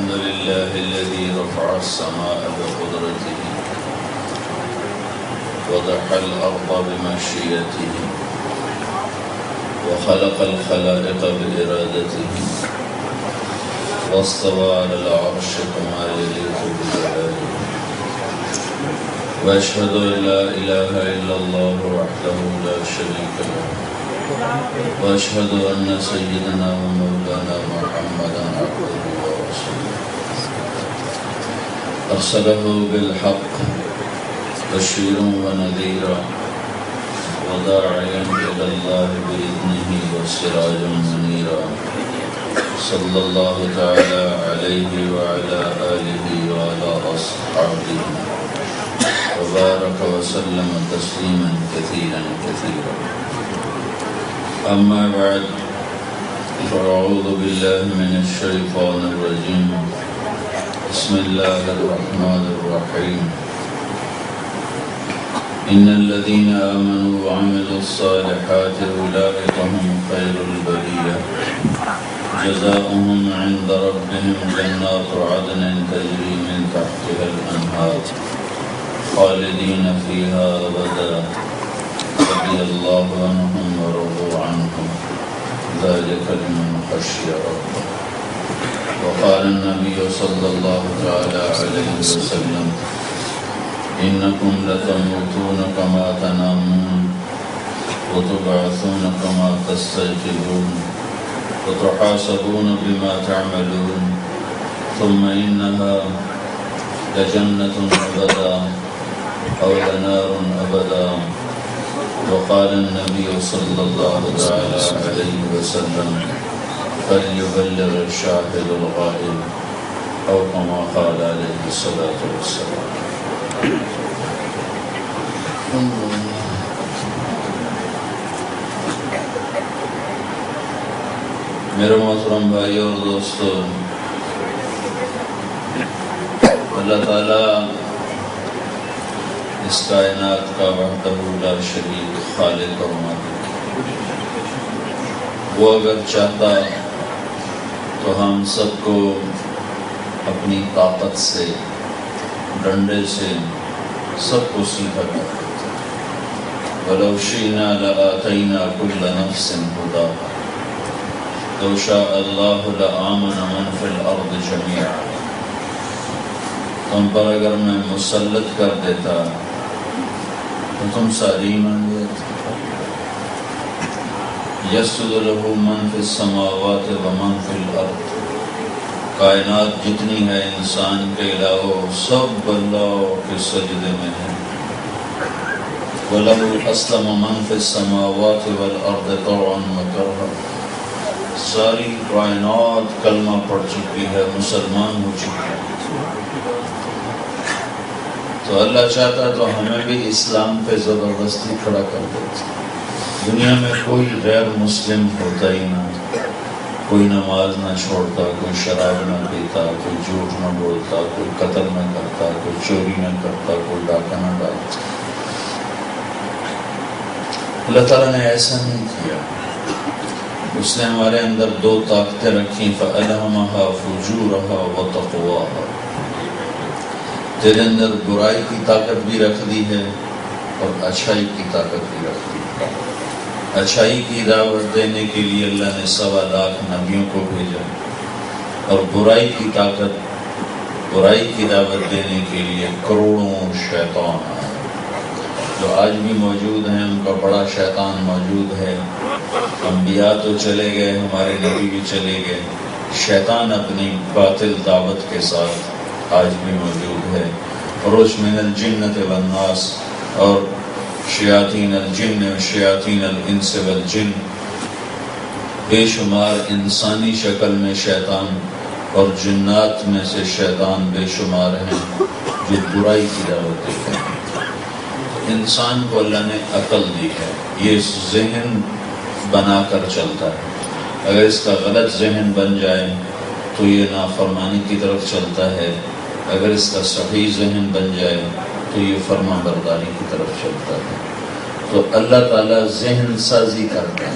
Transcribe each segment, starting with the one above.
الحمد لله الذي رفع السماء بقدرته وضح الأرض بمشيئته وخلق الخلائق بإرادته واستوى على العرش كما يليق بجلاله وأشهد أن لا إله إلا الله وحده لا شريك له وأشهد أن سيدنا ومولانا محمدا عبده ورسوله أرسله بالحق بشيرا ونذيرا وداعيا إلى الله بإذنه وسراجا منيرا صلى الله تعالى عليه وعلى آله وعلى أصحابه وبارك وسلم تسليما كثيرا كثيرا. أما بعد فأعوذ بالله من الشيطان الرجيم. بسم الله الرحمن الرحيم. إن الذين آمنوا وعملوا الصالحات أولئك هم خير البرية جزاؤهم عند ربهم جنات عدن تجري من تحتها الأنهار خالدين فيها أبدا رضي الله عنهم ورضوا عنه ذلك لمن خشي ربه. وقال النبي صلى الله تعالى عليه وسلم إنكم لتموتون كما تنامون وتبعثون كما تستيقظون وتحاسبون بما تعملون ثم إنها لجنة أبدا أو لنار أبدا. وقال النبي صلى الله عليه وسلم فليبلغ الشاهد الغائب أو كما قال عليه الصلاة والسلام. میرے محترم بھائی اور دوستو، اللہ تعالیٰ اس کائنات کا وحدہ لا شریک خالق اور مالک، وہ اگر چاہتا تو ہم سب کو اپنی طاقت سے، ڈنڈے سے سب کو سیدھا کر دیتا. وَلَوْ شِئْنَا لَآتَيْنَا كُلَّ نَفْسٍ هُدَاهَا لَوْ شَاءَ اللَّهُ لَآمَنَ مَنْ فِي الْأَرْضِ جَمِيعًا. تم پر اگر میں مسلط کر دیتا تو تم ساری ایمان لے آتے. يَسْجُدُ لَهُ مَنْ فِي السَّمَاوَاتِ وَمَنْ فِي الْأَرْضِ. کائنات جتنی ہے انسان کے علاوہ سب اللہ کے سجدے میں ہے. وَلَهُ أَسْلَمَ مَنْ فِي السَّمَاوَاتِ وَالْأَرْضِ طَوْعًا وَكَرْهًا. ساری کائنات کلمہ پڑھ چکی ہے، مسلمان ہو چکی ہے. تو اللہ چاہتا تو ہمیں بھی اسلام پہ زبردستی کھڑا کر دیتا. دنیا میں کوئی غیر مسلم ہوتا ہی نہ، کوئی نماز نہ چھوڑتا، کوئی شراب نہ پیتا، کوئی جھوٹ نہ بولتا، کوئی قتل نہ کرتا، کوئی چوری نہ کرتا، کوئی ڈاکہ نہ ڈالتا. اللہ تعالیٰ نے ایسا نہیں کیا. اس نے ہمارے اندر دو طاقتیں رکھی، فَأَلْهَمَهَا فُجُورَهَا وَتَقْوَاهَا. تیرے اندر برائی کی طاقت بھی رکھ دی ہے اور اچھائی کی طاقت بھی رکھ دی ہے. اچھائی کی دعوت دینے کے لیے اللہ نے 1.25 لاکھ نبیوں کو بھیجا، اور برائی کی طاقت، برائی کی دعوت دینے کے لیے کروڑوں شیطان آئے جو آج بھی موجود ہیں. ان کا بڑا شیطان موجود ہے. انبیاء تو چلے گئے، ہمارے نبی بھی چلے گئے، شیطان اپنی باطل دعوت کے ساتھ آج بھی موجود ہے. خروج من الجنۃ والناس، اور شیاطین الجن و شیاطین الانس والجن، بے شمار انسانی شکل میں شیطان اور جنات میں سے شیطان بے شمار ہیں جو برائی کی دعوت دیتے ہیں. انسان کو اللہ نے عقل دی ہے، یہ ذہن بنا کر چلتا ہے. اگر اس کا غلط ذہن بن جائے تو یہ نافرمانی کی طرف چلتا ہے. اگر اس کا صحیح ذہن بن جائے تو یہ فرما برداری کی طرف چلتا ہے. تو اللہ تعالیٰ ذہن سازی کرتا ہے،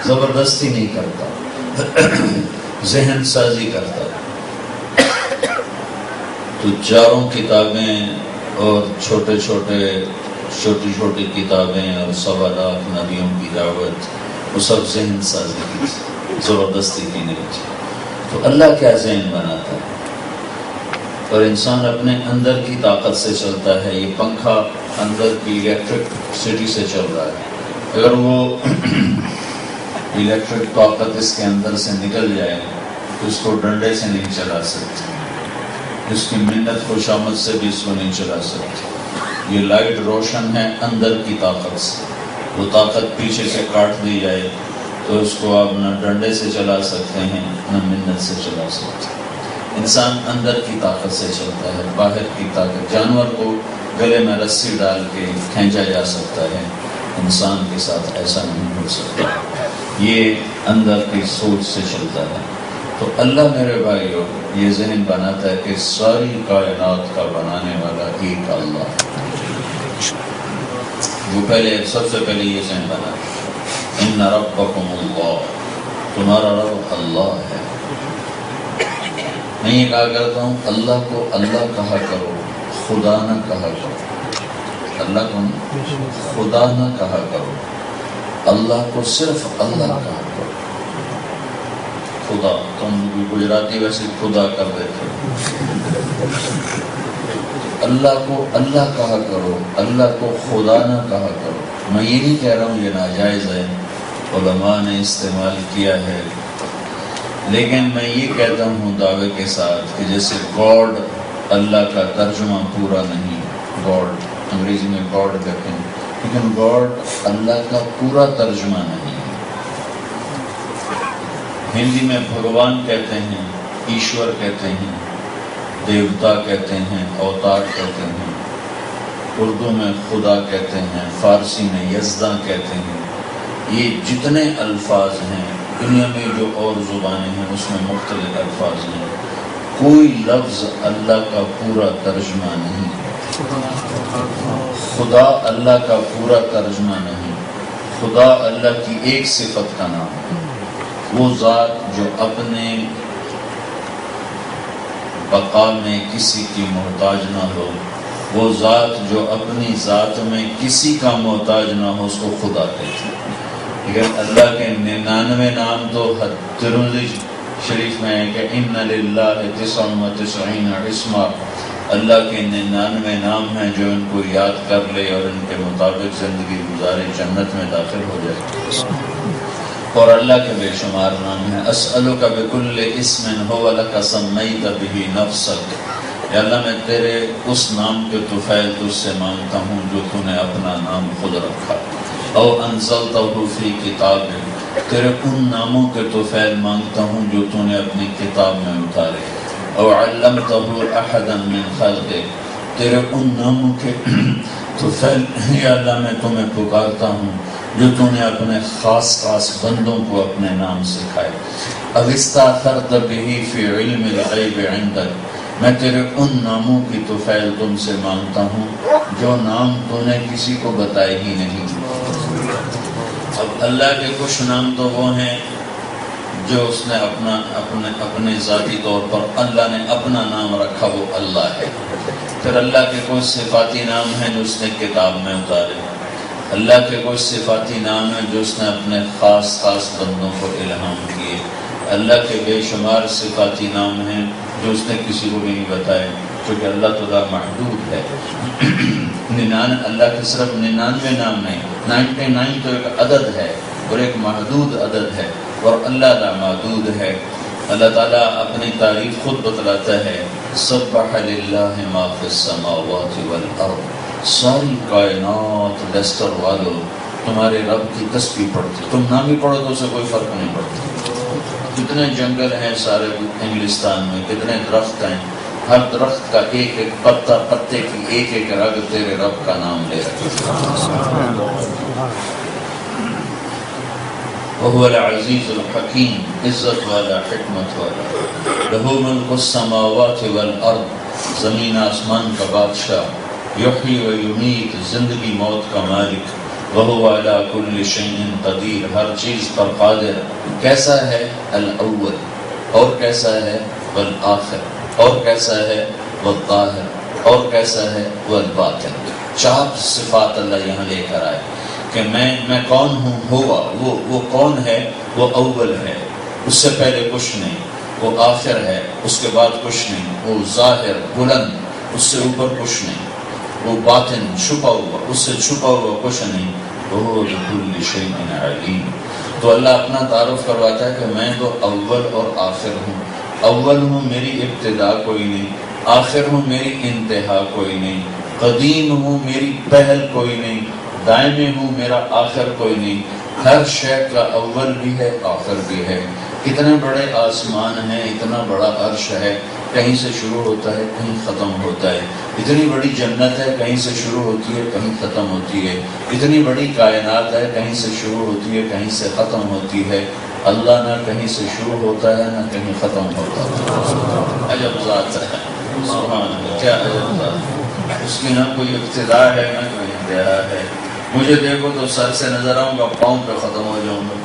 زبردستی نہیں کرتا، ذہن سازی کرتا ہے. تو چاروں کتابیں اور چھوٹی چھوٹی کتابیں اور 1.25 لاکھ نبیوں کی دعوت، وہ سب ذہن سازی کی تھی، زبردستی کی نہیں تھی۔ تو اللہ کیا ذہن بناتا ہے؟ اور انسان اپنے اندر کی طاقت سے چلتا ہے۔ یہ پنکھا اندر کی الیکٹرک سے چل رہا ہے، اگر وہ الیکٹرک طاقت اس کے اندر سے نکل جائے تو اس کو ڈنڈے سے نہیں چلا سکتے، اس کی منت خوشامد سے بھی اس کو نہیں چلا سکتے۔ یہ لائٹ روشن ہے اندر کی طاقت سے، وہ طاقت پیچھے سے کاٹ دی جائے تو اس کو آپ نہ ڈنڈے سے چلا سکتے ہیں نہ منت سے چلا سکتے ہیں۔ انسان اندر کی طاقت سے چلتا ہے، باہر کی طاقت۔ جانور کو گلے میں رسی ڈال کے کھینچا جا سکتا ہے، انسان کے ساتھ ایسا نہیں ہو سکتا، یہ اندر کی سوچ سے چلتا ہے۔ تو اللہ میرے بھائیو یہ ذہن بناتا ہے کہ ساری کائنات کا بنانے والا ایک اللہ ہے۔ وہ سب سے پہلے یہ ذہن بناتا ہے، ان ربکم اللہ، تمہارا رب اللہ ہے۔ میں یہ کہا کرتا ہوں، اللہ کو اللہ کہا کرو، خدا نہ کہا کرو۔ اللہ کو خدا نہ کہا کرو، اللہ کو صرف اللہ کہا کرو۔ خدا، تم گجراتی ویسے خدا کر دیتے ہو۔ اللہ کو اللہ کہا کرو، اللہ کو خدا نہ کہا کرو۔ میں یہ نہیں کہہ رہا ہوں یہ ناجائز ہے، علماء نے استعمال کیا ہے، لیکن میں یہ کہتا ہوں دعوے کے ساتھ کہ جیسے گاڈ اللہ کا ترجمہ پورا نہیں، گاڈ انگریزی میں گاڈ کہتے ہیں، لیکن گاڈ اللہ کا پورا ترجمہ نہیں ہے۔ ہندی میں بھگوان کہتے ہیں، ایشور کہتے ہیں، دیوتا کہتے ہیں، اوتار کہتے ہیں، اردو میں خدا کہتے ہیں، فارسی میں یزداں کہتے ہیں۔ یہ جتنے الفاظ ہیں دنیا میں جو اور زبانیں ہیں اس میں مختلف الفاظ ہیں، کوئی لفظ اللہ کا پورا ترجمہ نہیں۔ خدا اللہ کا پورا ترجمہ نہیں، خدا اللہ کی ایک صفت کا نام ہے۔ وہ ذات جو اپنے بقا میں کسی کی محتاج نہ ہو، وہ ذات جو اپنی ذات میں کسی کا محتاج نہ ہو، اس کو خدا کہتے ہیں۔ لیکن اللہ کے 99 نام تو ترمذی شریف میں ہے کہ ان للہ 99 اسما، اللہ کے 99 نام ہیں، جو ان کو یاد کر لے اور ان کے مطابق زندگی گزارے جنت میں داخل ہو جائے۔ اور اللہ کے بے شمار نام ہیں۔ اسألک بکل اسم هو لک سمیت بہ نفسک، یا اللہ میں تیرے اس نام کے طفیل تجھ سے مانگتا ہوں جو تو نے اپنا نام خود رکھا، او انزلتہ فی کتاب، تیرے ان ناموں کے طفیل مانگتا ہوں جو تو نے اپنی کتاب میں اتارے، او علمتہ احدا من خلقک، تیرے ان ناموں کے طفیل یا اللہ میں تمہیں پکارتا ہوں جو تو نے اپنے خاص بندوں کو اپنے نام سکھائے۔ اذ استأثرت بہ فی علم الغیب عندک، میں تیرے ان ناموں کی طفیل تم سے مانگتا ہوں جو نام تو نے کسی کو بتائے ہی نہیں۔ اب اللہ کے کچھ نام تو وہ ہیں جو اس نے اپنے ذاتی طور پر اللہ نے اپنا نام رکھا، وہ اللہ ہے۔ پھر اللہ کے کچھ صفاتی نام ہیں جو اس نے کتاب میں اتارے، اللہ کے کچھ صفاتی نام ہیں جو اس نے اپنے خاص بندوں کو الہام کیے، اللہ کے بے شمار صفاتی نام ہیں جو اس نے کسی کو بھی نہیں بتائے، کیونکہ اللہ تعالیٰ محدود ہے۔ اللہ کے صرف 99 نام نہیں، 99 تو ایک عدد ہے اور ایک محدود عدد ہے، اور اللہ لا محدود ہے۔ اللہ تعالیٰ اپنی تعریف خود بتلاتا ہے، سبح للہ ما فی السماوات والارض، ساری کائنات لیسٹر والو تمہارے رب کی تسبیح پڑھتی، تم نام ہی پڑھو تو اسے کوئی فرق نہیں پڑتا۔ کتنے جنگل ہیں سارے انگلستان میں، کتنے درخت ہیں، ہر درخت کا ایک پتا، پتے کی ایک رگ تیرے رب کا نام لے رہا۔ وہو العزیز الحکیم، عزت والا، حکمت والا، لہو ملک السماوات والارض، زمین آسمان کا بادشاہ، یحیی و یمیت، زندگی موت کا مالک، وہو علی کل شیء قدیر، ہر چیز پر قادر۔ کیسا ہے؟ الاول، اور کیسا ہے؟ والآخر، اور کیسا ہے والظاہر، اور کیسا ہے والباطن۔ 4 صفات اللہ یہاں لے کر آئے کہ میں کون ہوں، ہوا وہ کون ہے، وہ اول ہے، اس سے پہلے کچھ نہیں، وہ آخر ہے، اس کے بعد کچھ نہیں، وہ ظاہر بلند، اس سے اوپر کچھ نہیں، وہ باطن چھپا ہوا، اس سے چھپا ہوا کچھ نہیں، وہ بكل شيء علیم۔ تو اللہ اپنا تعارف کرواتا ہے کہ میں تو اول اور آخر ہوں، اول ہوں میری ابتدا کوئی نہیں، آخر ہوں میری انتہا کوئی نہیں، قدیم ہوں میری پہل کوئی نہیں، دائمی ہوں میرا آخر کوئی نہیں، ہر شے کا اول بھی ہے آخر بھی ہے۔ کتنے بڑے آسمان ہیں، اتنا بڑا عرش ہے، کہیں سے شروع ہوتا ہے کہیں ختم ہوتا ہے، اتنی بڑی جنت ہے، کہیں سے شروع ہوتی ہے کہیں ختم ہوتی ہے، اتنی بڑی کائنات ہے، کہیں سے شروع ہوتی ہے کہیں سے ختم ہوتی ہے۔ اللہ نہ کہیں سے شروع ہوتا ہے نہ کہیں ختم ہوتا ہے۔ عجب ذات ہے، سبحان اللہ، کیا عجب ذات ہے، اس کی نہ کوئی ابتدا ہے نہ کوئی انتہا ہے۔ مجھے دیکھو تو سر سے نظر آؤں گا، پاؤں پہ ختم ہو جاؤں گا،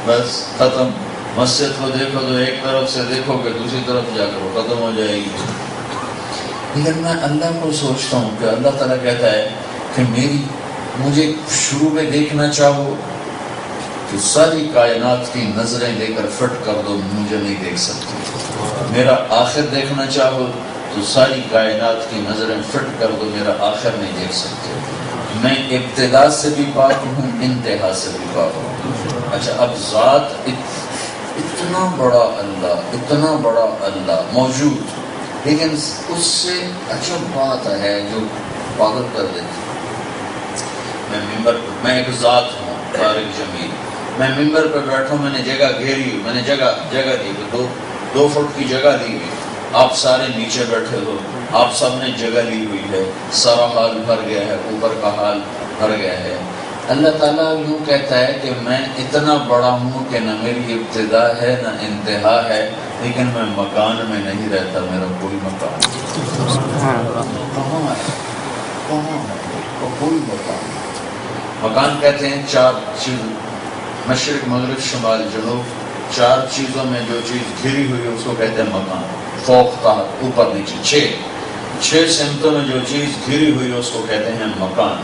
بس ختم۔ مسجد کو دیکھو تو ایک طرف سے دیکھو کہ دوسری طرف جا کر وہ ختم ہو جائے گی۔ لیکن میں اللہ کو سوچتا ہوں کہ اللہ تعالیٰ کہتا ہے کہ مجھے شروع میں دیکھنا چاہو کہ ساری کائنات کی نظریں لے کر فٹ کر دو، مجھے نہیں دیکھ سکتی۔ میرا آخر دیکھنا چاہو تو ساری کائنات کی نظریں فٹ کر دو، میرا آخر نہیں دیکھ سکتے۔ میں ابتدا سے بھی پاک ہوں، انتہا سے بھی پاک ہوں۔ اچھا، اب ذات اتنا بڑا اللہ، اتنا بڑا اللہ موجود، لیکن اس سے اچھا بات ہے جو پاگل کر دیتی۔ میں ایک ذات ہوں طارق جمیل، میں ممبر پر بیٹھا ہوں، میں نے جگہ گھیری ہوئی، میں نے جگہ دی ہوئی، 2 فٹ کی جگہ دی ہوئی، آپ سارے نیچے بیٹھے ہو، آپ سب نے جگہ لی ہوئی ہے، سارا حال بھر گیا ہے، اوپر کا حال بھر گیا ہے۔ اللہ تعالیٰ یوں کہتا ہے کہ میں اتنا بڑا ہوں کہ نہ میری ابتدا ہے نہ انتہا ہے، لیکن میں مکان میں نہیں رہتا، میرا کوئی مکان کہاں ہے، کوئی مکان کہتے ہیں 4 چیز، مشرق مغرب شمال جنوب، 4 چیزوں میں جو چیز گھری ہوئی ہے اس کو کہتے ہیں مکان، فوق تحت اوپر نیچے، 6 سمتوں میں جو چیز گھری ہوئی ہے اس کو کہتے ہیں مکان۔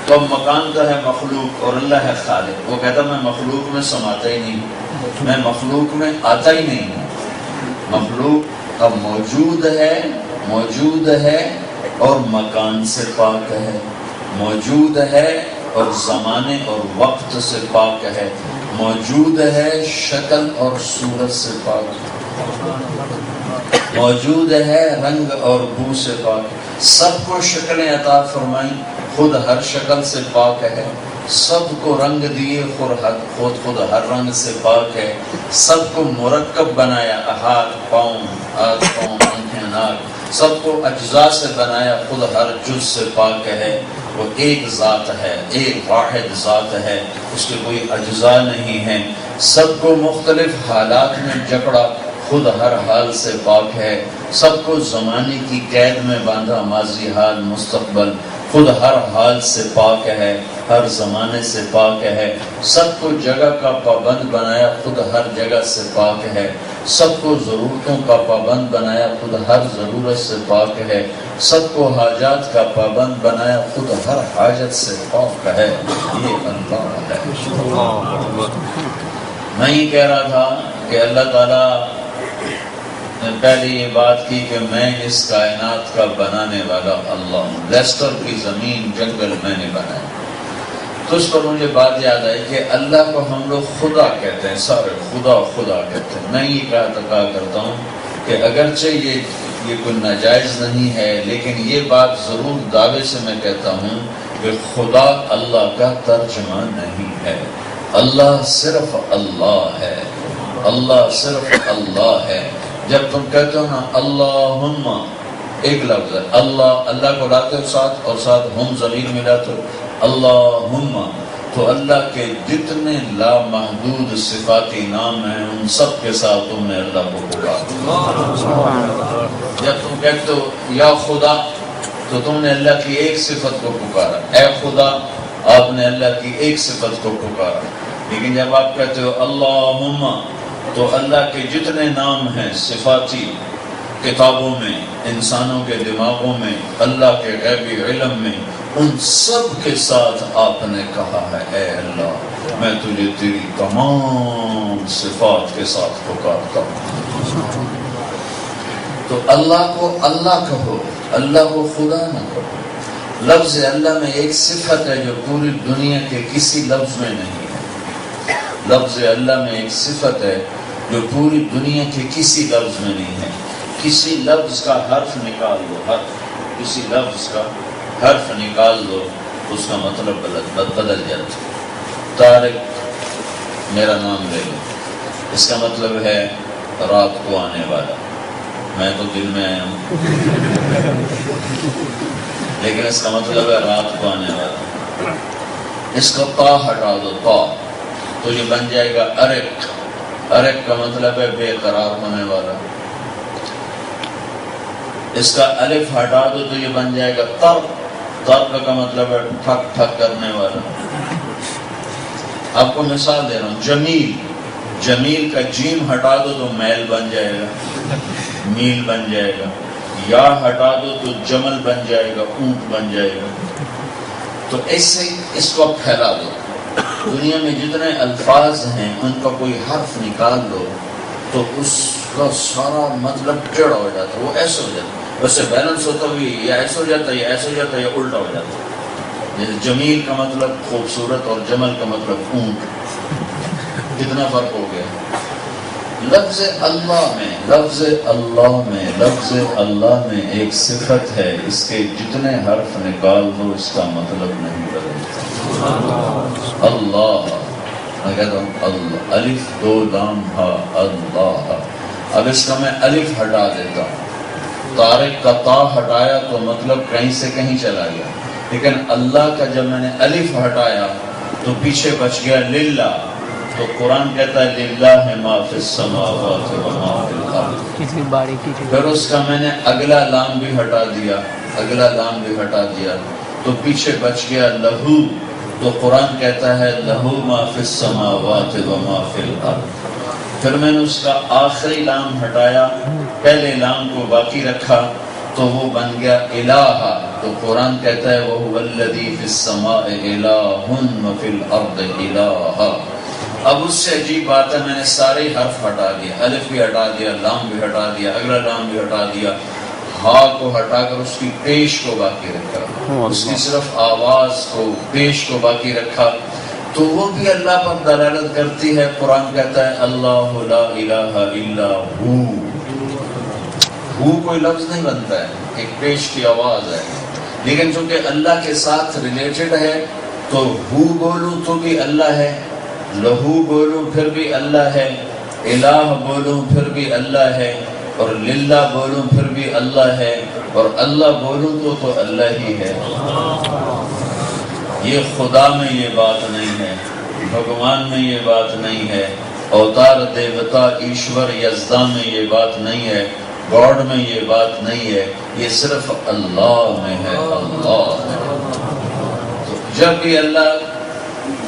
تو اب مکان کا ہے مخلوق اور اللہ ہے خالق۔ وہ کہتا میں مخلوق میں سماتا ہی نہیں ہوں، میں مخلوق میں آتا ہی نہیں ہوں، مخلوق اب موجود ہے اور مکان سے پاک ہے، موجود ہے اور زمانے اور وقت سے پاک ہے، موجود ہے شکل اور صورت سے پاک ہے، موجود ہے رنگ اور بو سے پاک ہے، سب کو شکلیں عطا فرمائیں، خود ہر شکل سے پاک ہے، سب کو رنگ دیے، خود ہر رنگ سے پاک ہے، سب کو مرکب بنایا، ہاتھ پاؤں آنکھیں ناک، سب کو اجزاء سے بنایا، خود ہر جز سے پاک ہے۔ وہ ایک ذات ہے، ایک واحد ذات ہے، اس کے کوئی اجزاء نہیں ہیں، سب کو مختلف حالات میں جکڑا، خود ہر حال سے پاک ہے، سب کو زمانے کی قید میں باندھا، ماضی حال مستقبل، خود ہر حال سے پاک ہے، ہر زمانے سے پاک ہے، سب کو جگہ کا پابند بنایا، خود ہر جگہ سے پاک ہے، سب کو ضرورتوں کا پابند بنایا، خود ہر ضرورت سے پاک ہے، سب کو حاجات کا پابند بنایا، خود ہر حاجت سے پاک ہے۔ یہ اللہ ہے۔ میں ہی کہہ رہا تھا کہ اللہ تعالیٰ نے پہلے یہ بات کی کہ میں اس کائنات کا بنانے والا اللہ ہوں، لیسٹر کی زمین جنگل میں نے بنایا۔ تو اس پر مجھے بات یاد آئی کہ اللہ کو ہم لوگ خدا کہتے ہیں، سارے خدا کہتے ہیں۔ میں یہ کہا کرتا ہوں کہ اگرچہ یہ کوئی ناجائز نہیں ہے، لیکن یہ بات ضرور دعوے سے میں کہتا ہوں کہ خدا اللہ کا ترجمہ نہیں ہے، اللہ صرف اللہ ہے، اللہ صرف اللہ ہے۔ جب تم کہتے ہو نا اللہم، ایک لفظ ہے اللہ کو لاتے ہو ساتھ، اور ساتھ ہم ضمیر ملاتے ہو اللہم، تو اللہ کے جتنے لامحدود صفاتی نام ہیں ان سب کے ساتھ تم نے اللہ کو پکارا۔ جب تم کہتے ہو یا خدا تو تم نے اللہ کی ایک صفت کو پکارا، اے خدا آپ نے اللہ کی ایک صفت کو پکارا۔ لیکن جب آپ کہتے ہو اللہم تو اللہ کے جتنے نام ہیں صفاتی کتابوں میں، انسانوں کے دماغوں میں، اللہ کے غیبی علم میں، ان سب کے ساتھ آپ نے کہا ہے اے اللہ میں تجھے تیری تمام صفات کے ساتھ پکارتا ہوں۔ تو اللہ کو اللہ کہو، اللہ کو خدا نہ کہو۔ لفظ اللہ میں ایک صفت ہے جو پوری دنیا کے کسی لفظ میں نہیں ہے۔ لفظ اللہ میں ایک صفت ہے جو پوری دنیا کے کسی لفظ میں نہیں ہے۔ کسی لفظ کا حرف نکال دو، کسی لفظ کا حرف نکال دو، اس کا مطلب بدل جاتا ہے۔ طارق میرا نام لے لو، اس کا مطلب ہے رات کو آنے والا، میں تو دن میں آیا ہوں لیکن اس کا مطلب ہے رات کو آنے والا۔ اس کا تا ہٹا دو، تا تو یہ بن جائے گا ارق۔ ارق کا مطلب ہے بے قرار ہونے والا۔ اس کا الف ہٹا دو تو یہ بن جائے گا ترک۔ ترک کا مطلب ہے ٹھک ٹھک کرنے والا۔ آپ کو مثال دے رہا ہوں، جمیل، جمیل کا جیم ہٹا دو تو میل بن جائے گا، میل بن جائے گا۔ یا ہٹا دو تو جمل بن جائے گا، اونٹ بن جائے گا۔ تو ایسے اس کو پھیلا دو، دنیا میں جتنے الفاظ ہیں ان کا کوئی حرف نکال دو تو اس کا سارا مطلب ٹیڑھا ہو جاتا ہے، وہ ایسے ہو جاتا ہے، ویسے بیلنس ہوتا بھی یا ایسے ہو جاتا ہے یا ایسے ہو جاتا ہے یا الٹا ہو جاتا ہے۔ جیسے جمیل کا مطلب خوبصورت اور جمل کا مطلب اونٹ، کتنا فرق ہو گیا۔ لفظ اللہ میں، لفظ اللہ میں، لفظ اللہ میں ایک صفت ہے، اس کے جتنے حرف نکال دو اس کا مطلب نہیں بدلتا۔ اللہ، میں کہتا ہوں اللہ، الف دو لام ہا، اللہ۔ اب اس کا میں الف ہٹا دیتا ہوں، طارق کا تا ہٹایا تو مطلب کہیں سے کہیں چلا گیا، لیکن اللہ کا جب میں نے الف ہٹایا تو پیچھے بچ گیا للہ۔ تو قرآن کہتا ہے للہ ما فی السماوات و ما فی الارض۔ پھر اس کا میں نے اگلا لام بھی ہٹا دیا، اگلا لام بھی ہٹا دیا تو پیچھے بچ گیا لہو۔ تو قرآن کہتا ہے لہو ما فی السماوات و ما فی الارض۔ پھر میں نے اس کا آخری لام ہٹایا، پہلے لام کو باقی رکھا تو وہ بن گیا الہ۔ تو قرآن کہتا ہے وَهُوَ الَّذِي فِي السَّمَاءِ إِلَٰهٌ وَفِي الْأَرْضِ إِلَٰهٌ۔ اب اس سے عجیب بات ہے، میں نے سارے حرف ہٹا دیا، الف بھی ہٹا دیا، لام بھی ہٹا دیا، اگلا لام بھی ہٹا دیا، ہا کو ہٹا کر اس کی پیش کو باقی رکھا، اس کی صرف آواز کو، پیش کو باقی رکھا، تو وہ بھی اللہ پر دلالت کرتی ہے۔ قرآن کہتا ہے اللہ لا الہ الا ہو کوئی لفظ نہیں بنتا ہے، ایک پیش کی آواز ہے، لیکن چونکہ اللہ کے ساتھ ریلیٹڈ ہے تو ہو بولوں تو بھی اللہ ہے، لہو بولوں پھر بھی اللہ ہے، الہ بولوں پھر بھی اللہ ہے، اور للہ بولوں پھر بھی اللہ ہے، اور اللہ بولوں تو اللہ ہی ہے۔ یہ خدا میں یہ بات نہیں ہے، بھگوان میں یہ بات نہیں ہے، اوتار دیوتا ایشور یزدا میں یہ بات نہیں ہے، گاڈ میں یہ بات نہیں ہے، یہ صرف اللہ میں ہے، اللہ میں۔ تو جب بھی اللہ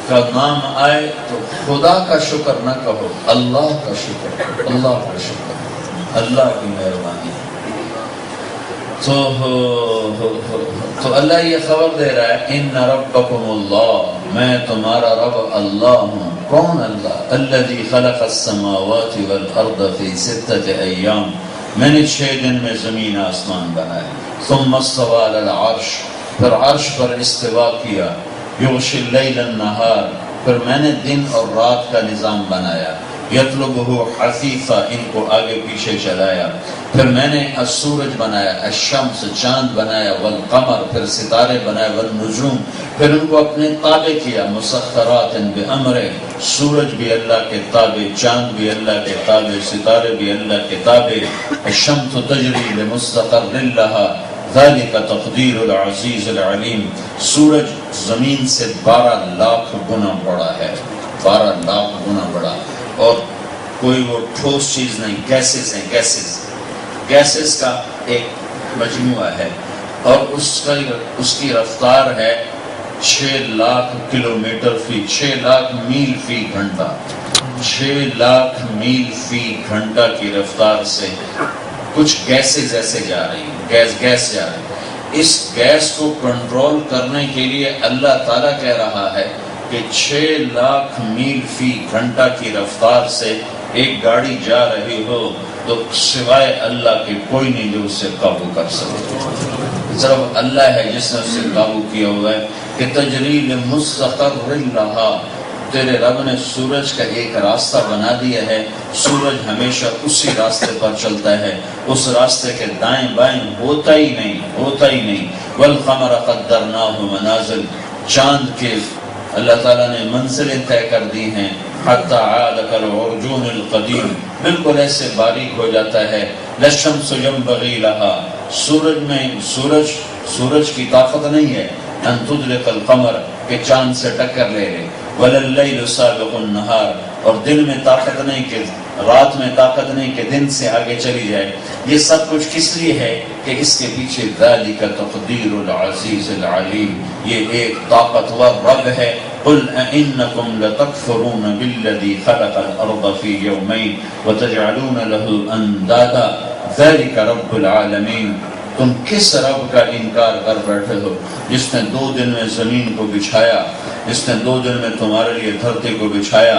کا نام آئے تو خدا کا شکر نہ کہو، اللہ کا شکر، اللہ کا شکر، اللہ کی مہربانی۔ تو اللہ یہ خبر دے رہا ہے ان ربکم اللہ، میں تمہارا رب اللہ ہوں۔ کون اللہ؟ الذی خلق السماوات والارض فی 6 ایام، میں نے 6 دن میں زمین آسمان بنائے۔ ثم استوى علی العرش، پھر عرش پر استوا کیا۔ یغشی اللیل النہار، پھر میں نے دن اور رات کا نظام بنایا۔ یطلبہ حثیثا، ان کو آگے پیچھے چلایا۔ پھر میں نے السورج بنایا، الشمس چاند بنایا، والقمر پھر ستارے بنائے، والنجوم پھر ان کو اپنے تابع کیا، مسخرات بامرہ، سورج بھی اللہ کے تابع، چاند بھی اللہ کے تابع، ستارے بھی اللہ کے تابع۔ الشمس تجری لمستقر لہا، ذالک تقدیر العزیز العلیم۔ سورج زمین سے 12 لاکھ گنا بڑا ہے، 12 لاکھ گنا بڑا، اور کوئی وہ ٹھوس چیز نہیں، گیسز ہیں، گیسز کا ایک مجموعہ ہے، اور اس کی رفتار ہے 6 لاکھ کلومیٹر فی، 6 لاکھ میل فی گھنٹہ، 6 لاکھ میل فی گھنٹہ کی رفتار سے کچھ گیسز ایسے جا رہی ہیں، گیس جا رہی ہے۔ اس گیس کو کنٹرول کرنے کے لیے اللہ تعالیٰ کہہ رہا ہے کہ 6 لاکھ میل فی گھنٹہ کی رفتار سے ایک گاڑی جا رہی ہو تو سوائے اللہ کے کوئی نہیں جو اس سے قابو کر سکے، صرف اللہ ہے جس نے اس سے قابو کیا ہوا ہے۔ کہ تجریل مستقر لہا، تیرے رب نے سورج کا ایک راستہ بنا دیا ہے، سورج ہمیشہ اسی راستے پر چلتا ہے، اس راستے کے دائیں بائیں ہوتا ہی نہیں۔ والقمر قدرناہ منازل، چاند کے اللہ تعالیٰ نے منزلیں طے کر دی ہیں، حتی عاد کالعرجون القدیم، بالکل ایسے باریک ہو جاتا ہے۔ للشمس ينبغي لها، سورج کی طاقت نہیں ہے ان تدرک القمر، کہ چاند سے ٹکر لے لے۔ ولللیل سابق النہار، اور دن میں طاقت نہیں کہ رات میں طاقت نہیں کہ دن سے آگے چلی جائے۔ یہ سب کچھ کس لیے ہے کہ اس کے پیچھے ذالک تقدیر العزیز العلیم، یہ ایک طاقتور رب ہے۔ قل أئنكم لتكفرون بالذي خلق الأرض في يومين وتجعلون له أندادا ذلك رب العالمين، تم کس رب کا انکار کر بیٹھے ہو جس نے 2 دن میں زمین کو بچھایا، جس نے 2 دن میں تمہارے لیے دھرتی کو بچھایا۔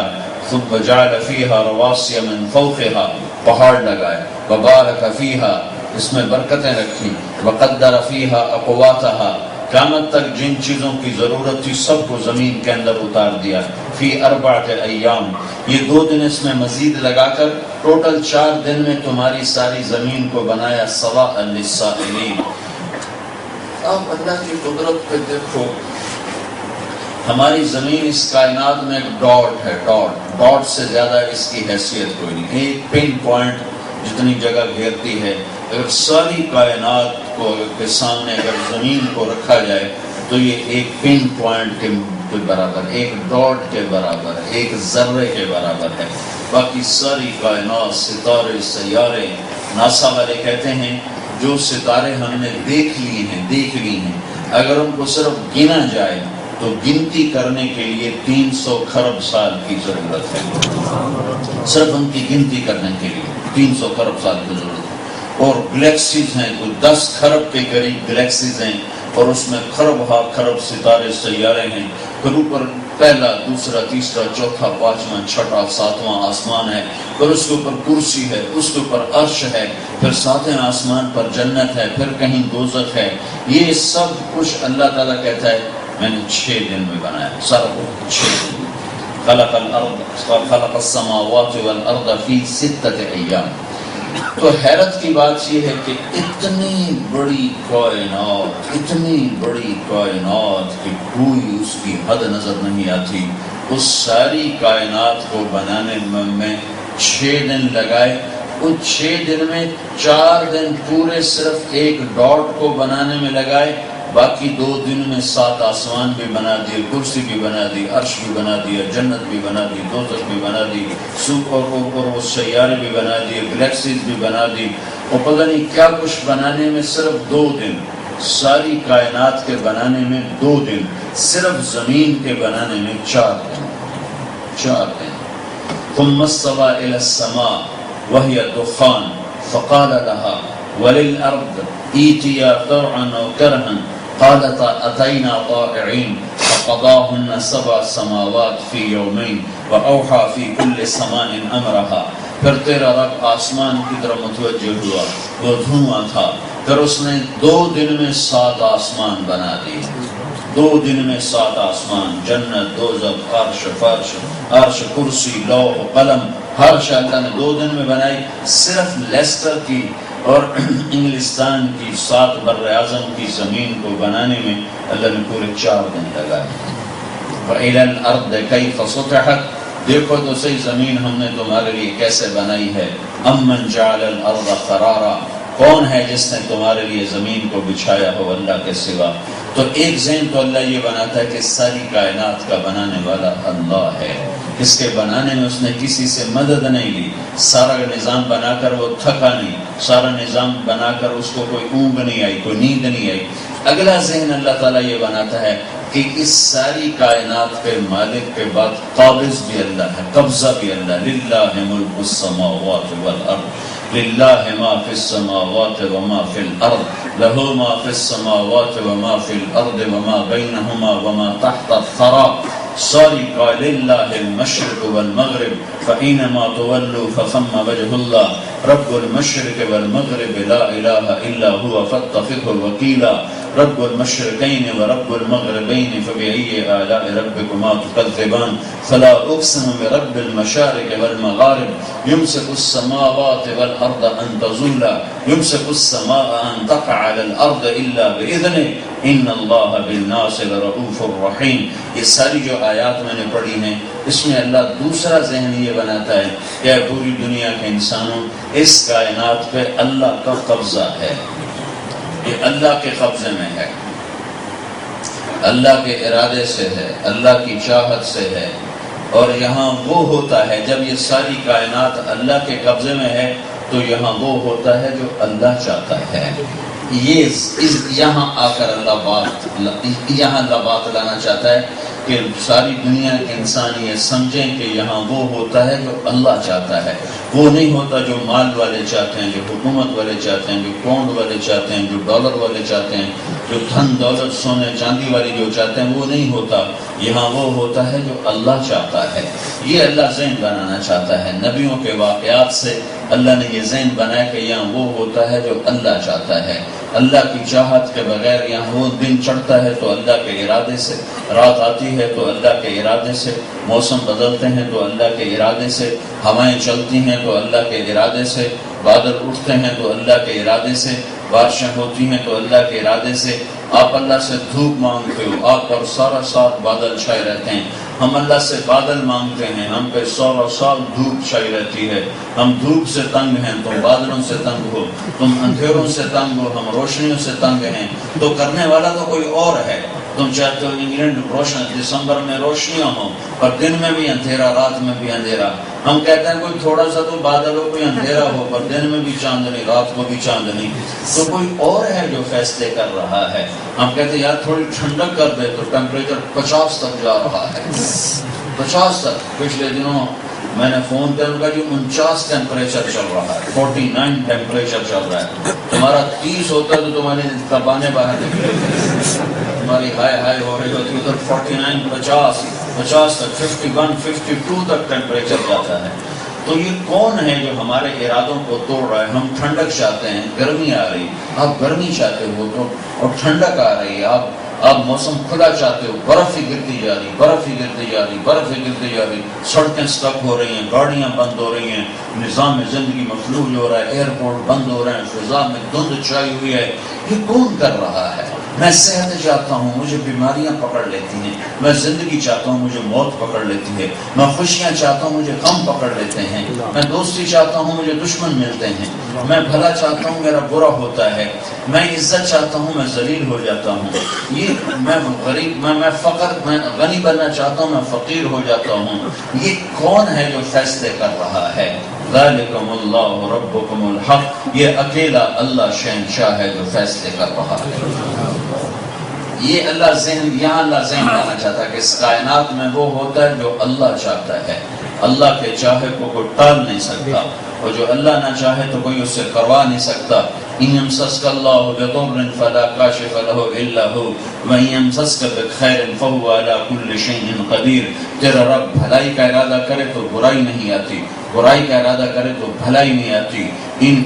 ثم جعل فيها رواسي من فوقها، پہاڑ لگائے، وبارك فيها، اس میں برکتیں رکھی، وقدر فيها اقواتها، قیامت تک جن چیزوں کی ضرورت تھی سب کو زمین کے اندر اتار دیا۔ فی 4 ایام، یہ 2 دن اس میں مزید لگا کر ٹوٹل 4 دن میں تمہاری ساری زمین کو بنایا، سواء للسائلین۔ اب اللہ کی قدرت پہ دیکھو، ہماری زمین اس کائنات میں ایک ڈاٹ ہے، ڈاٹ سے زیادہ اس کی حیثیت کوئی نہیں، ایک پن پوائنٹ جتنی جگہ گھیرتی ہے۔ اگر ساری کائنات کے سامنے اگر زمین کو رکھا جائے تو یہ ایک پن پوائنٹ کے برابر، ایک ڈاٹ کے برابر، ایک ذرے کے برابر ہے۔ باقی ساری کائنات، ستارے، سیارے، ناسا والے کہتے ہیں جو ستارے ہم نے دیکھ لی ہیں اگر ان کو صرف گنا جائے تو گنتی کرنے کے لیے 300 خرب سال کی ضرورت ہے، صرف ان کی گنتی کرنے کے لیے 300 خرب سال کی ضرورت ہے۔ اور گلیکسیز ہیں، کوئی 10 خرب کے قریب گلیکسیز ہیں، اور اس میں خرب ہا خرب ستارے سیارے ہیں۔ پھر اوپر پہلا، دوسرا، تیسرا، چوتھا، پانچواں، چھٹا، ساتواں آسمان ہے، پھر اس کے اوپر کرسی ہے، اس کے اوپر عرش ہے، پھر 7ویں آسمان پر جنت ہے، پھر کہیں دوزخ ہے۔ یہ سب کچھ اللہ تعالیٰ کہتا ہے میں نے 6 دن میں بنایا، سب 6 دن میں۔ خلق السماوات والارض فی 6 ایام۔ تو حیرت کی بات یہ ہے کہ اتنی بڑی کائنات کہ کوئی اس کی حد نظر نہیں آتی، اس ساری کائنات کو بنانے میں 6 دن لگائے۔ ان 6 دن میں 4 دن پورے صرف ایک ڈاٹ کو بنانے میں لگائے، باقی 2 دن میں 7 آسمان بھی بنا دیے، کرسی بھی بنا دی، عرش بھی بنا دیا، جنت بھی بنا دی، دوزخ بھی بنا دی، اور وہ سیارے بھی بنا دیے، گلیکسیز بھی بنا دی، اور پتہ نہیں کیا کچھ بنانے میں صرف 2 دن، ساری کائنات کے بنانے میں 2 دن، صرف زمین کے بنانے میں 4 دن۔ ثم استوى إلى السماء وهي دخان فقال لها وللأرض ائتيا طوعا أو كرها قالتا أتينا طائعين فقضاهن 7 سماوات في يومين وأوحى في كل سماء أمرها۔ پھر تیرا رب آسمان کی طرف متوجہ ہوا، وہ دھواں تھا، پھر اس نے 2 دن میں 7 آسمان بنا دی، 2 دن میں 7 آسمان، جنت، دوزخ، عرش، فرش، عرش، کرسی، لوح، قلم، ہر شے اللہ نے 2 دن میں بنائی۔ صرف لیسٹر کی اور انگلستان کی 7 بر اعظم کی زمین کو بنانے میں اللہ نے پورے 4 دن لگائے۔ وَإِلَى الْأَرْضِ كَيْفَ سُطِحَتْ، دیکھو تو صحیح زمین ہم نے تمہارے لیے کیسے بنائی ہے۔ أَمَّنْ جَعَلَ الْأَرْضَ قَرَارًا، کون ہے جس نے تمہارے لیے زمین کو بچھایا ہو اللہ کے سوا؟ تو ایک ذہن تو اللہ یہ بناتا ہے کہ ساری کائنات کا بنانے والا اللہ ہے، اس کے بنانے میں اس نے کسی سے مدد نہیں لی، سارا نظام بنا کر وہ تھکا نہیں، سارا نظام بنا کر اس کو کوئی اونگ نہیں آئی، کوئی نیند نہیں آئی۔ اگلا ذہن اللہ تعالیٰ یہ بناتا ہے کہ اس ساری کائنات کے مالک کے بعد قابض بھی اللہ ہے، قبضہ بھی اللہ، للہ ملک السماوات والارض، للہ ما فی السماوات وما فی الارض، لہ ما فی السماوات وما فی الارض وما بینہما وما تحت الثرى، ساری کا للہ المشرق والمغرب فإنما تولوا فثم وجہ اللہ، رب المشرق والمغرب لا الہ الا هو فاتخذه وکیلا، رب المشرقین ورب المغربین فبأي آلاء ربكما تكذبان، فلا اقسم برب المشارق والمغارب يمسك السماوات والارض ان تزولا، يمسك السماء ان تقع على الارض الا باذنه ان اللہ بالناس لرؤوف الرحیم۔ یہ ساری جو آیات میں نے پڑھی ہیں اس میں اللہ دوسرا ذہن یہ بناتا ہے کہ پوری دنیا کے انسانوں، اس کائنات پہ اللہ کا قبضہ ہے، یہ اللہ کے قبضے میں ہے، اللہ کے ارادے سے ہے، اللہ کی چاہت سے ہے، اور یہاں وہ ہوتا ہے جب یہ ساری کائنات اللہ کے قبضے میں ہے تو یہاں وہ ہوتا ہے جو اللہ چاہتا ہے۔ یہاں آ کر اللہ بات لانا چاہتا ہے کہ ساری دنیا کے انسان یہ سمجھیں کہ یہاں وہ ہوتا ہے جو اللہ چاہتا ہے، وہ نہیں ہوتا جو مال والے چاہتے ہیں، جو حکومت والے چاہتے ہیں، جو پاؤنڈ والے چاہتے ہیں، جو ڈالر والے چاہتے ہیں، جو دھن دولت سونے چاندی والی جو چاہتے ہیں، وہ نہیں ہوتا، یہاں وہ ہوتا ہے جو اللہ چاہتا ہے۔ یہ اللہ ذہن بنانا چاہتا ہے، نبیوں کے واقعات سے اللہ نے یہ ذہن بنایا کہ یہاں وہ ہوتا ہے جو اللہ چاہتا ہے، اللہ کی چاہت کے بغیر یہاں وہ دن چڑھتا ہے تو اللہ کے ارادے سے، رات آتی ہے تو اللہ کے ارادے سے، موسم بدلتے ہیں تو اللہ کے ارادے سے، ہوائیں چلتی ہیں تو اللہ کے ارادے سے، بادل اٹھتے ہیں تو اللہ کے ارادے سے، بارشیں ہوتی ہیں تو اللہ کے ارادے سے۔ آپ اللہ سے دھوپ مانگتے ہو، آپ پر سارا سال بادل چھائے رہتے ہیں، ہم اللہ سے بادل مانگتے ہیں، ہم پہ سارا سال دھوپ چھائی رہتی ہے، ہم دھوپ سے تنگ ہیں، تم بادلوں سے تنگ ہو، تم اندھیروں سے تنگ ہو، ہم روشنیوں سے تنگ ہیں، تو کرنے والا تو کوئی اور ہے۔ تم چاہتے ہو انگلینڈ روشن دسمبر میں روشنیاں ہوں پر دن میں بھی اندھیرا، رات میں بھی اندھیرا، ہم کہتے ہیں کوئی تھوڑا سا تو بادل ہو، کوئی اندھیرا ہو پر دن میں بھی چاندنی، رات کو بھی چاندنی، تو کوئی اور ہے جو فیصلے کر رہا ہے۔ ہم کہتے ہیں یار تھوڑی ٹھنڈک کر دے تو ٹیمپریچر 50 تک جا رہا ہے، 50 تک۔ پچھلے دنوں میں نے فون کیا، ان کا جو 49 ٹیمپریچر چل رہا ہے، 49 ٹیمپریچر چل رہا ہے، تمہارا 30 ہوتا تو تمہاری زبانیں باہر نکلے، تمہاری ہائی ہو رہی ہوتی، ادھر 49 50 تک، 51 52 تک ٹیمپریچر جاتا ہے۔ تو یہ کون ہے جو ہمارے ارادوں کو توڑ رہا ہے؟ ہم ٹھنڈک چاہتے ہیں، گرمی آ رہی، آپ گرمی چاہتے ہو تو، اور ٹھنڈک آ رہی ہے، آپ موسم کھلا چاہتے ہو، برف ہی گرتی جا رہی، برف ہی گرتی جا رہی، برف ہی گرتی جا رہی، سڑکیں سٹک ہو رہی ہیں، گاڑیاں بند ہو رہی ہیں، نظام زندگی مفلوج ہو رہا ہے، ایئرپورٹ بند ہو رہے ہیں، فضا میں دھند چھائی ہوئی ہے۔ یہ کون کر رہا ہے؟ میں صحت چاہتا ہوں، مجھے بیماریاں پکڑ لیتی ہیں، میں زندگی چاہتا ہوں، مجھے موت پکڑ لیتی ہے، میں خوشیاں چاہتا ہوں، مجھے غم پکڑ لیتے ہیں، میں دوستی چاہتا ہوں، مجھے دشمن ملتے ہیں، میں بھلا چاہتا ہوں، میرا برا ہوتا ہے، میں عزت چاہتا ہوں، میں ذلیل ہو جاتا ہوں، یہ میں غریب، میں فقر، میں غنی بننا چاہتا ہوں، میں فقیر ہو جاتا ہوں۔ یہ کون ہے جو فیصلے کر رہا ہے؟ ذالکم اللہ ربکم الحق، یہ اکیلا اللہ شہنشاہ ہے جو فیصلے کر رہا ہے۔ یہ اللہ ذہن، یہاں اللہ ذہن لانا چاہتا ہے کہ اس کائنات میں وہ ہوتا ہے جو اللہ چاہتا ہے، اللہ کے چاہے کو کوئی ٹال نہیں سکتا، اور جو اللہ نہ چاہے تو کوئی اس سے کروا نہیں سکتا۔ ان یمسسک اللہ بضر فلا کاشف له الا هو وان یمسسک بخیر فهو على كل شيء قدیر۔ تیرا رب بھلائی کا ارادہ کرے تو برائی نہیں آتی، برائی کا ارادہ کرے تو بھلائی نہیں آتی۔ ان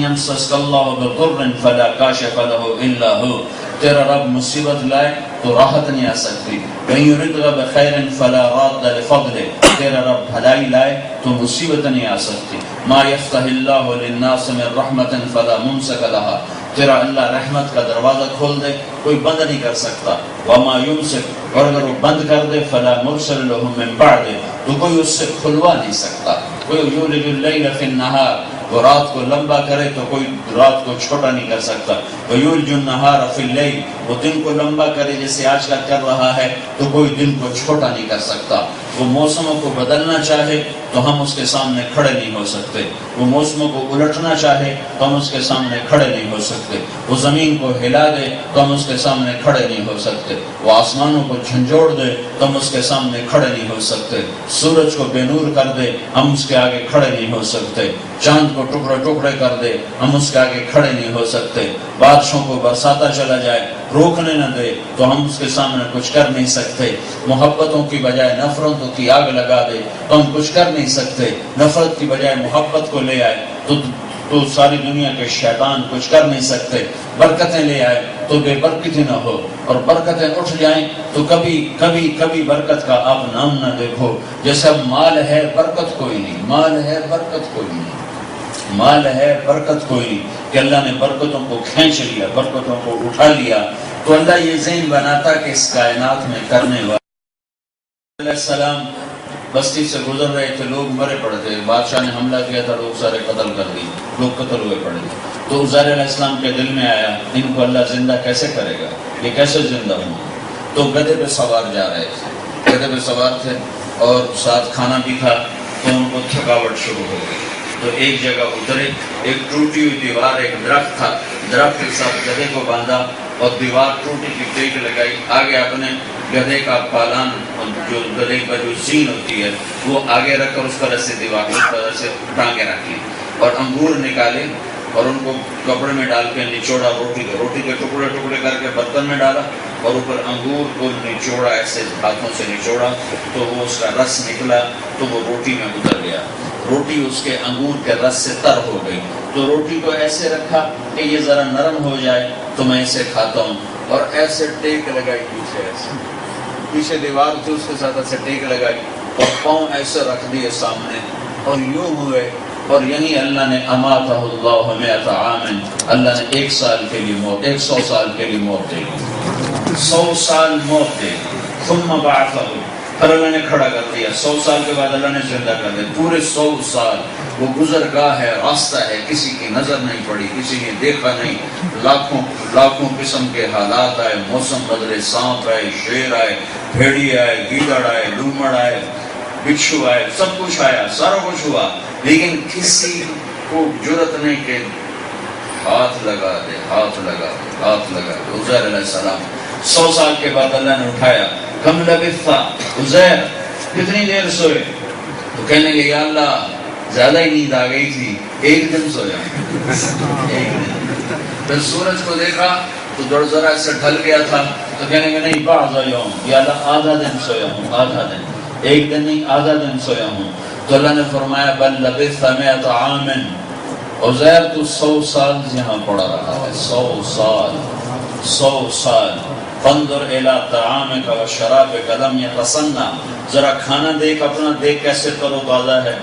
یمسسک اللہ بضر فلا کاشف له الا هو، تیرا رب مصیبت لائے تو راحت نہیں آ سکتی۔ وَإِن يُرِدْكَ بِخَيْرٍ فَلَا رَادَّ لِفَضْلِهِ، تیرا رب بھلائی لائے تو مصیبت نہیں آ سکتی۔ مَا يَفْتَحِ اللَّهُ لِلنَّاسِ مِن رَحْمَةٍ فَلَا مُمْسِكَ لَهَا، تیرا اللہ رحمت کا دروازہ کھول دے کوئی بند نہیں کر سکتا۔ وَمَا يُمْسِكْ، اور اگر وہ بند کر دے فَلَا مُرْسِلَ لَهُ مِن بَعْدِهِ، تو کوئی اس سے کھلوا نہیں سکتا۔ وَيُولِجُ اللَّيْلَ فِي النَّهَارِ، وہ رات کو لمبا کرے تو کوئی رات کو چھوٹا نہیں کر سکتا. وَيُولِجُ النَّهَارَ فِي اللَّيْلِ وہ دن کو لمبا کرے جیسے آج کا کر رہا ہے تو کوئی دن کو چھوٹا نہیں کر سکتا. وہ موسموں کو بدلنا چاہے تو ہم اس کے سامنے کھڑے نہیں ہو سکتے. وہ موسموں کو الٹنا چاہے تو ہم اس کے سامنے کھڑے نہیں ہو سکتے. وہ زمین کو ہلا دے تو ہم اس کے سامنے کھڑے نہیں ہو سکتے. وہ آسمانوں کو جھنجھوڑ دے تو ہم اس کے سامنے کھڑے نہیں ہو سکتے. سورج کو بے نور کر دے ہم اس کے آگے کھڑے نہیں ہو سکتے. چاند کو ٹکڑے ٹکڑے کر دے ہم اس کے آگے کھڑے نہیں ہو سکتے. بادشاہوں کو برساتا چلا جائے روکنے نہ دے تو ہم اس کے سامنے کچھ کر نہیں سکتے. محبتوں کی بجائے نفرتوں کی آگ لگا دے تو ہم کچھ کر نہیں سکتے. نفرت کی بجائے محبت کو لے آئے تو ساری دنیا کے شیطان کچھ کر نہیں سکتے. برکتیں لے آئے تو بے برکتی نہ ہو اور برکتیں اٹھ جائیں تو کبھی برکت کا آپ نام نہ دیکھو. جیسے اب مال ہے برکت کوئی نہیں, مال ہے برکت کوئی نہیں, مال ہے برکت کوئی نہیں کہ اللہ نے برکتوں کو کھینچ لیا, برکتوں کو اٹھا لیا. تو اللہ یہ ذہن بناتا کہ اس کائنات میں کرنے والا. علیہ السلام بستی سے گزر رہے تھے, لوگ مرے پڑے تھے, بادشاہ نے حملہ کیا تھا, لوگ سارے قتل کر دیے, لوگ قتل ہوئے پڑے تھے. تو عزیر علیہ السلام کے دل میں آیا ان کو اللہ زندہ کیسے کرے گا, یہ کیسے زندہ ہوں. تو گدھے پہ سوار جا رہے تھے, گدھے پہ سوار تھے اور ساتھ کھانا بھی تھا تو ان کو تھکاوٹ شروع ہو گئی. تو ایک جگہ اترے, ایک ٹوٹی ہوئی دیوار, ایک درخت تھا, درخت کے ساتھ گدھے کو باندھا اور دیوار ٹوٹی کی ٹیک لگائی. آگے اپنے گدھے کا پالان جو گدھے پر جو زین ہوتی ہے وہ آگے رکھ کر اس طرح سے دیوار اس طرح سے ٹانگیں رکھ لی اور انگور نکالے اور ان کو کپڑے میں ڈال کے نچوڑا. روٹی کے ٹکڑے ٹکڑے کر کے برتن میں ڈالا اور اوپر انگور کو نچوڑا, ایسے ہاتھوں سے نچوڑا تو وہ اس کا رس نکلا تو وہ روٹی میں اتر گیا. روٹی اس کے انگور کے رس سے تر ہو گئی. تو روٹی کو ایسے رکھا کہ یہ ذرا نرم ہو جائے تو میں اسے کھاتا ہوں, اور ایسے ٹیک لگائی پیچھے دیوار تھی اس کے ساتھ ایسے ٹیک لگائی اور پاؤں ایسے رکھ دیے سامنے اور یوں ہوئے. اور یہی اللہ نے اماتہ اللہ 100 عام, اللہ نے 100 سال کے لیے موت, 100 سال کے لیے موت دے دی, 100 سال موت دے دی. ثم بعثہ, پھر اللہ نے کھڑا کر دیا. 100 سال کے بعد اللہ نے زندہ کر دیا. پورے 100 سال وہ گزرگاہ ہے, راستہ ہے, کسی کی نظر نہیں پڑی, کسی نے دیکھا نہیں. لاکھوں قسم کے حالات آئے, موسم بدلے, سانپ آئے, شیر آئے, بھیڑی آئے, گیدڑ آئے, لومڑ آئے, بچھو آئے, سب کچھ آیا, سارا کچھ ہوا, لیکن کسی کو جرأت نہیں کہ ہاتھ لگا دے, ہاتھ لگا دے, ہاتھ لگا دے. عزیر علیہ السلام 100 سال کے بعد اللہ نے اٹھایا. کم لبثا, عزیر کتنی دیر سوئے؟ تو کہنے لگے یا اللہ زیادہ ہی نیند آ گئی تھی, 1 دن سویا, 1 دن. پھر سورج کو دیکھا تو ذرا سے ڈھل گیا تھا تو کہنے لگے نہیں بعض یوم, یا اللہ آدھا دن سویا ہوں, آدھا دن, 1 دن نہیں آدھا دن سویا ہوں. تو اللہ نے فرمایا بل لبثت 100 عام, عزیر تو 100 سال یہاں پڑا رہا ہے, 100 سال, 100 سال. فانظر الی طعامک و شرابک لم یتصنع, ذرا کھانا دیکھ اپنا, دیکھ کیسے تر و تازہ ہے.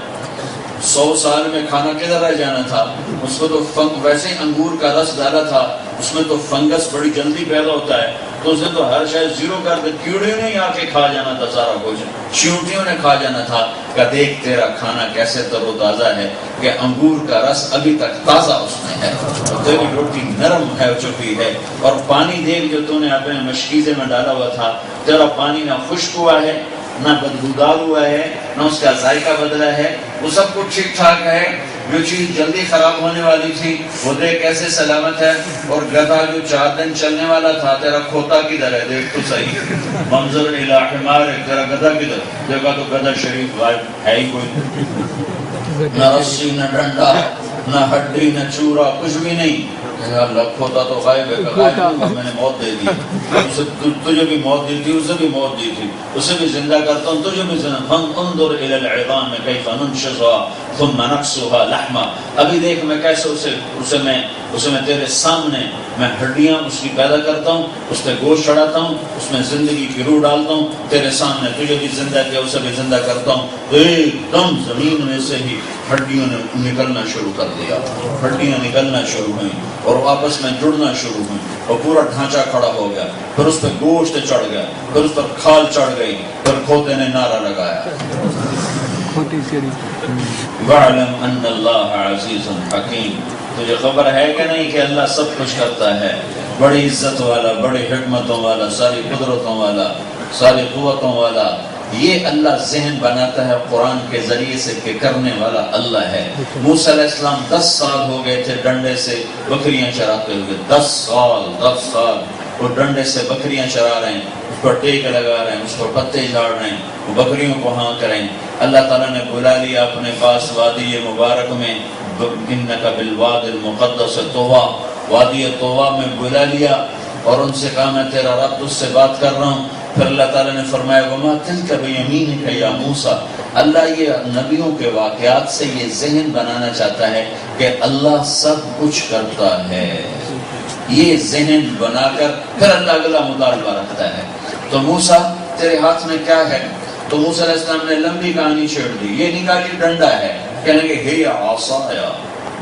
100 سال میں کھانا کدھر رہ جانا تھا, اس میں تو ویسے ہی انگور کا رس ڈالا تھا, اس میں تو فنگس بڑی جلدی پیدا ہوتا ہے, تو اس نے تو ہر شاید زیرو کر دے. کیڑے نے آ کے کھا جانا تھا سارا کچھ, چیونٹیوں نے کھا جانا تھا. کہ دیکھ تیرا کھانا کیسے تر و تازہ ہے, کہ انگور کا رس ابھی تک تازہ اس میں ہے, تیری روٹی نرم ہے چکی ہے, اور پانی دیکھ جو تو نے اپنے مشکیزے میں ڈالا ہوا تھا, تیرا پانی نہ خشک ہوا ہے نہ بدبودار ہوا ہے, نہ اس کا ذائقہ بدلا ہے, وہ سب کچھ ٹھیک ٹھاک ہے. جو چیز جلدی خراب ہونے والی تھی وہ دیکھ کیسے سلامت ہے. اور گدھا جو 4 دن چلنے والا تھا, تیرا کھوتا کدھر ہے, دیکھ تو صحیح. منظر الی حمارک, تیرا گدھا کدھر, دیکھا تو گدھا شریف غائب ہے ہی کوئی, نہ رسی نہ ڈنڈا نہ ہڈی نہ چورا, کچھ بھی نہیں. اللہ کھوتا تو غائب ہے, غائب میں نے موت دے دی, تجھے بھی موت دی تھی, اسے بھی موت دی تھی, اسے بھی زندہ کرتا ہوں, تجھے بھی زندہ. انظر الی العظام کیف ننشزها ثم نکسوها لحما, ابھی دیکھ میں کیسے اسے میں تیرے سامنے میں ہڈیاں اس کی پیدا کرتا ہوں, اس پہ گوشت چڑھاتا ہوں, اس میں زندگی کی روح ڈالتا ہوں, تیرے سامنے تجھے بھی زندہ کیا, اسے بھی زندہ کرتا ہوں. ایک دم زمین میں سے ہی ہڈیوں نے نکلنا شروع کر دیا, ہڈیاں نکلنا شروع ہوئیں اور آپس میں جڑنا شروع ہوئیں, اور پورا ڈھانچہ کھڑا ہو گیا. پھر اس پہ گوشت چڑھ گیا, پھر اس پر کھال چڑھ گئی, پھر کھوتے نے نعرہ لگایا وَاعْلَمْ أَنَّ اللَّهَ عَزِيزٌ حَكِيمٌ. تجھے خبر ہے کہ نہیں کہ اللہ سب کچھ کرتا ہے، بڑی عزت والا، بڑی حکمتوں والا، ساری قدرتوں والا، ساری قوتوں والا. یہ اللہ ذہن بناتا ہے قرآن کے ذریعے سے کہ کرنے والا اللہ ہے. موسیٰ علیہ السلام 10 سال ہو گئے تھے ڈنڈے سے بکریاں چراتے ہوئے. 10 سال وہ ڈنڈے سے بکریاں چرا رہے ہیں، اس پر ٹیک لگا رہے ہیں، اس پر پتے جھاڑ رہے ہیں، وہ بکریوں کو ہاں کریں. اللہ تعالیٰ نے بلا لیا اپنے پاس وادی مبارک میں، انک بالواد المقدس طویٰ، وادی طویٰ میں بلا لیا اور ان سے کہا میں تیرا رب تجھ سے بات کر رہا ہوں. پھر اللہ تعالیٰ نے فرمایا وما تلک بیمینک یا موسیٰ. اللہ یہ نبیوں کے واقعات سے یہ ذہن بنانا چاہتا ہے کہ اللہ سب کچھ کرتا ہے. یہ ذہن بنا کر پھر اللہ اگلا مطالبہ رکھتا ہے. تو موسیٰ تیرے ہاتھ میں کیا ہے؟ تو موسیٰ علیہ السلام نے لمبی کہانی چھیڑ دی. یہ نہیں کہا کہ ڈنڈا ہے، کہنے کہ ہے عصایا،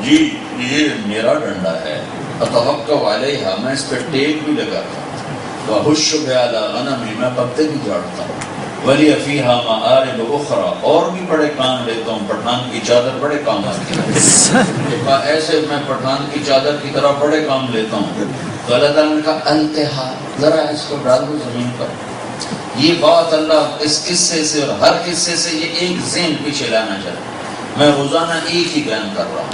جی یہ میرا ڈنڈا ہے، اتوکل علیہا، میں اس پہ ٹیک بھی لگاتا ہوں، وَأَحُشُّ بِهَا عَلَىٰ غَنَمِي، میں پتے بھی جھاڑتا ہوں، وَلِيَ فِيهَا مَآرِبُ أُخْرَىٰ، اور بھی بڑے کام لیتا ہوں. پٹھان کی چادر بڑے کام آتی ہے، ایسے میں پٹھان کی چادر کی طرح بڑے کام لیتا ہوں. تو اللہ تعالیٰ نے کہا التہا، ذرا اس کو ڈال دو زمین پر. یہ بات اللہ اس قصے سے اور ہر قصے سے یہ ایک ذہن پیچھے لانا چاہتا. میں روزانہ ایک ہی بیان کر رہا ہوں،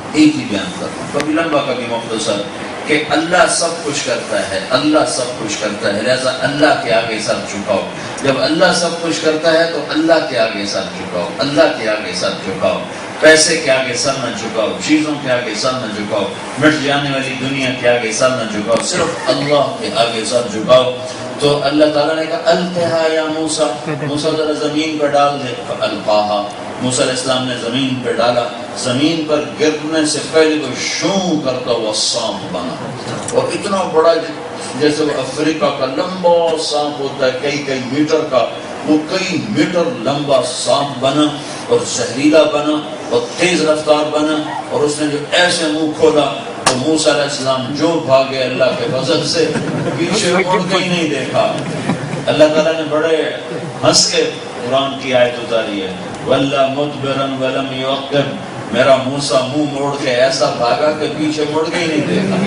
کبھی لمبا کبھی مختصر، کہ اللہ سب کچھ کرتا ہے، اللہ سب کچھ کرتا ہے، لہذا اللہ کے آگے سر جھکاؤ. جب اللہ سب کچھ کرتا ہے تو اللہ کے آگے سر جھکاؤ، اللہ کے آگے سر جھکاؤ. پیسے کے آگے سر نہ جھکاؤ، چیزوں کے آگے سر نہ جھکاؤ، مٹ جانے والی دنیا کے آگے سر نہ جھکاؤ، صرف اللہ کے آگے سر جھکاؤ. تو اللہ تعالیٰ نے کہا التہا یا موسیٰ، موسیٰ ذرا زمین پر ڈال دے. فالقاہا، موسیٰ علیہ السلام نے زمین پہ ڈالا. زمین پر گرنے سے پہلے تو شوں کرتا ہوا سانپ بنا، اور اتنا بڑا جیسے وہ افریقہ کا لمبا سانپ ہوتا ہے کئی میٹر کا، وہ کئی میٹر لمبا سانپ بنا اور زہریلا بنا اور تیز رفتار بنا. اور اس نے جو ایسے منہ کھولا تو موسیٰ علیہ السلام جو بھاگے اللہ کے فضل سے، پیچھے مڑ کے ہی نہیں دیکھا. اللہ تعالیٰ نے بڑے ہنس کے قرآن کی آیت اتاری ہے، وَلَّا مُدْبِرًا وَلَمْ يُعَقِّبْ. میرا موسیٰ منہ موڑ کے ایسا بھاگا کہ پیچھے مڑ کے ہی نہیں دیکھا.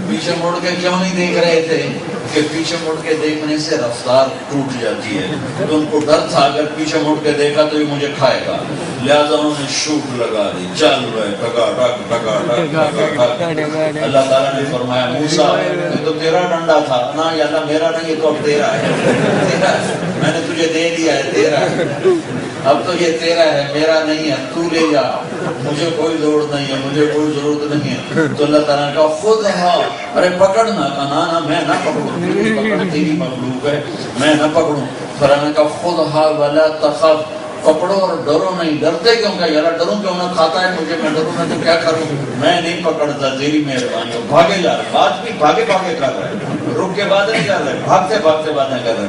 پیچھے مڑ کے کیوں نہیں دیکھ رہے تھے؟ کہ پیچھے مڑ کے دیکھنے سے رفتار ٹوٹ جاتی ہے. تو ان کو ڈر تھا اگر پیچھے مڑ کے دیکھا تو یہ مجھے کھائے گا، لہٰذا انہوں نے شوٹ لگا دی، چل رہے ٹگا ٹگ ٹگا ٹگ ٹگا ٹگ. اللہ تعالیٰ نے فرمایا موسیٰ یہ تو تیرا ڈنڈا تھا نا، یا اللہ میرا نہیں، یہ تو اب تیرا ہے، میں نے تجھے دے دیا ہے، تیرا ہے، اب تو یہ تیرا ہے، میرا نہیں ہے، تو لے جا، مجھے کوئی لوڑ نہیں ہے، مجھے کوئی ضرورت نہیں ہے. تو اللہ تعالیٰ نے کہا خود ہاں، ارے پکڑنا، کہا نا میں نہ پکڑوں، تیری مخلوق ہے، میں نہ پکڑوں. پھر نے کہا خود ہاں ولا تخف، پکڑو اور ڈرو نہیں. ڈرتے کیوں؟ کہ یار ڈروں کیوں نہ، کھاتا ہے مجھے، میں ڈروں نہ تو کیا کروں، میں نہیں پکڑتا، تیری مہربانی. بھاگے جا رہے، بات بھی بھاگے کر رہے، رک کے بات نہیں کر رہے، بھاگتے باتیں کر رہے.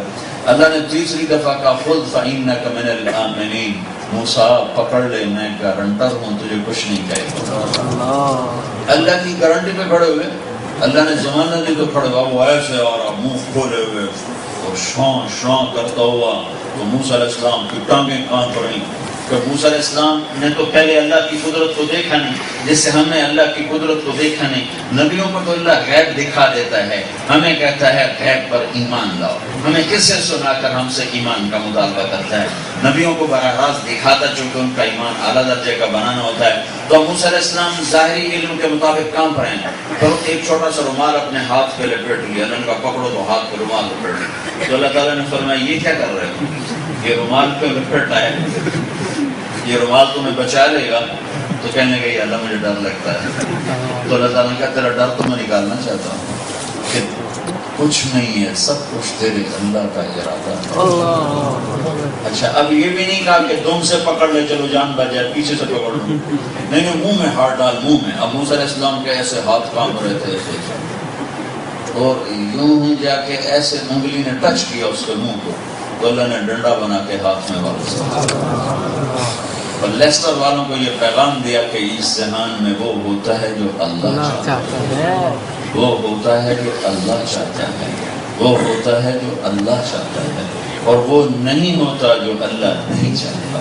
اللہ نے تیسری دفعہ کہا خود فإنک من الآمنین، موسیٰ پکڑ لے، میں گارنٹر ہوں، تجھے کچھ نہیں کہے گا. اللہ کی گارنٹی پہ کھڑے ہوئے. اللہ نے زمانہ دی تو کھڑے ہوا، وہ ایسے اور منہ کھولے ہوئے اور شان کرتا ہوا. تو موسیٰ علیہ السلام کی ٹانگیں کانپ رہی کہ موسیٰ علیہ السلام نے تو پہلے اللہ کی قدرت کو دیکھا نہیں، جیسے ہم نے اللہ کی قدرت کو دیکھا نہیں. نبیوں کو تو اللہ غیب دکھا دیتا ہے، ہمیں کہتا ہے غیب پر ایمان لاؤ. ہمیں کس سے سنا کر ہم سے ایمان کا مطالبہ کرتا ہے؟ نبیوں کو براہ راست دکھاتا، چونکہ ان کا ایمان اعلیٰ درجے کا بنانا ہوتا ہے. تو موسیٰ علیہ السلام ظاہری علم کے مطابق کام پر ہیں. تو ایک چھوٹا سا رومال اپنے ہاتھ پہ لپیٹ لیا، اللہ کا پکڑو تو ہاتھ پہ رومال لپیٹ لیا. تو اللہ تعالیٰ نے فرمایا یہ کیا کر رہے ہو؟ یہ رومال پہ لپیٹا ہے، یہ رومال تمہیں بچا لے گا. تو کہنے لگے اللہ مجھے ڈر لگتا ہے. تو اللہ تعالیٰ نے کہا تیرا ڈر تو میں نکالنا چاہتا ہوں کہ کچھ نہیں ہے، سب کچھ تیرے اللہ کا ارادہ ہے. اچھا اب یہ بھی نہیں کہا کہ تم سے پکڑ لے چلو جان بچ جائے، پیچھے سے پکڑ لو، نہیں منہ میں ہاتھ ڈال، منہ میں. اب موسیٰ علیہ السلام کے ایسے ہاتھ کانپ رہے تھے ایسے، اور یوں ہی جا کے ایسے انگلی نے ٹچ کیا اس کے منہ کو، تو اللہ نے ڈنڈا بنا کے ہاتھ میں واپس. اور لیسٹر والوں کو یہ پیغام دیا کہ اس جہان میں وہ ہوتا ہے جو اللہ چاہتا ہے، وہ ہوتا ہے جو اللہ چاہتا ہے. وہ ہوتا ہے جو اللہ چاہتا ہے، اور وہ نہیں ہوتا جو اللہ نہیں چاہتا۔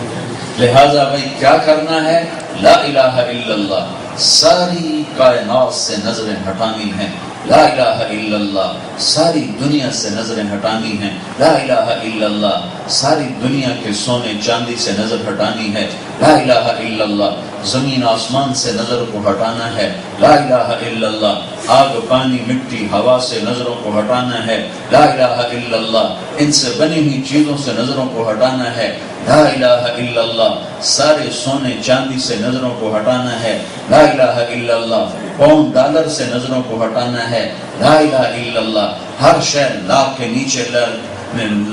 لہذا بھائی کیا کرنا ہے؟ لا الہ الا اللہ، ساری کائنات سے نظریں ہٹانی ہیں۔ لا الہ الا اللہ، ساری دنیا سے نظریں ہٹانی ہیں۔ لا الہ الا اللہ، ساری دنیا کے سونے چاندی سے نظر ہٹانی ہے۔ لا الہ الا اللہ، زمین آسمان سے نظر کو ہٹانا ہے۔ لا الہ الا اللہ، آگ پانی مٹی ہوا سے نظروں کو ہٹانا ہے۔ لا الہ الا اللہ، ان سے بنی ہوئی چیزوں سے نظروں کو ہٹانا ہے۔ لا الہ الا اللہ، سارے سونے چاندی سے نظروں کو ہٹانا ہے۔ لا الہ الا اللہ، پاؤنڈ ڈالر سے نظروں کو ہٹانا ہے۔ لا الہ الا اللہ، ہر شے لا کے نیچے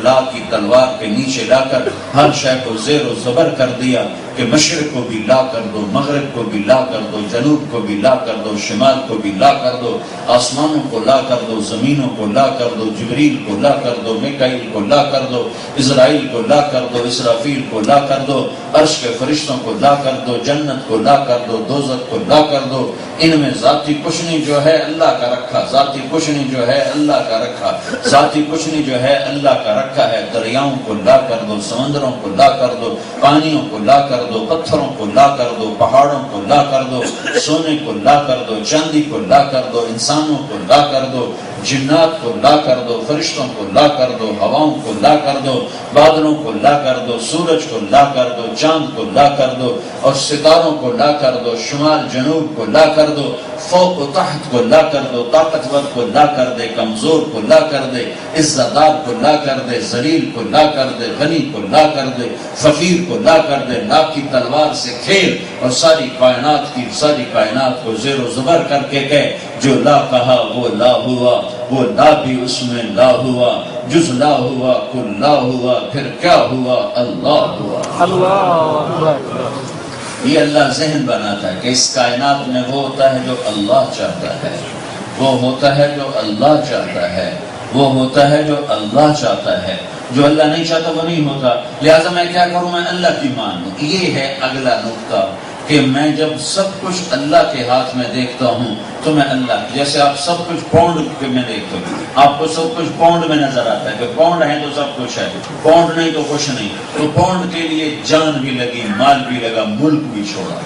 لا کی تلوار کے نیچے لا کر ہر شے کو زیر و زبر کر دیا کہ مشرق کو بھی لا کر دو، مغرب کو بھی لا کر دو، جنوب کو بھی لا کر دو، شمال کو بھی لا کر دو، آسمانوں کو لا کر دو، زمینوں کو لا کر دو، جبریل کو لا کر دو، میکائیل کو لا کر دو، اسرائیل کو لا کر دو، اسرافیل کو لا کر دو، عرش کے فرشتوں کو لا کر دو، جنت کو لا کر دو، دوزخ کو لا کر دو۔ ان میں ذاتی کچھ نہیں جو ہے اللہ کا رکھا، ذاتی کچھ نہیں جو ہے اللہ کا رکھا، ذاتی کچھ نہیں جو ہے اللہ کا رکھا ہے۔ دریاؤں کو لا کر دو، سمندروں کو لا کر دو، پانیوں کو لا کر دو، پتھروں کو لا کر دو، پہاڑوں کو لا کر دو، سونے کو لا کر دو، چاندی کو لا کر دو، انسانوں کو لا کر دو، جنات کو لا کر دو، فرشتوں کو لا کر دو، ہواؤں کو لا کر دو، بادلوں کو لا کر دو، سورج کو لا کر دو، چاند کو لا کر دو، اور ستاروں کو لا کر دو، شمال جنوب کو لا کر دو، فوق و تحت کو لا کر دو، طاقتور کو لا کر دے، کمزور کو لا کر دے، عزت دار کو لا کر دے، ذلیل کو لا کر دے، غنی کو لا کر دے، فقیر کو لا کر دے، لا کی تلوار سے کھیل اور ساری کائنات کو زیر و زبر کر کے کہے جو لا کہا وہ لا ہوا، وہ لا بھی اس میں لا ہوا، جز لا ہوا کل لا ہوا، پھر کیا ہوا؟ اللہ ہوا۔ اللہ یہ اللہ ذہن بناتا ہے کہ اس کائنات میں وہ ہوتا ہے جو اللہ چاہتا ہے، وہ ہوتا ہے جو اللہ چاہتا ہے، وہ ہوتا ہے جو اللہ چاہتا ہے، جو اللہ نہیں چاہتا وہ نہیں ہوتا۔ لہٰذا میں کیا کروں؟ میں اللہ کی مان لوں۔ یہ ہے اگلا نقطہ کہ میں جب سب کچھ اللہ کے ہاتھ میں دیکھتا ہوں تو میں اللہ، جیسے آپ سب کچھ پاؤنڈ کے میں دیکھتے ہوں، آپ کو سب کچھ پاؤنڈ میں نظر آتا ہے کہ پاؤنڈ ہے تو سب کچھ ہے، پاؤنڈ نہیں تو کچھ نہیں، تو پاؤنڈ کے لیے جان بھی لگی، مال بھی لگا، ملک بھی چھوڑا۔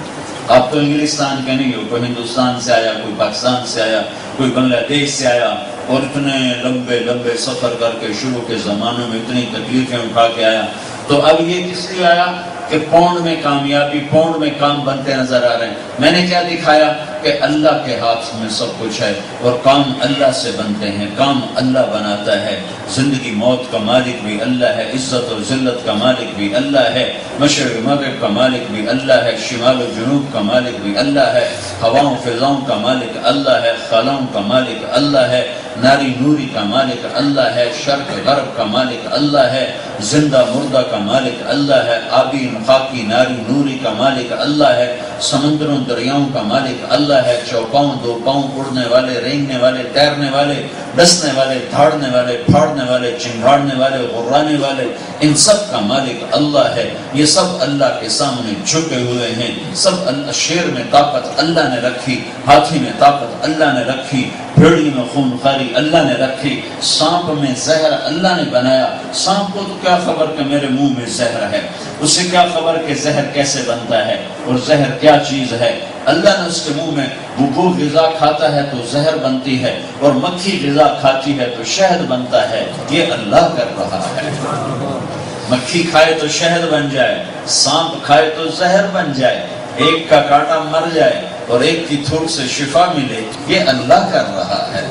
آپ تو انگلستان کے نہیں ہو، کوئی ہندوستان سے آیا، کوئی پاکستان سے آیا، کوئی بنگلہ دیش سے آیا، اور اتنے لمبے سفر کر کے شروع کے زمانوں میں اتنی تکلیفیں اٹھا کے آیا، تو اب یہ کس لیے آیا کہ پاؤنڈ میں کامیابی، پاؤنڈ میں کام بنتے نظر آ رہے ہیں۔ میں نے کیا دکھایا کہ اللہ کے ہاتھ میں سب کچھ ہے اور کام اللہ سے بنتے ہیں، کام اللہ بناتا ہے، زندگی موت کا مالک بھی اللہ ہے، عزت اور ذلت کا مالک بھی اللہ ہے، مشرق مغرب کا مالک بھی اللہ ہے، شمال و جنوب کا مالک بھی اللہ ہے، ہواؤں فضاؤں کا مالک اللہ ہے، خلاؤں کا مالک اللہ ہے، ناری نوری کا مالک اللہ ہے، شرق غرب کا مالک اللہ ہے، زندہ مردہ کا مالک اللہ ہے، آبی خاکی ناری نوری کا مالک اللہ ہے، سمندروں دریاؤں کا مالک اللہ ہے، چوپاؤں دو پاؤں، اڑنے والے، رینگنے والے، تیرنے والے، ڈسنے والے، دھاڑنے والے، پھاڑنے والے، چنگاڑنے والے، غرانے والے، ان سب کا مالک اللہ ہے۔ یہ سب اللہ کے سامنے جھکے ہوئے ہیں، سب اللہ۔ شیر میں طاقت اللہ نے رکھی، ہاتھی میں طاقت اللہ نے رکھی، بھیڑی میں خون خاری اللہ نے رکھی، سانپ میں زہر اللہ نے بنایا۔ سانپ کو تو کیا خبر کہ میرے منہ میں زہر ہے، اسے کیا خبر کہ زہر کیسے بنتا ہے اور زہر کیا چیز ہے۔ اللہ نے اس کے منہ میں وہ غذا کھاتا ہے تو زہر بنتی ہے، اور مکھی غذا کھاتی ہے تو شہد بنتا ہے۔ یہ اللہ کر رہا ہے۔ مکھی کھائے تو شہد بن جائے، سانپ کھائے تو زہر بن جائے، ایک کا کاٹا مر جائے اور ایک کی تھوک سے شفا ملے، یہ اللہ کر رہا ہے۔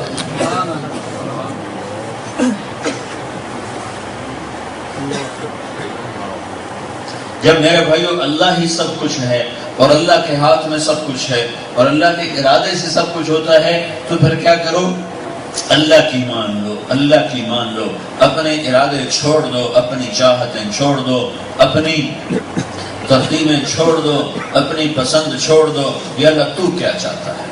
جب میرے بھائیو اللہ ہی سب کچھ ہے اور اللہ کے ہاتھ میں سب کچھ ہے اور اللہ کے ارادے سے سب کچھ ہوتا ہے، تو پھر کیا کرو؟ اللہ کی مان لو، اللہ کی مان لو، اپنے ارادے چھوڑ دو، اپنی چاہتیں چھوڑ دو، اپنی ترغیبیں چھوڑ دو، اپنی پسند چھوڑ دو۔ یا اللہ تو کیا چاہتا ہے؟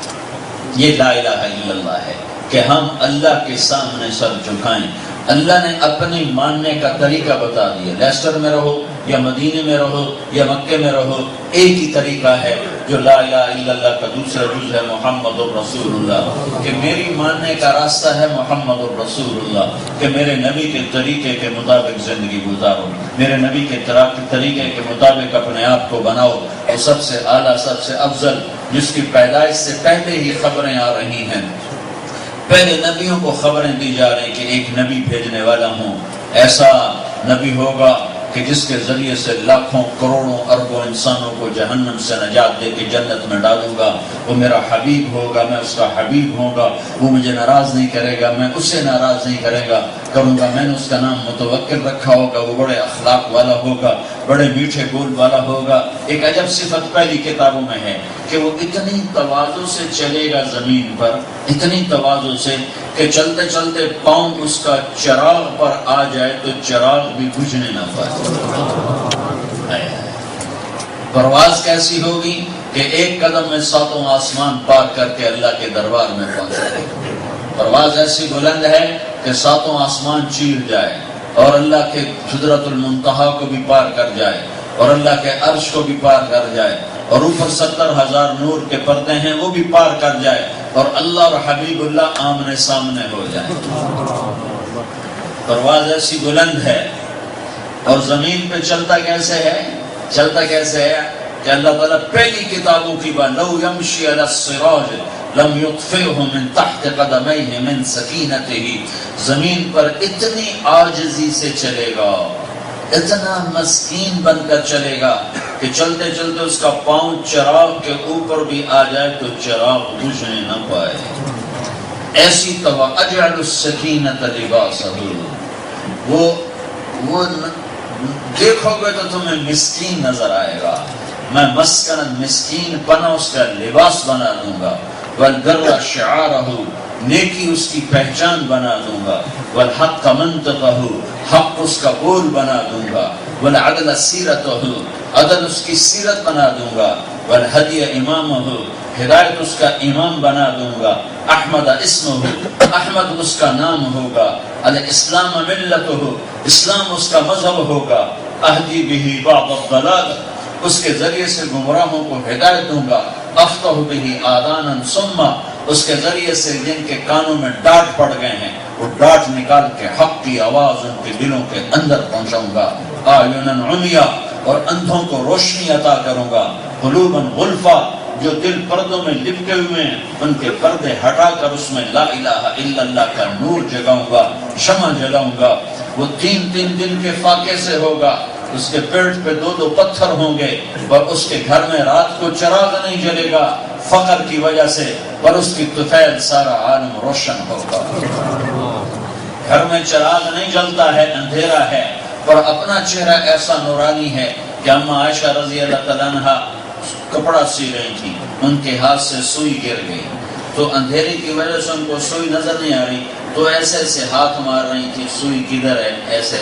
یہ لا الہ الا اللہ ہے کہ ہم اللہ کے سامنے سر جھکائیں۔ اللہ نے اپنی ماننے کا طریقہ بتا دیا۔ لیسٹر میں رہو یا مدینے میں رہو یا مکے میں رہو، ایک ہی طریقہ ہے جو لا الہ الا اللہ کا دوسرا جز ہے محمد الرسول اللہ، کہ میری ماننے کا راستہ ہے محمد الرسول اللہ، کہ میرے نبی کے طریقے کے مطابق زندگی گزارو، میرے نبی کے طریقے کے مطابق اپنے آپ کو بناؤ۔ وہ سب سے اعلیٰ، سب سے افضل، جس کی پیدائش سے پہلے ہی خبریں آ رہی ہیں، پہلے نبیوں کو خبریں دی جا رہی کہ ایک نبی بھیجنے والا ہوں، ایسا نبی ہوگا کہ جس کے ذریعے سے لاکھوں کروڑوں اربوں انسانوں کو جہنم سے نجات دے کے جنت میں ڈالوں گا، وہ میرا حبیب ہوگا، میں اس کا حبیب ہوں گا، وہ مجھے ناراض نہیں کرے گا، میں اسے ناراض نہیں کروں گا، میں نے اس کا نام متوکل رکھا ہوگا، وہ بڑے اخلاق والا ہوگا، بڑے میٹھے بول والا ہوگا۔ ایک عجب صفت پہلی کتابوں میں ہے کہ وہ اتنی تواضع سے چلے گا زمین پر، اتنی تواضع سے کہ چلتے چلتے پاؤں اس کا چراغ پر آ جائے تو چراغ بھی بجھنے نہ پائے۔ پرواز کیسی ہوگی کہ ایک قدم میں ساتوں آسمان پار کر کے اللہ کے دربار میں پہنچے۔ پرواز ایسی بلند ہے کہ ساتوں آسمان چیر جائے اور اللہ کے سدرۃ المنتہا کو بھی پار کر جائے اور اللہ کے عرش کو بھی پار کر جائے اور اوپر 70,000 نور کے پردے ہیں وہ بھی پار کر جائے اور اللہ اور حبیب اللہ آمنے سامنے ہو جائے۔ پرواز ایسی بلند ہے۔ اور زمین پہ چلتا کیسے ہے کہ اللہ تعالیٰ پہلی کتابوں کی بات لو یمشی علی الصراج لم یطفئہ من تحت قدمیہ من سکینتہ، زمین پر اتنی عاجزی سے چلے گا، اتنا مسکین بن کر چلے گا کہ چلتے چلتے اس کا پاؤں چراغ کے اوپر بھی آ جائے تو چراغ بجھنے نہ پائے۔ ایسی اجعل السکینۃ لباسہ، وہ دیکھو گے تو تمہیں مسکین نظر آئے گا، میں مسکن مسکین پنا اس کا لباس بنا دوں گا، والبر شعارہ، نیکی اس کی پہچان بنا دوں گا، والحق منطقہ، حق اس کا بول بنا دوں گا، والعدل سیرتہ، عدل اس کی سیرت بنا دوں گا، والہدی امامہ، ہدایت اس کا امام بنا دوں گا، احمد اسمہ، احمد اس کا نام ہوگا، الاسلام ملتہ، اسلام اس کا مذہب ہوگا، اہدی بہ بعض الضلال، اس کے ذریعے سے گمراہوں کو ہدایت دوں گا، افتح بہ آذانا صما، اس کے ذریعے سے جن کے کانوں میں ڈاٹ پڑ گئے ہیں وہ ڈاٹ نکال کے حق کی آواز ان کے دلوں کے اندر پہنچاؤں گا، اعینا عمیا، اور اندھوں کو روشنی عطا کروں گا، قلوبا غلفا، جو دل پردوں میں لپٹے ہوئے ہیں ان کے پردے ہٹا کر اس میں لا الہ الا اللہ کا نور جگاؤں گا، شمع جلاؤں گا، وہ 3 دن کے فاقے سے ہوگا، اس کے پیٹ پہ 2 پتھر ہوں گے اور اس کے گھر میں رات کو چراغ نہیں جلے گا فقر کی وجہ سے، پر اس کی طفیل سارا عالم روشن ہوگا۔ گھر میں چراغ نہیں جلتا ہے، اندھیرا ہے، پر اپنا چہرہ ایسا نورانی ہے کہ اما عائشہ رضی اللہ تعالیٰ عنہ کپڑا سی رہی تھی، ان کے ہاتھ سے سوئی گر گئی تو اندھیرے کی وجہ سے ان کو سوئی نظر نہیں آ رہی تو ایسے ایسے ہاتھ مار رہی تھی، سوئی کدھر ہے، ایسے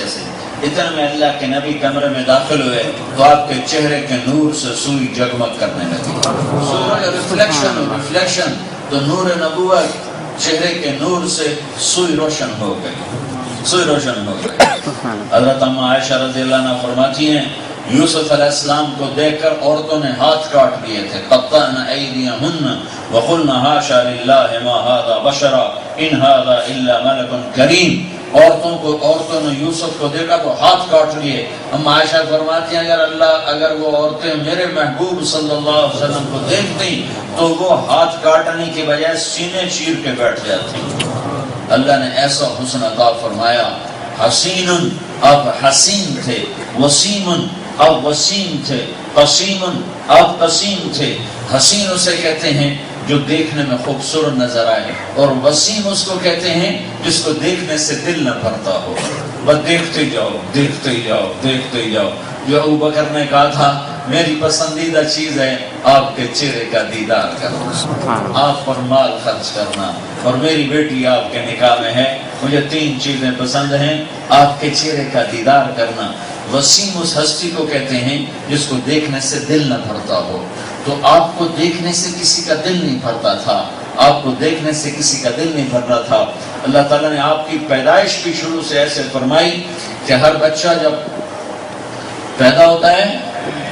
اتنے میں اللہ کے نبی کمرے میں داخل ہوئے تو آپ کے چہرے کے نور سے سوئی جگمگ کرنے لگی، ریفلیکشن، تو نور نبوت چہرے کے نور سے سوئی روشن ہو گئی۔ حضرت اما عائشہ رضی اللہ عنہ فرماتی ہیں یوسف علیہ السلام کو دیکھ کر عورتوں نے ہاتھ کاٹ دیے تھے، قطعن ایدیہن وقلن حاشا للہ ما ھذا بشرا ان ھذا الا ملک کریم، عورتوں نے یوسف کو دیکھا تو ہاتھ کاٹ لیے۔ اما عائشہ فرماتی ہیں اگر وہ عورتیں میرے محبوب صلی اللہ علیہ وسلم کو دیکھتی تو وہ ہاتھ کاٹنے کی بجائے سینے چیر کے بیٹھ جاتی۔ اللہ نے ایسا حسن عطا فرمایا، حسین، آپ حسین تھے، وسیم، آپ وسیم تھے، قسیم، آپ قسیم تھے۔ حسین اسے کہتے ہیں جو دیکھنے میں خوبصورت نظر آئے، اور وسیم اس کو کہتے ہیں جس کو دیکھنے سے دل نہ بھرتا ہو، بس دیکھتے جاؤ۔ جو ابوبکر نے کہا تھا میری پسندیدہ چیز ہے آپ کے چہرے کا دیدار کرنا، آپ پر مال خرچ کرنا، اور میری بیٹی آپ کے نکاح میں ہے، مجھے 3 چیزیں پسند ہیں، آپ کے چہرے کا دیدار کرنا۔ وسیم اس ہستی کو کہتے ہیں جس کو دیکھنے سے دل نہ بھرتا ہو، تو آپ کو دیکھنے سے کسی کا دل نہیں بھرتا تھا، آپ کو دیکھنے سے کسی کا دل نہیں بھر رہا تھا۔ اللہ تعالیٰ نے آپ کی پیدائش بھی شروع سے ایسے فرمائی کہ ہر بچہ جب پیدا ہوتا ہے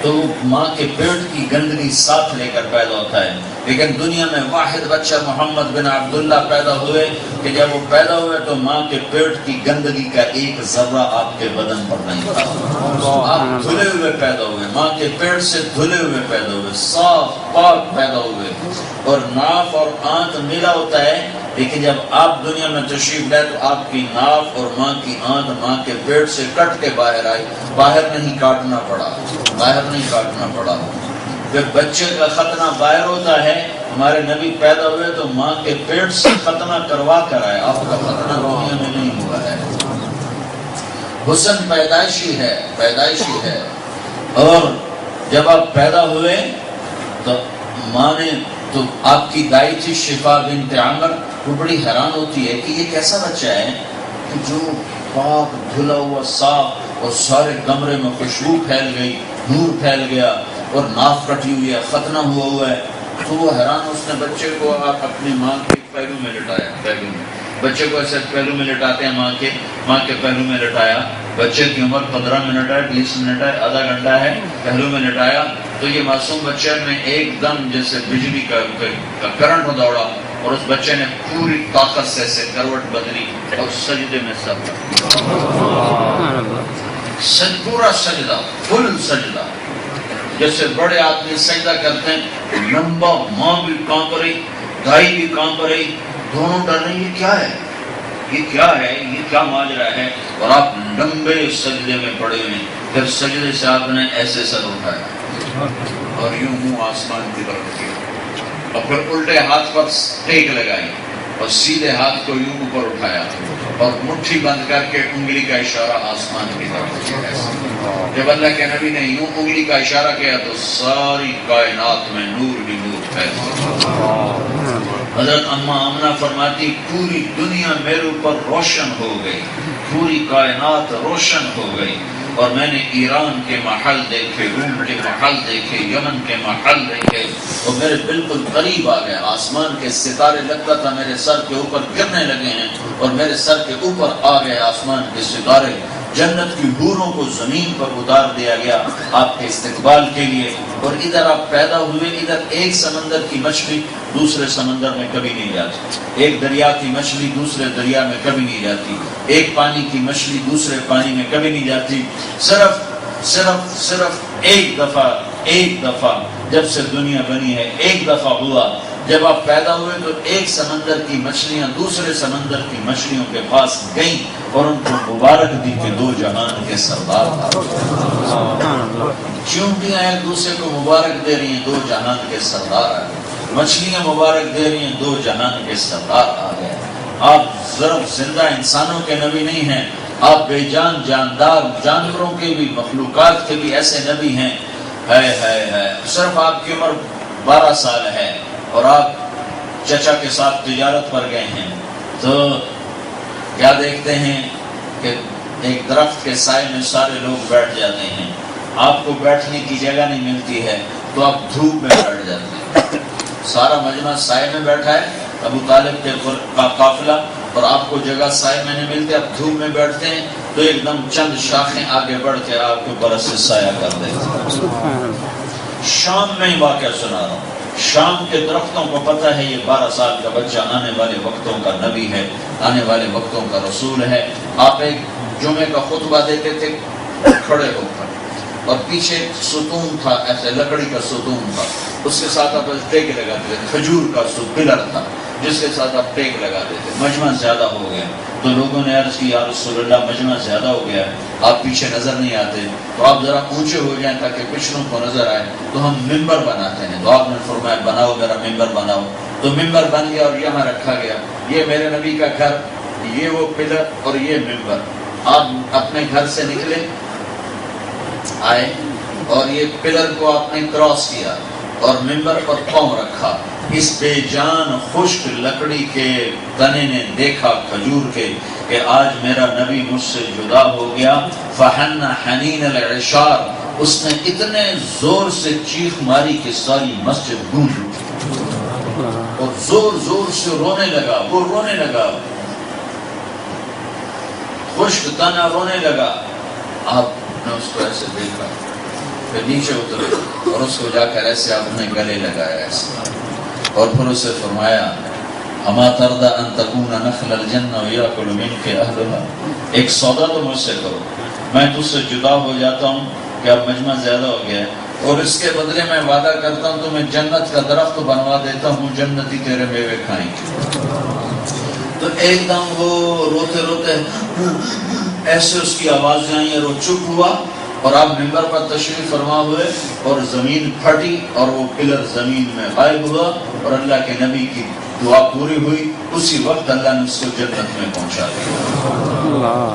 تو وہ ماں کے پیٹ کی گندگی ساتھ لے کر پیدا ہوتا ہے. لیکن دنیا میں واحد بچہ محمد بن عبداللہ پیدا ہوئے کہ جب وہ پیدا ہوئے تو ماں کے پیٹ کی گندگی کا ایک ذرہ آپ کے بدن پر نہیں تھا. آپ دھلے ہوئے پیدا ہوئے, ماں کے پیٹ سے دھلے ہوئے پیدا ہوئے, صاف پاک پیدا ہوئے. اور ناف اور آنت ملا ہوتا ہے, لیکن جب آپ دنیا میں تشریف لائے تو آپ کی ناف اور ماں کی آنت ماں کے پیٹ سے کٹ کے باہر آئی, باہر نہیں کاٹنا پڑا, باہر نہیں کاٹنا پڑا. جب بچے کا ختنہ باہر ہوتا ہے, ہمارے نبی پیدا ہوئے تو ماں کے پیٹ سے ختنہ کروا کر آئے. آپ کا ختنہ دنیا میں نہیں ہوا ہے. حسن پیدائشی ہے, پیدائشی ہے. اور جب آپ پیدا ہوئے تو ماں نے, تو آپ کی دائی تھی شفا بنت عامر, وہ بڑی حیران ہوتی ہے کہ یہ کیسا بچہ ہے کہ جو پاک دھلا ہوا صاف اور سارے کمرے میں خوشبو پھیل گئی, نور پھیل گیا اور ناف کٹی ہوئی ہے, ختنہ ہوا ہے. تو وہ حیران, اس نے بچے کو آپ اپنی ماں کے پہلو میں لٹایا, پہلو میں بچے کو ایسے پہلو میں لٹاتے ہیں, ماں کے پہلو میں لٹایا. بچے کی عمر 15 منٹ ہے, 20 منٹ ہے, آدھا گھنٹہ ہے, پہلو میں لٹایا تو یہ معصوم بچے میں ایک دم جیسے بجلی کا کرنٹ دوڑا اور اس بچے نے پوری طاقت سے کروٹ بدلی اور سجدے میں سب پورا سجدہ, فل سجدہ. جیسے بڑے آدمی سجدہ کرتے ہیں, لمبا, ماں بھی کانپ رہی, دائی بھی کانپ رہی, دونوں ڈر رہے ہیں یہ کیا ہے, یہ کیا ہے, یہ کیا ماجرا ہے. اور آپ لمبے سجدے میں پڑے ہوئے. پھر سجدے سے آپ نے ایسے سر اٹھایا اور یوں منہ آسمان کی طرف کیا, اور پھر الٹے ہاتھ پر ٹیک لگائی اور سیدھے ہاتھ کو یوں اوپر اٹھایا اور مٹھی بند کر کے انگلی کا اشارہ آسمان کی طرف کیا. جب اللہ کے نبی نے یوں انگلی کا اشارہ کیا تو ساری کائنات میں نور ہی نور پھیل گیا. حضرت اماں آمنہ فرماتی پوری دنیا میرے اوپر روشن ہو گئی, پوری کائنات روشن ہو گئی. اور میں نے ایران کے محل دیکھے, روم کے محل دیکھے, یمن کے محل دیکھے, اور میرے بالکل قریب آ گئے. آسمان کے ستارے لگتا تھا میرے سر کے اوپر گرنے لگے ہیں, اور میرے سر کے اوپر آ گئے آسمان کے ستارے. جنت کی حوروں کو زمین پر اتار دیا گیا آپ کے استقبال کے لیے. اور ادھر آپ پیدا ہوئے, ادھر ایک سمندر کی مچھلی دوسرے سمندر میں کبھی نہیں جاتی, ایک دریا کی مچھلی دوسرے دریا میں کبھی نہیں جاتی, ایک پانی کی مچھلی دوسرے پانی میں کبھی نہیں جاتی. صرف ایک دفعہ جب سے دنیا بنی ہے, ایک دفعہ ہوا جب آپ پیدا ہوئے تو ایک سمندر کی مچھلیاں دوسرے سمندر کی مچھلیوں کے پاس گئیں اور ان کو مبارک دی کہ دو جہان کے سردار آ گئے. چیونٹیاں ایک دوسرے کو مبارک دے رہی ہیں, دو جہان کے سردار آ گئے. مچھلیاں مبارک دے رہی ہیں, دو جہان کے سردار آ گئے. آپ ضرب زندہ انسانوں کے نبی نہیں ہیں, آپ بے جان جاندار جانوروں کے بھی, مخلوقات کے بھی ایسے نبی ہیں. صرف آپ کی عمر 12 سال ہے اور آپ چچا کے ساتھ تجارت پر گئے ہیں, تو کیا دیکھتے ہیں کہ ایک درخت کے سائے میں سارے لوگ بیٹھ جاتے ہیں. آپ کو بیٹھنے کی جگہ نہیں ملتی ہے تو آپ دھوپ میں بیٹھ جاتے ہیں. سارا مجمع سائے میں بیٹھا ہے, ابو طالب کے قافلہ, اور آپ کو جگہ سائے میں نہیں ملتی, آپ دھوپ میں بیٹھتے ہیں تو ایک دم چند شاخیں آگے بڑھ کے آپ کے اوپر سے سایہ کر دیتے ہیں. شام میں ہی واقعہ سنا رہا ہوں. شام کے درختوں کو پتہ ہے یہ 12 سال کا بچہ آنے والے وقتوں کا نبی ہے, آنے والے وقتوں کا رسول ہے. آپ ایک جمعے کا خطبہ دیتے تھے کھڑے ہو کر, اور پیچھے ستون تھا, ایسے لکڑی کا ستون تھا, اس کے ساتھ آپ ٹیک لگاتے تھے. کھجور کا پلر تھا جس کے ساتھ آپ ٹیک لگاتے تھے. مجمع زیادہ ہو گیا تو لوگوں نے عرض کی یا رسول اللہ مجمع زیادہ ہو گیا ہے, آپ پیچھے نظر نہیں آتے, تو آپ ذرا اونچے ہو جائیں تاکہ پچھلوں کو نظر آئے. تو ہم ممبر بناتے ہیں, تو آپ نے فرمایا بناؤ, میرا ممبر بناؤ. تو ممبر بن گیا اور یہاں رکھا گیا. یہ میرے نبی کا گھر, یہ وہ پلر اور یہ ممبر. آپ اپنے گھر سے نکلے آئے اور یہ پلر کو آپ نے کراس کیا اور ممبر پر پاؤں رکھا. اس بے جان خشک لکڑی کے تنے نے دیکھا کھجور کے کہ آج میرا نبی مجھ سے جدا ہو گیا. فحن حنین العشار, اس نے اتنے زور سے چیخ ماری کہ ساری مسجد گونج اٹھی اور زور زور سے رونے لگا. وہ رونے لگا, خشک تنا رونے لگا. آپ نے اس کو ایسے دیکھا پھر نیچے اترے اور اس کو جا کر ایسے آپ نے گلے لگایا ایسے، اور پھر اسے فرمایا اما ترضى ان تكون نخل الجنة ويأكل منك اهلها، ایک سودا تو مجھ سے کرو، میں تجھ سے جدا ہو جاتا ہوں کہ اب مجمع زیادہ ہو گیا ہے، اور اس کے بدلے میں وعدہ کرتا ہوں تمہیں جنت کا درخت بنوا دیتا ہوں، جنتی تیرے میوے کھائیں گے۔ تو ایک دم وہ روتے روتے ایسے اس کی آوازیں آئیں اور وہ چپ ہوا، اور آپ ممبر پر تشریف فرما ہوئے اور زمین پھٹی اور وہ پلر زمین میں غائب ہوا، اور اللہ کے نبی کی دعا پوری ہوئی، اسی وقت اللہ نے اس کو جنت میں پہنچا دیا۔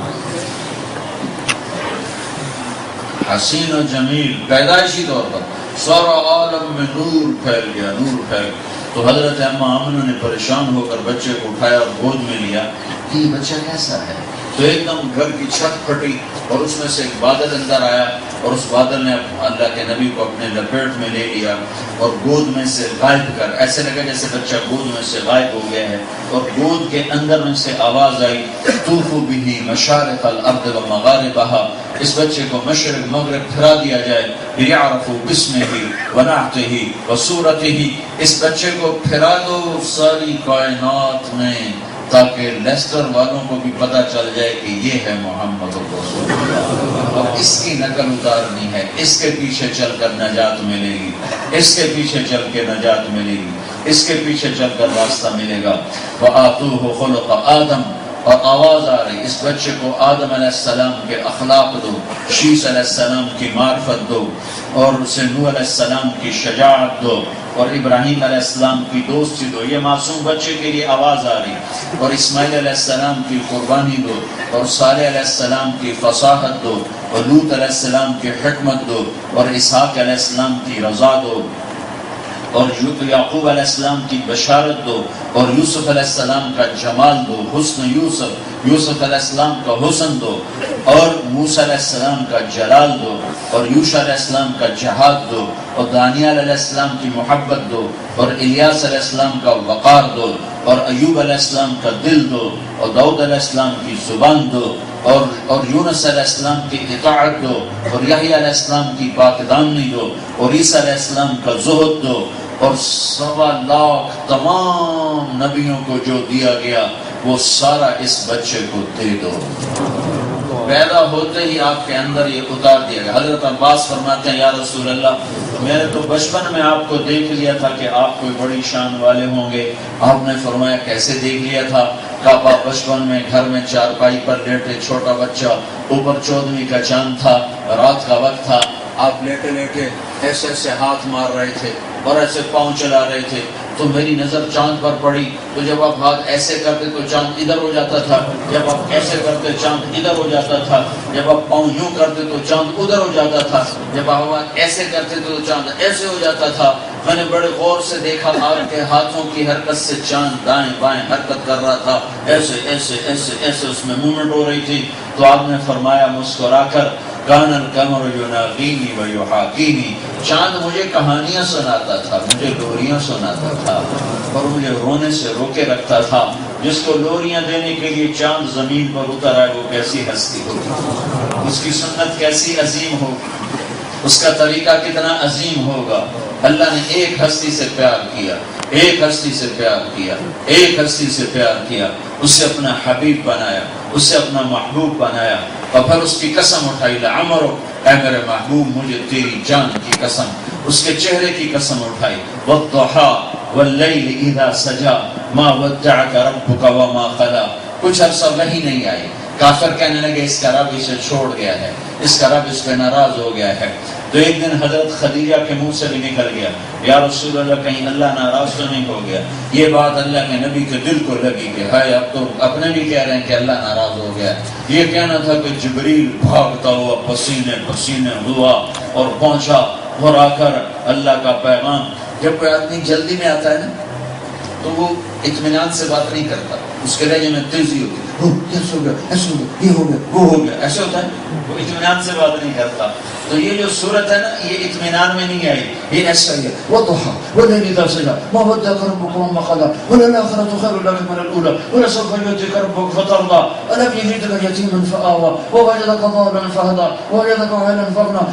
حسین و جمیل، پیدائشی طور پر سارا عالم میں نور پھیل گیا، نور پھیل گیا۔ تو حضرت اما آمنہ نے پریشان ہو کر بچے کو اٹھایا اور گود میں لیا کہ یہ بچہ کیسا ہے؟ تو ایک دم گھر کی چھت پھٹی اور اس میں سے ایک بادل اندر آیا، اور اس بادل نے اللہ کے نبی کو اپنے لپیٹ میں لے لیا اور گود میں سے غائب کر، ایسے لگا جیسے بچہ گود میں سے غائب ہو گیا ہے، اور گود کے اندر میں سے آواز آئی طوفوا بہ مشارق الارض ومغاربہا، اس بچے کو مشرق مغرب پھرا دیا جائے، لیعرفوا باسمہ ونعتہ وصورتہ، اس بچے کو پھرا دو ساری کائنات میں تاکہ لیسٹر والوں کو بھی پتہ چل جائے کہ یہ ہے محمد رسول اللہ، اور اس کی نقل اتارنی ہے، اس کے پیچھے چل کر نجات ملے گی، اس کے پیچھے چل کے نجات ملے گی، اس کے پیچھے چل کر راستہ ملے گا۔ وَآتُوهُ خُلُقَ آدم، اور آواز آ رہی اس بچے کو آدم علیہ السلام کے اخلاق دو، شیس علیہ السلام کی معرفت دو، اور اسے نوح علیہ السلام کی شجاعت دو، اور ابراہیم علیہ السلام کی دوستی دو۔ یہ معصوم بچے کے لیے آواز آ رہی، اور اسماعیل علیہ السلام کی قربانی دو، اور صالح علیہ السلام کی فصاحت دو، اور لوط علیہ السلام کی حکمت دو، اور اسحاق علیہ السلام کی رضا دو، اور یعقوب علیہ السلام کی بشارت دو، اور یوسف علیہ السلام کا جمال دو، حسن یوسف علیہ السلام کا حسن دو، اور موسیٰ علیہ السلام کا جلال دو، اور یوشع علیہ السلام کا جہاد دو، اور دانیال علیہ السلام کی محبت دو، اور الیاس علیہ السلام کا وقار دو، اور ایوب علیہ السلام کا دل دو، اور داؤد علیہ السلام کی زبان دو، اور یونس علیہ السلام کی اطاعت دو، اور یحییٰ علیہ السلام کی پاکدامنی دو، اور عیسیٰ علیہ السلام کا زہد دو، اور 1.25 لاکھ تمام نبیوں کو جو دیا گیا وہ سارا اس بچے کو دے دو۔ پیدا ہوتے ہی آپ کے اندر یہ اتار دیا گیا۔ حضرت عباس فرماتے ہیں یا رسول اللہ، میں نے تو بچپن میں آپ کو دیکھ لیا تھا کہ آپ کوئی بڑی شان والے ہوں گے۔ آپ نے فرمایا کیسے دیکھ لیا تھا؟ کعبہ بچپن میں گھر میں چارپائی پر لیٹے، چھوٹا بچہ، اوپر 14ویں کا چاند تھا، رات کا وقت تھا، آپ لیٹے لیٹے ایسے ایسے ہاتھ مار رہے تھے اور ایسے پاؤں چلا رہے تھے، تو میری نظر چاند پر پڑی، تو جب آپ ہاتھ ایسے کرتے تو چاند ادھر ہو جاتا تھا، جب آپ ایسے کرتے چاند ادھر ہو جاتا تھا، جب آپ پاؤں یوں کرتے تو چاند ادھر ہو جاتا تھا، جب آپ ایسے کرتے تو چاند ایسے ہو جاتا تھا۔ میں نے بڑے غور سے دیکھا آپ کے ہاتھوں کی حرکت سے چاند دائیں بائیں حرکت کر رہا تھا، ایسے ایسے ایسے ایسے اس میں موومنٹ ہو رہی تھی۔ تو آپ نے فرمایا مسکرا کر، کان القمر یناغینی ویحاکینی، چاند مجھے کہانیاں سناتا تھا، مجھے لوریاں سناتا تھا، اور مجھے رونے سے روکے رکھتا تھا۔ جس کو لوریاں دینے کے لیے چاند زمین پر اتر آئے وہ کیسی ہستی ہوگی، اس کی سنت کیسی عظیم ہوگی، اس کا طریقہ کتنا عظیم ہوگا۔ اللہ نے ایک ہستی سے پیار کیا، ایک ہستی سے پیار کیا، ایک ہستی سے پیار کیا، اسے اپنا حبیب بنایا، اسے اپنا محبوب بنایا، اور پھر اس کی قسم اٹھائی، لعمرک، اے میرے محبوب مجھے تیری جان کی قسم، اس کے چہرے کی قسم اٹھائی، والضحیٰ واللیل اذا سجا ما ودعک ربک وما قلی۔ کچھ عرصہ وحی نہیں آئی، کافر کہنے لگے اس کا رب اسے چھوڑ گیا ہے، اس کا رب اس پہ ناراض ہو گیا ہے۔ تو ایک دن حضرت خدیجہ کے منہ سے بھی نکل گیا، یا رسول اللہ کہیں اللہ ناراض تو نہیں ہو گیا؟ یہ بات اللہ کے نبی کے دل کو لگی کہ ہائے اب تو اپنے بھی کہہ رہے ہیں کہ اللہ ناراض ہو گیا۔ یہ کہنا تھا کہ جبریل بھاگتا ہوا پسینے پسینے ہوا اور پہنچا، اور آ کر اللہ کا پیغام۔ جب کوئی آدمی جلدی میں آتا ہے نا تو وہ اطمینان سے بات نہیں کرتا، اس کے لہجے میں تیزی ہوتی ہے، ایسے ہو گیا، ایسے ہو گیا، یہ ہو گیا، وہ ہو گیا، ایسے ہوتا ہے، وہ اطمینان سے بات نہیں کرتا۔ تو یہ جو صورت ہے نا یہ اطمینان میں نہیں آئی، یہ ایسا ہی ہے، وضحیٰ واللیل اذا سجا ما ودعک ربک وما قلی وللآخرۃ خیر لک من الاولی ولسوف یؤتیک ربک فترضی الم یجدک یتیما فآوی ووجدک ضالا فہدی ووجدک عائلا فاغنی۔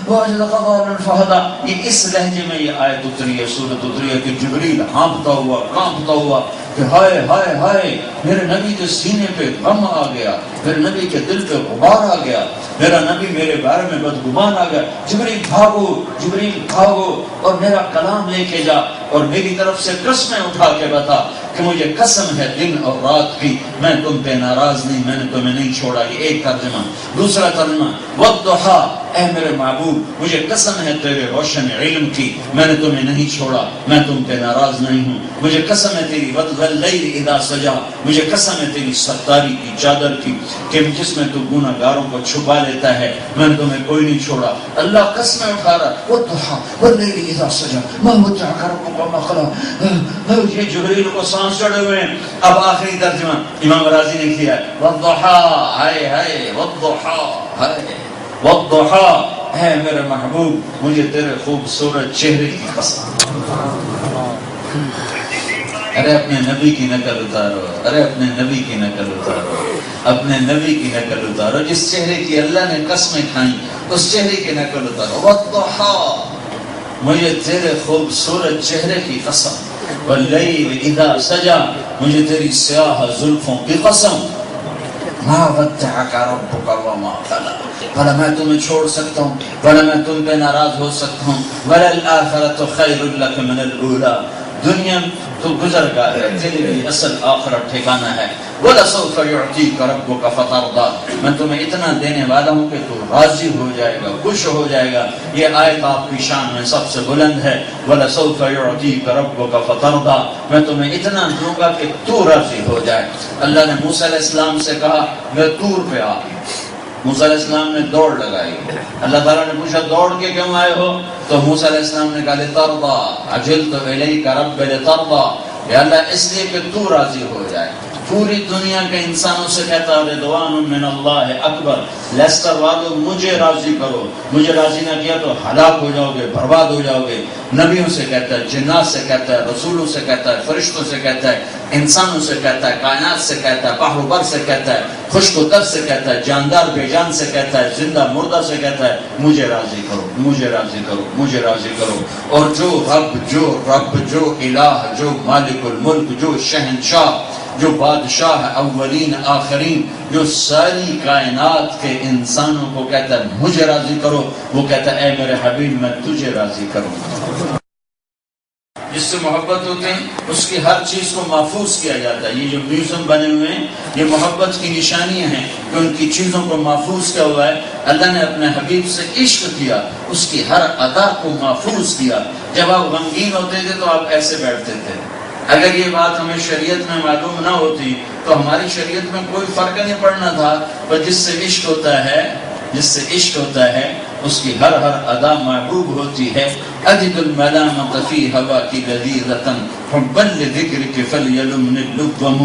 ووجدك ضالا فهدى. یہ اس لہجے میں یہ آیت اتری ہے، سورت اتری ہے کہ جبریل ہانپتا ہوا کانپتا ہوا کہ ہائے ہائے ہائے، میرے نبی کے سینے پہ غم آ گیا، میرے نبی کے دل پہ غبار آ گیا، میرا نبی میرے بارے میں بدگمان آ گیا، جبریل بھاگو جبریل بھاگو اور میرا کلام لے کے جا اور میری طرف سے قسمیں اٹھا کے بتا کہ مجھے قسم ہے دن اور رات کی میں تم پہ ناراض نہیں، میں نے تمہیں نہیں چھوڑا. یہ ایک ترجمہ. دوسرا ترجمہ والضحیٰ، اے میرے محبوب مجھے قسم ہے تیرے روشن علم کی، میں نے تمہیں نہیں چھوڑا، میں تم پہ ناراض نہیں ہوں. مجھے قسم ہے تیری واللیل اذا سجا، مجھے قسم ہے تیری ستاری کی چادر کی کہ جس میں تو گناہ گاروں کو چھپا لیتا ہے، میں نے تمہیں کوئی نہیں چھوڑا. اللہ قسمیں اٹھا رہا والضحیٰ واللیل اذا سجا ما ودعک ربک وما قلی. یہ جبریل کو سانس چڑھے ہوئے ہیں. اب آخری ترجمہ امام راضی نے کیا والضحیٰ، ہائے ہائے والضحیٰ، ہائے والضحیٰ، اے میرے محبوب مجھے تیرے خوبصورت چہرے کی قسم. ارے اپنے نبی کی نقل اتارو، ارے اپنے نبی کی نقل اتارو، اپنے نبی کی نقل اتارو. جس چہرے کی اللہ نے قسمیں کھائیں اس چہرے کی نقل اتارو. والضحیٰ، مجھے تیرے خوبصورت چہرے کی قسم. واللیل اذا سجا، مجھے تیری سیاہ زلفوں کی قسم. ما ودعک ربک وما قلی، بھلا میں تمہیں چھوڑ سکتا ہوں، بھلا میں تم پہ ناراض ہو سکتا ہوں. وللآخرۃ خیر لک من الاولی، دنیا تو گزر گیا ہے، تیرے لیے اصل آخرت ٹھکانہ ہے. وَلَسَوْفَ يُعْطِيكَ رَبُّكَ فَتَرْضَىٰ، میں تمہیں اتنا دینے والا ہوں کہ تو راضی ہو جائے گا، خوش ہو جائے گا. یہ آیت آپ کی شان میں سب سے بلند ہے. وَلَسَوْفَ يُعْطِيكَ رَبُّكَ فَتَرْضَىٰ، میں تمہیں اتنا دوں گا کہ تو راضی ہو جائے. اللہ نے موسیٰ علیہ السلام سے کہا میں طور پہ آ. موسیٰ علیہ السلام نے دوڑ لگائی. اللہ تعالیٰ نے پوچھا دوڑ کے کیوں آئے ہو؟ تو موسیٰ علیہ السلام نے کہا لِتَرْضَىٰ عَجِلْتُ إِلَيْكَ رَبِّ لِتَرْضَىٰ، یا اللہ اس لیے کہ تو راضی ہو جائے. پوری دنیا کے انسانوں سے کہتا ہے رضوان من اللہ اکبر، لیسٹر والو مجھے راضی کرو، مجھے راضی نہ کیا تو ہلاک ہو جاؤ گے، برباد ہو جاؤ گے. نبیوں سے کہتا ہے، جنات سے کہتا ہے، رسولوں سے کہتا ہے، فرشتوں سے کہتا ہے، انسانوں سے کہتا ہے، کائنات سے کہتا ہے، بحر و بر سے کہتا ہے، خشک و تر سے کہتا ہے، جاندار بے جان سے کہتا ہے، زندہ مردہ سے کہتا ہے مجھے راضی کرو، مجھے راضی کرو، مجھے راضی کرو. اور جو رب جو الہ، جو مالک الملک، جو شہنشاہ، جو بادشاہ اولین آخرین، جو ساری کائنات کے انسانوں کو کہتا ہے مجھے راضی کرو، وہ کہتا ہے اے میرے حبیب میں تجھے راضی کروں. جس سے محبت ہوتی ہے اس کی ہر چیز کو محفوظ کیا جاتا ہے. یہ جو میوزیم بنے ہوئے ہیں یہ محبت کی نشانیاں ہیں کہ ان کی چیزوں کو محفوظ کیا ہوا ہے. اللہ نے اپنے حبیب سے عشق کیا، اس کی ہر ادا کو محفوظ کیا. جب آپ غمگین ہوتے تھے تو آپ ایسے بیٹھتے تھے. اگر یہ بات ہمیں شریعت میں معلوم نہ ہوتی تو ہماری شریعت میں کوئی فرق نہیں پڑنا تھا. پر جس سے عشق ہوتا ہے، جس سے عشق ہوتا ہے اس کی ہر ادا محبوب ہوتی ہے. اجد الملامت فی ہوا کی لذیذۃ حبا لذکرک فلیلمنی اللبم.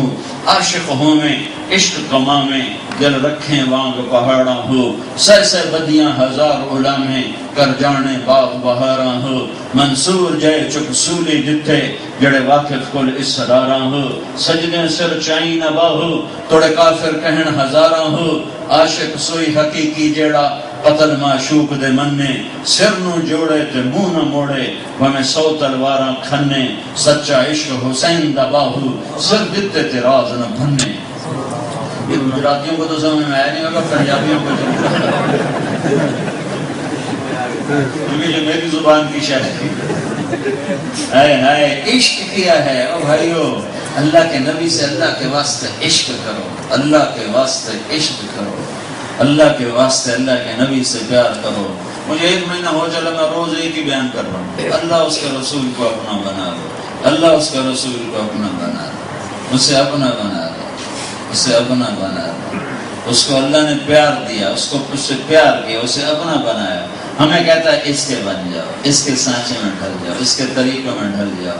عاشق ہوں میں عشق کما میں دل رکھیں وانگ پہاڑاں ہو. سہ سہ بدیاں ہزار علامیں کر جانے باغ بہاراں ہو. منصور جائے چک سولی جتھے جڑے واقف کل اسراراں ہو. سجدیں سر چائی نہ باہو توڑے کافر کہن ہزاراں ہو. عاشق سوئی حقیقی جیڑا قتل معشوق دے مننے. سر نو جوڑے تے منہ نہ موڑے ہمیں 100 تلواراں کھنے. سچا عشق حسین دا باہو سر دتے تے راز نہ بھنے. یہ گجراتیوں کو تو سمجھ میں آیا نہیں ہوگا، پنجابیوں کو کیونکہ یہ میری زبان کی شاعری ہے. عشق کیا ہے او بھائیو. اللہ کے نبی سے اللہ کے واسطے عشق کرو، اللہ کے واسطے عشق کرو، اللہ کے واسطے اللہ کے نبی سے پیار کرو. مجھے 1 مہینہ ہو چلا میں روز ایک ہی بیان کر رہا ہوں. اللہ اس کے رسول کو اپنا بنا لو، اللہ اس کے رسول کو اپنا بنا لو، اسے اپنا بنا لو، اسے اپنا بنا لو. اس کو اللہ نے پیار دیا، اس کو اس سے پیار کیا، اسے اپنا بنایا. ہمیں کہتا ہے اس کے بن جاؤ، اس کے سانچے میں ڈھل جاؤ، اس کے طریقوں میں ڈھل جاؤ،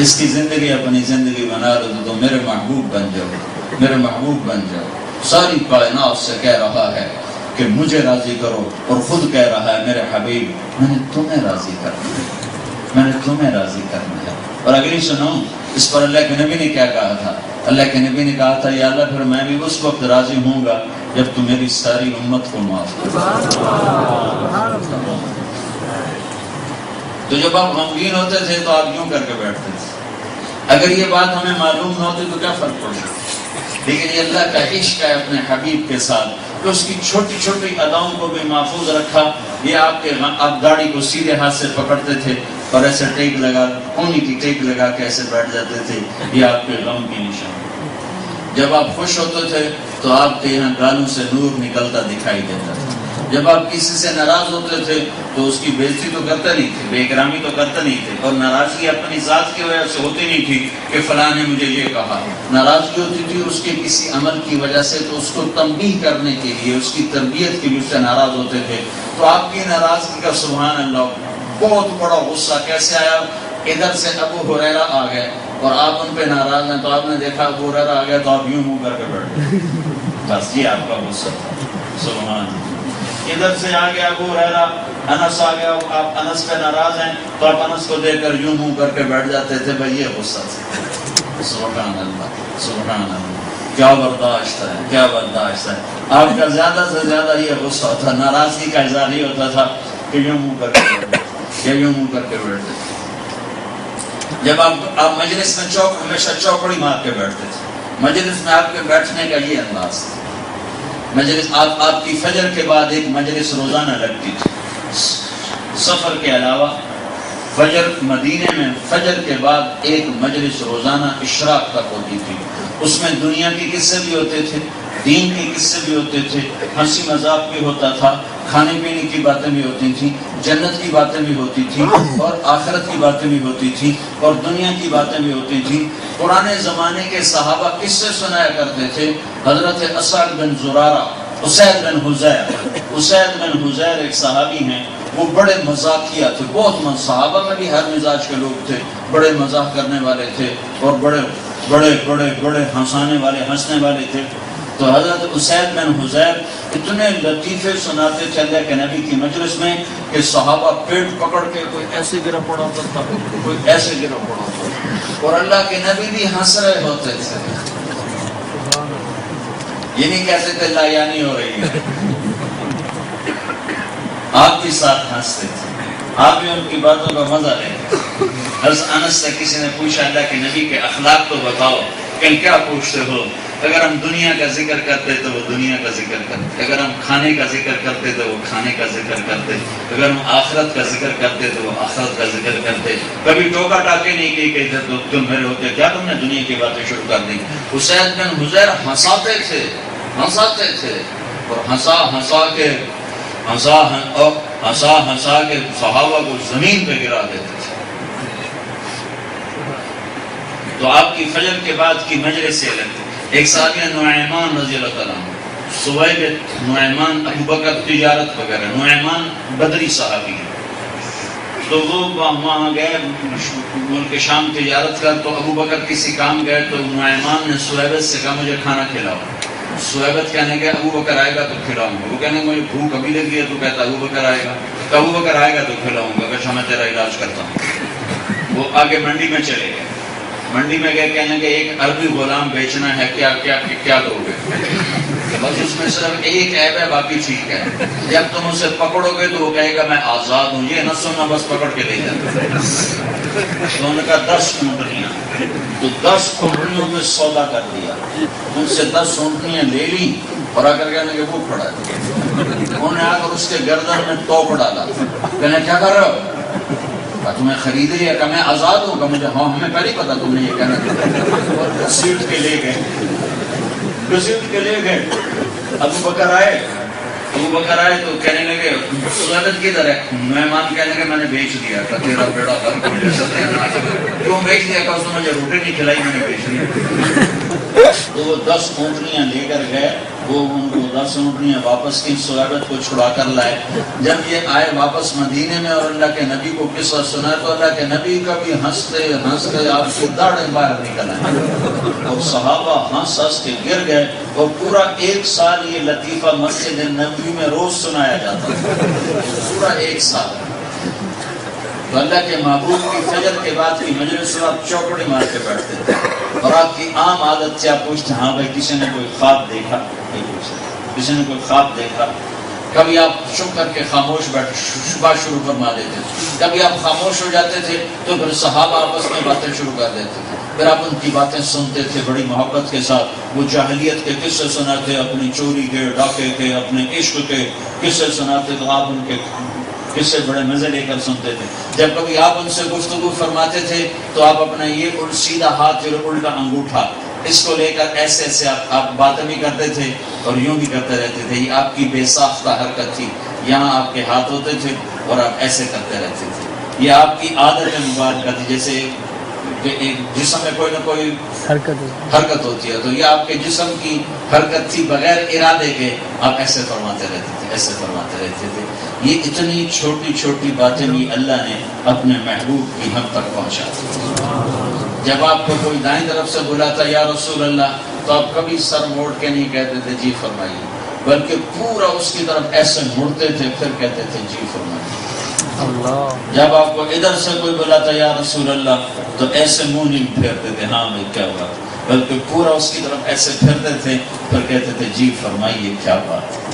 اس کی زندگی اپنی زندگی بنا لو تو میرے محبوب بن جاؤ، میرے محبوب بن جاؤ. ساری کائنات سے کہہ رہا ہے کہ مجھے راضی کرو، اور خود کہہ رہا ہے میرے حبیب میں نے تمہیں راضی کرنا ہے، میں نے تمہیں راضی کرنا ہے. اور اگلی سنو اس پر اللہ کے نبی نے کیا کہا تھا. اللہ کے نبی نے کہا تھا یا اللہ پھر میں بھی اس وقت راضی ہوں گا جب تو میری ساری امت کو معاف کر. تو جب آپ غمگین ہوتے تھے تو آپ یوں کر کے بیٹھتے تھے. اگر یہ بات ہمیں معلوم نہ ہوتی تو کیا فرق پڑتا؟ لیکن یہ اللہ کا عشق ہے اپنے حبیب کے ساتھ کہ اس کی چھوٹی چھوٹی اداؤں کو بھی محفوظ رکھا. یہ آپ داڑھی کو سیدھے ہاتھ سے پکڑتے تھے اور ایسے ٹیک لگا کونی کی ٹیک لگا کے ایسے بیٹھ جاتے تھے. یہ آپ کے غم کی نشان. جب آپ خوش ہوتے تھے تو آپ کے یہاں گالوں سے نور نکلتا دکھائی دیتا تھا. جب آپ کسی سے ناراض ہوتے تھے تو اس کی بےزتی تو کرتے نہیں تھے, بے اکرامی تو کرتے نہیں تھے, اور ناراضگی اپنی ذات کی وجہ سے ہوتی نہیں تھی کہ فلاں نے مجھے یہ کہا. ناراضگی ہوتی تھی اس کے کسی عمل کی وجہ سے, تو اس کو تنبیہ کرنے کے لیے, اس کی تربیت کے لیے اس سے ناراض ہوتے تھے. تو آپ کی ناراضگی کا سبحان اللہ بہت بڑا غصہ کیسے آیا. ادھر سے ابو ہریرہ آ گئے اور آپ ان پہ ناراض ہیں, تو آپ نے دیکھا ابو ہریرہ آ گیا تو آپ یوں منہ کر کے بیٹھ گئے. بس یہ آپ کا غصہ تھا. سبحان اللہ. ادھر سے آ گیا ابو ہریرہ, انس آ گیا, آپ انس پہ ناراض ہیں تو آپ انس کو دیکھ کر یوں منہ کر کے بیٹھ جاتے تھے. بھائی یہ غصہ تھا. سبحان اللہ, سبحان اللہ. کیا برداشت ہے, کیا برداشت ہے. آپ کا زیادہ سے زیادہ یہ غصہ ہوتا, ناراضگی کا اظہار یہ ہوتا تھا کہ یوں منہ کر کے بیٹھتے, یوں منہ کر کے بیٹھتے. جب آپ مجلس میں ہمیشہ چوکڑی مار کے بیٹھتے تھے. مجلس میں آپ کے بیٹھنے کا یہ انداز تھا. مجلس آپ کی فجر کے بعد ایک مجلس روزانہ لگتی تھی. سفر کے علاوہ فجر مدینے میں فجر کے بعد ایک مجلس روزانہ اشراق تک ہوتی تھی. اس میں دنیا کے قصے بھی ہوتے تھے, دین کے قصے بھی ہوتے تھے, ہنسی مذاق بھی ہوتا تھا, کھانے پینے کی باتیں بھی ہوتی تھیں, جنت کی باتیں بھی ہوتی تھیں, اور آخرت کی باتیں بھی ہوتی تھیں, اور دنیا کی باتیں بھی ہوتی تھیں. پرانے زمانے کے صحابہ قصے سنایا کرتے تھے. حضرت اسعد بن زرارہ, اسید بن حضیر ایک صحابی ہیں, وہ بڑے مزاحیہ تھے. بہت صحابہ میں بھی ہر مزاج کے لوگ تھے, بڑے مزاح کرنے والے تھے اور بڑے بڑے بڑے بڑے ہنسنے والے تھے. تو حضرت اسید بن حضیر اتنے لطیفے سناتے تھے اللہ کے نبی کی مجلس میں کہ صحابہ پیٹ پکڑ کے کوئی ایسے گرا پڑا ہوتا تھا, کوئی ایسے گرا پڑا ہوتا تھا, اور اللہ کے نبی بھی ہنس رہے ہوتے تھے. یہ نہیں کہتے تھے لا یعنی ہو رہی ہے, آپ بھی ساتھ ہنستے تھے, آپ بھی ان کی باتوں کا مزہ لیتے. حضرت انس سے کسی نے پوچھا اللہ کے نبی کے اخلاق تو بتاؤ. کہ کیا پوچھتے ہو؟ اگر ہم دنیا کا ذکر کرتے تو وہ دنیا کا ذکر کرتے, اگر ہم کھانے کا ذکر کرتے تو وہ کھانے کا ذکر کرتے, اگر ہم آخرت کا ذکر کرتے تو وہ آخرت کا ذکر کرتے. کبھی ٹوکا ٹاکے نہیں کی کہتے تو تم میرے ہوتے کیا تم نے دنیا کی باتیں شروع کر دی. اسید بن حضیر ہنساتے تھے اور ہنسا کے صحابہ کو زمین پہ گرا دیتے تھے. تو آپ کی فجر کے بعد کی مجلس سے لگتی. ایک صحابی نعیمان رضی اللہ تعالیٰ عنہ, صہیب نعیمان, ابو بکر تجارت وغیرہ, نعیمان بدری صحابی ہیں. تو وہ وہاں گئے ملک شام تجارت کر, تو ابو بکر کسی کام گئے تو نعیمان نے صہیبت سے کہا مجھے کھانا کھلاؤ. صہیبت کہنے گئے ابو بکر آئے گا تو کھلاؤں گا. وہ کہنے مجھے بھوک ابھی لگی ہے, تو کہتا ابو بکر آئے گا, تو ابو بکر آئے گا تو کھلاؤں گا. کہ میں تیرا علاج کرتا ہوں. وہ آگے منڈی میں چلے گئے. منڈی میں گئے, کہنے کہ ایک عربی غلام بیچنا ہے, کیا دو گے؟ بس اس میں صرف ایک عیب ہے, باقی ٹھیک ہے. جب تم اسے پکڑو گے تو وہ کہے گا میں آزاد ہوں. یہ نہ سننا, بس پکڑ کے لے جاتا. تو ان کا 10 اونٹنیاں, تو 10 اونٹنیوں میں سودا کر دیا. ان سے 10 اونٹنیاں لے لی اور آ کر کہنے کہ وہ کھڑا ہے. انہوں نے آ کر اس کے گردن میں ٹوپ ڈالا. کہنے کیا کر رہے ہو؟ تمہیں خرید لیا. کہ میں آزاد ہوں. کہ مجھے ہاں ہمیں پہلے پتا تم نے یہ کہنا تھا. گھسیٹ کے لے گئے. ابو بکر آئے تو کہنے لگے صحابت کدھر ہے؟ مہمان کہنے لگے میں نے بیچ دیا. کہ تیرا بیڑا کیوں بیچ دیا؟ کہ اس نے مجھے روٹی نہیں کھلائی, میں نے بیچ دیا. تو وہ 10 اونٹنیاں لے کر گئے. وہ ان کو 10 اونٹنیاں واپس کی, صحابت کو چھڑا کر لائے. جب یہ آئے واپس مدینے میں اور اللہ کے نبی کو قصہ سنا, تو اللہ کے نبی کا بھی ہنستے آپ کی داڑھیں باہر نکل آئیں اور صحابہ ہنس کے گر گئے. اور پورا 1 سال یہ لطیفہ مسجد نبوی میں روز سنایا جاتا تھا, پورا 1 سال. تو اللہ کے محبوب کی فجر کے بعد کی مجلس میں آپ چوکڑی مار کے بیٹھتے تھے, اور آپ کی عام عادت سے آپ پوچھتے ہاں بھائی کسی نے کوئی خواب دیکھا؟ کسی نے کوئی خواب دیکھا؟ کبھی آپ چپ کر کے خاموش بات شروع فرما دیتے تھے، کبھی آپ خاموش ہو جاتے تھے تو پھر صحابہ آپس میں باتیں شروع کر دیتے تھے، پھر آپ ان کی باتیں سنتے تھے بڑی محبت کے ساتھ، وہ جاہلیت کے قصے سناتے، اپنی چوری کے، ڈاکے کے، اپنے عشق کے قصے سناتے، تو آپ ان کے قصے بڑے مزے لے کر سنتے تھے۔ جب کبھی آپ ان سے گفتگو فرماتے تھے تو آپ اپنا یہ سیدھا ہاتھ جو الٹا انگوٹھا اس کو لے کر ایسے ایسے آپ باتیں بھی کرتے تھے اور یوں بھی کرتے رہتے تھے۔ یہ آپ کی بے ساختہ حرکت تھی، یہاں آپ کے ہاتھ ہوتے تھے اور آپ ایسے کرتے رہتے تھے۔ یہ آپ کی عادت مبارکہ تھی، جیسے کہ ایک جسم میں کوئی نہ کوئی حرکت ہوتی ہے، تو یہ آپ کے جسم کی حرکت تھی، بغیر ارادے کے آپ ایسے فرماتے رہتے تھے، ایسے فرماتے رہتے تھے۔ یہ اتنی چھوٹی چھوٹی باتیں بھی اللہ نے اپنے محبوب کی ہم تک پہنچا دی۔ جب آپ کو کوئی دائیں طرف سے بلاتا یا رسول اللہ، تو آپ کبھی سر موڑ کے نہیں کہتے تھے جی فرمائیے، بلکہ پورا اس کی طرف ایسے مڑتے تھے، پھر کہتے تھے جی فرمائیے۔ جب آپ کو ادھر سے کوئی بلاتا یا رسول اللہ، تو ایسے منہ نہیں پھیرتے تھے ہاں میں کیا بات، بلکہ پورا اس کی طرف ایسے پھیرتے تھے، پھر کہتے تھے جی فرمائیے کیا بات۔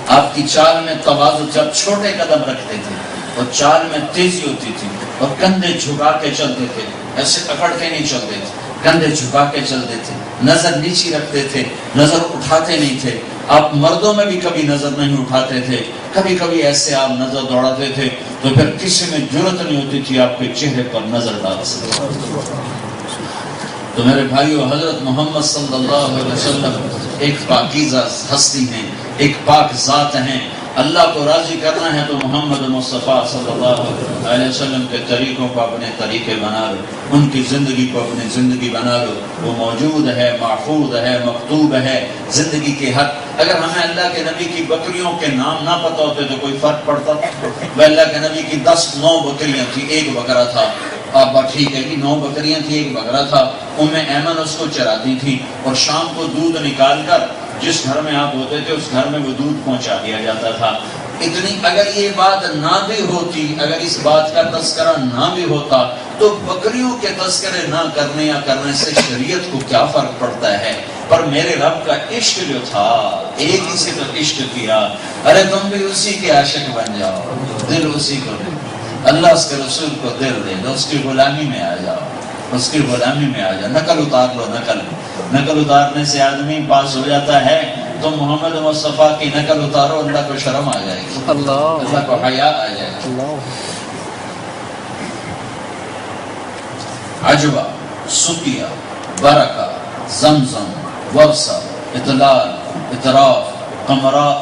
آپ کی چال میں تواضع، جب چھوٹے قدم رکھتے تھے اور چال میں تیزی ہوتی تھی اور کندھے جھکا کے چلتے تھے، ایسے اکڑ کے نہیں چلتے تھے، کندھے جھکا کے چلتے تھے، نظر نیچی رکھتے تھے، نظر اٹھاتے نہیں تھے۔ آپ مردوں میں بھی کبھی نظر نہیں اٹھاتے تھے، کبھی کبھی ایسے آپ نظر دوڑاتے تھے تو پھر کسی میں جرأت نہیں ہوتی تھی آپ کے چہرے پر نظر ڈال سکے۔ تو میرے بھائیو، حضرت محمد صلی اللہ علیہ وسلم ایک پاکیزہ ہستی ہیں، ایک پاک ذات ہیں۔ اللہ کو راضی کرنا ہے تو محمد مصطفیٰ صلی اللہ علیہ وسلم کے طریقوں کو اپنے طریقے بنا لو، ان کی زندگی کو اپنی زندگی بنا لو۔ وہ موجود ہے، محفوظ ہے، مکتوب ہے زندگی کے حق۔ اگر ہمیں اللہ کے نبی کی بکریوں کے نام نہ پتہ ہوتے تو کوئی فرق پڑتا؟ وہ اللہ کے نبی کی 9 بکریاں تھی، ایک بکرا تھا۔ آپ بات ٹھیک ہے کہ 9 بکریاں تھی، ایک بکرا تھا۔ ام ایمن اس کو چراتی تھی اور شام کو دودھ نکال کر جس گھر میں آپ ہوتے تھے اس گھر میں وہ دودھ پہنچا دیا جاتا تھا۔ اتنی اگر یہ بات نہ بھی ہوتی، اگر اس بات کا تذکرہ نہ بھی ہوتا، تو بکریوں کے تذکرے نہ کرنے یا کرنے سے شریعت کو کیا فرق پڑتا ہے؟ پر میرے رب کا عشق جو تھا، ایک ہی سے تو عشق کیا، ارے تم بھی اسی کے عاشق بن جاؤ، دل اسی کو دے، اللہ اس کے رسول کو دل دے دو، اس کی غلامی میں آ جاؤ، اس کی غلامی میں آ جاؤ۔ نقل اتار لو، نقل اتارنے سے آدمی پاس ہو جاتا ہے، تو محمد مصطفیٰ کی نقل اتارو، اللہ کو شرم آ جائے گی، اللہ کو حیا آ جائے گی۔ عجوہ، سقیہ، برکہ، زمزم، ورثہ، اطلال، اطراف، قمراء،